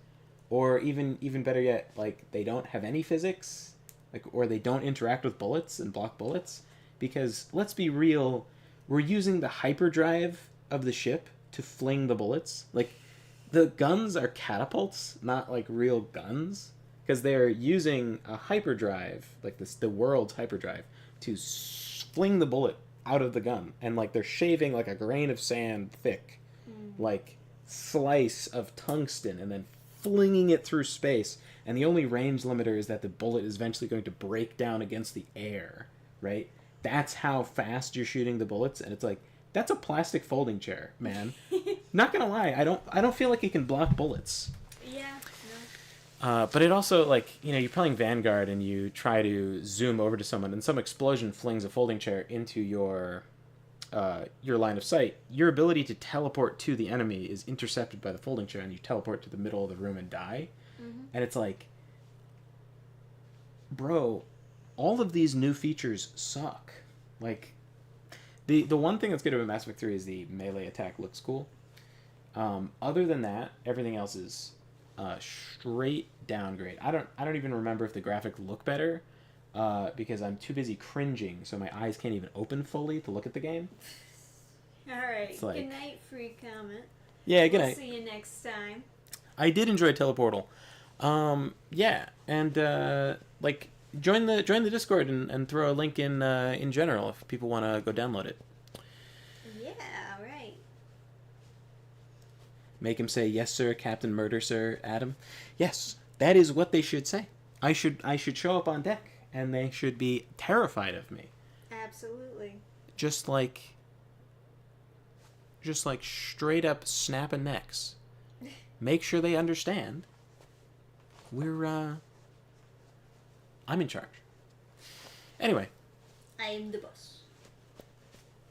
or even better yet, like, they don't have any physics, like, or they don't interact with bullets and block bullets, because let's be real, we're using the hyperdrive of the ship to fling the bullets. Like, the guns are catapults, not like real guns, because they're using a hyperdrive, like the world's hyperdrive, to fling the bullet out of the gun, and like they're shaving like a grain of sand thick, like slice of tungsten, and then flinging it through space. And the only range limiter is that the bullet is eventually going to break down against the air, right? That's how fast you're shooting the bullets, and it's like, that's a plastic folding chair, man. Not gonna lie, I don't feel like it can block bullets. Yeah. But it also, like, you know, you're playing Vanguard and you try to zoom over to someone and some explosion flings a folding chair into your line of sight. Your ability to teleport to the enemy is intercepted by the folding chair, and you teleport to the middle of the room and die. And it's like, bro, all of these new features suck. Like, the one thing that's good about Mass Effect 3 is the melee attack looks cool. Other than that, everything else is straight downgrade. I don't even remember if the graphics look better, because I'm too busy cringing, so my eyes can't even open fully to look at the game. Alright, like, good night, free comment. Yeah, good We'll night. see you next time. I did enjoy Teleportal. Yeah, and like, join the Discord and throw a link in general if people want to go download it. Yeah, right. Make him say, "Yes, sir, Captain Murder, sir, Adam." Yes, that is what they should say. I should show up on deck, and they should be terrified of me. Absolutely. Just like straight up snapping necks. Make sure they understand. I'm in charge. Anyway. I am the boss.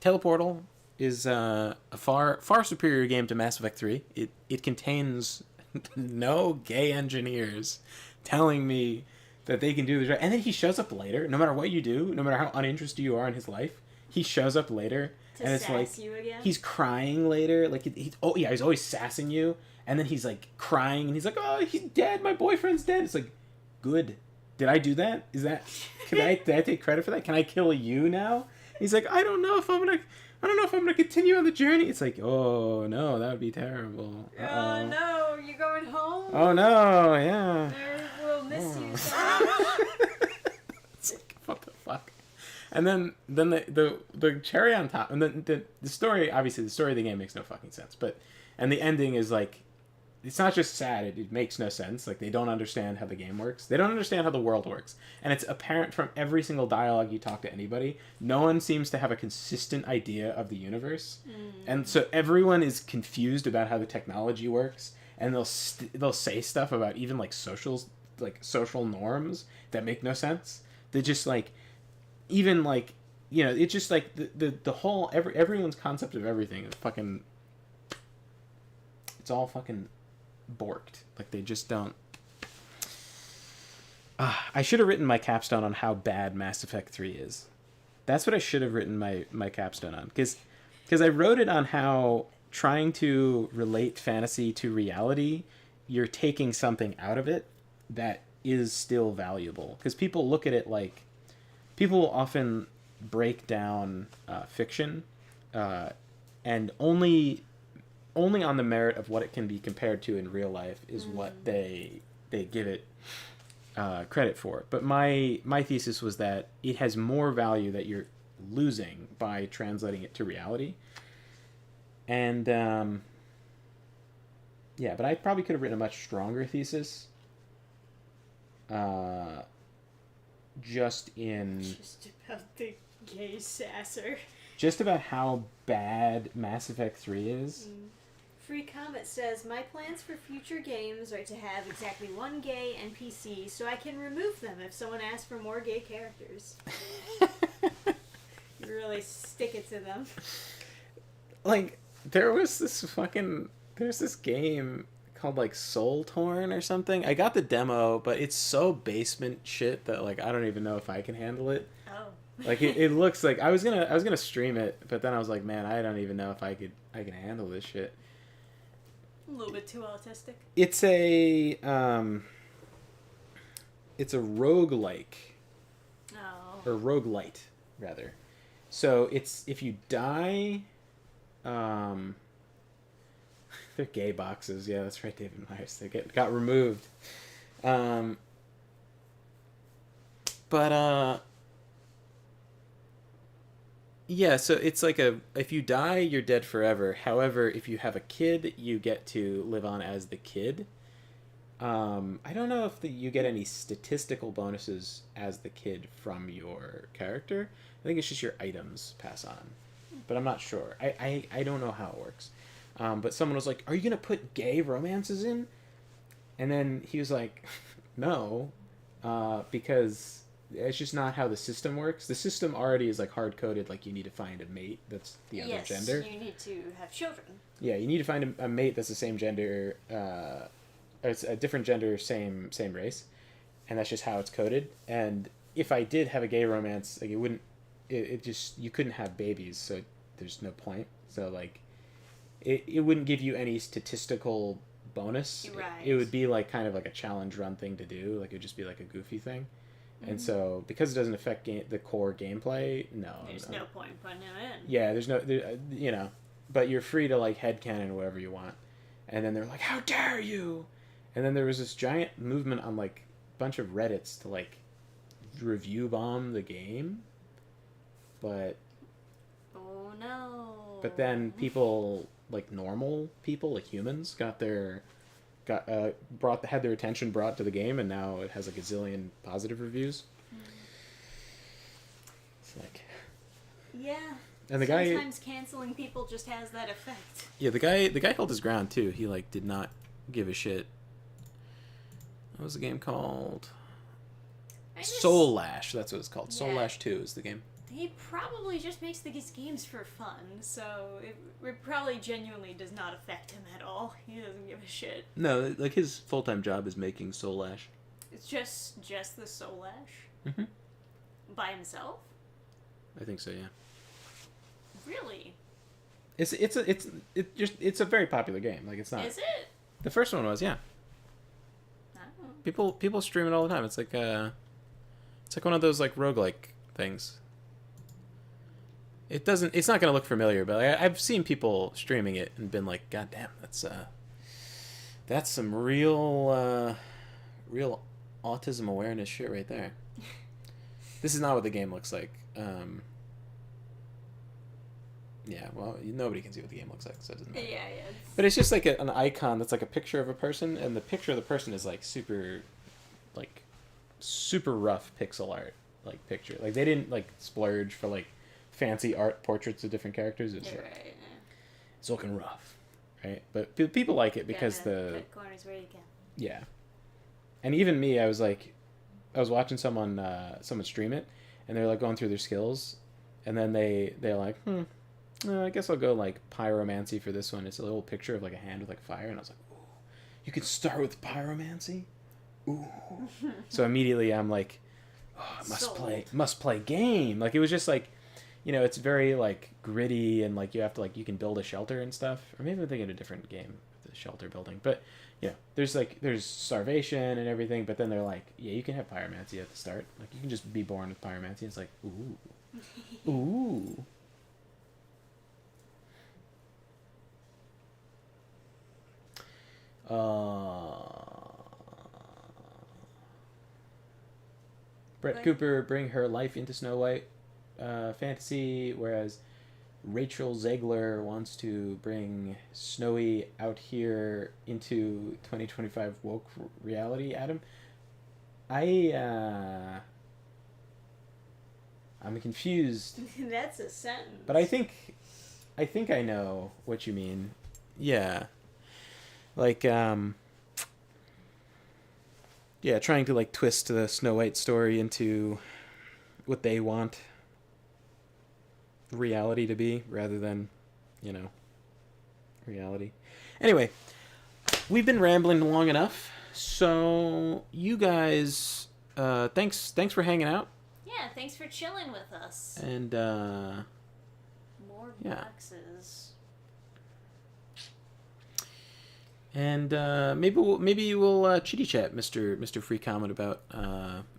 Teleportal is a far superior game to Mass Effect 3. It contains no gay engineers telling me that they can do this right. And then he shows up later, no matter what you do, no matter how uninterested you are in his life, he shows up later To and it's sass like you again? he's crying later, like he's always sassing you, and then he's like crying and he's like, "Oh, he's dead, my boyfriend's dead." It's like, good. Did I do that? Is that did I take credit for that? Can I kill you now? He's like, I don't know if I'm gonna continue on the journey. It's like, oh no, that would be terrible. Oh no, you're going home? Oh no, yeah. We'll miss you so much. It's like, what the fuck? And then the cherry on top, and then the story, obviously the story of the game makes no fucking sense, and the ending is like, it's not just sad, it makes no sense. Like, they don't understand how the game works. They don't understand how the world works. And it's apparent from every single dialogue you talk to anybody. No one seems to have a consistent idea of the universe. And so everyone is confused about how the technology works. And they'll say stuff about even, like, social norms that make no sense. They just, like, even, like, you know, it's just, like, the whole, everyone's concept of everything is fucking, it's all fucking borked. Like, they just don't. I should have written my capstone on how bad Mass Effect 3 is. That's what I should have written my capstone on, because I wrote it on how trying to relate fantasy to reality, you're taking something out of it that is still valuable. Because people look at it like, people often break down fiction and only on the merit of what it can be compared to in real life is what they give it credit for. But my thesis was that it has more value that you're losing by translating it to reality. And yeah, but I probably could have written a much stronger thesis. Just about the gay sasser. Just about how bad Mass Effect 3 is. Free Comet says, my plans for future games are to have exactly one gay NPC so I can remove them if someone asks for more gay characters. You really stick it to them. Like, there's this game called, like, Soul Torn or something. I got the demo, but it's so basement shit that, like, I don't even know if I can handle it. Oh. Like, it looks like I was gonna stream it, but then I was like, man, I don't even know if I can handle this shit. A little bit too autistic. It's a roguelike. Oh. Or roguelite, rather. So it's, if you die, they're gay boxes. Yeah, that's right, David Myers. They got removed. Yeah, so it's like if you die, you're dead forever. However, if you have a kid, you get to live on as the kid. I don't know if you get any statistical bonuses as the kid from your character. I think it's just your items pass on. But I'm not sure. I don't know how it works. But someone was like, are you going to put gay romances in? And then he was like, no, because it's just not how the system works. The system already is like hard-coded, like you need to find a mate that's the other gender. Yes, you need to have children. Yeah, you need to find a mate that's the same gender, it's a different gender, same race, and that's just how it's coded. And if I did have a gay romance, like it just, you couldn't have babies, so there's no point. So like, it wouldn't give you any statistical bonus. Right. It would be like kind of like a challenge run thing to do. Like it would just be like a goofy thing. And so, because it doesn't affect the core gameplay, There's no point putting it in. Yeah, you know, but you're free to, like, headcanon whatever you want. And then they're like, how dare you? And then there was this giant movement on, like, a bunch of Reddits to, like, review bomb the game. But... Oh, no. But then people, like, normal people, like humans, had their attention brought to the game, and now it has like a zillion positive reviews. It's like, yeah. And sometimes canceling people just has that effect. Yeah, the guy held his ground too. He like did not give a shit. What was the game called? Soul Lash. That's what it's called. Soul Lash 2 is the game. He probably just makes these games for fun, so it probably genuinely does not affect him at all. He doesn't give a shit. No, like his full-time job is making Soul Lash. It's just the Soul Lash? Mm-hmm. By himself? I think so, yeah. Really? It's a very popular game. Like, it's not. Is it? The first one was, yeah. I don't know. People stream it all the time. It's like one of those like roguelike things. It's not gonna look familiar, but I've seen people streaming it and been like, God damn, that's some real autism awareness shit right there. This is not what the game looks like. Yeah, well, nobody can see what the game looks like, so it doesn't matter. Yeah. But it's just like an icon that's like a picture of a person, and the picture of the person is like super rough pixel art, like picture. Like they didn't like splurge for like fancy art portraits of different characters. It's it's looking rough, right? But people like it because the corners where you can. Yeah, and even me, I was watching someone stream it, and they're like going through their skills, and then they're like, I guess I'll go like pyromancy for this one. It's a little picture of like a hand with like fire, and I was like, ooh, you can start with pyromancy? Ooh. So immediately I'm like, oh, must play game. Like it was just like, you know, it's very like gritty, and like you have to like, you can build a shelter and stuff. Or maybe I'm thinking of a different game, the shelter building. But you know, there's starvation and everything, but then they're like, yeah, you can have pyromancy at the start. Like you can just be born with pyromancy. It's like, ooh. Ooh. Brett Cooper bring her life into Snow White fantasy, whereas Rachel Zegler wants to bring Snowy out here into 2025 woke reality. Adam, I'm confused. That's a sentence. But I think I know what you mean. Yeah. like yeah, trying to like twist the Snow White story into what they want reality to be rather than, you know, reality. Anyway, we've been rambling long enough. So you guys, thanks for hanging out, Yeah, thanks for chilling with us. and More yeah. boxes. and maybe we'll chitty chat, Mister Free Comment, about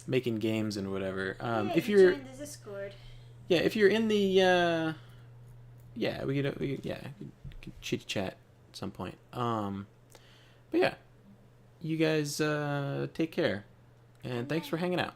making games and whatever. Yeah, If you you're joined the Discord. yeah, if you're in the yeah, we could chitty chat at some point. But yeah, you guys take care, and thanks for hanging out.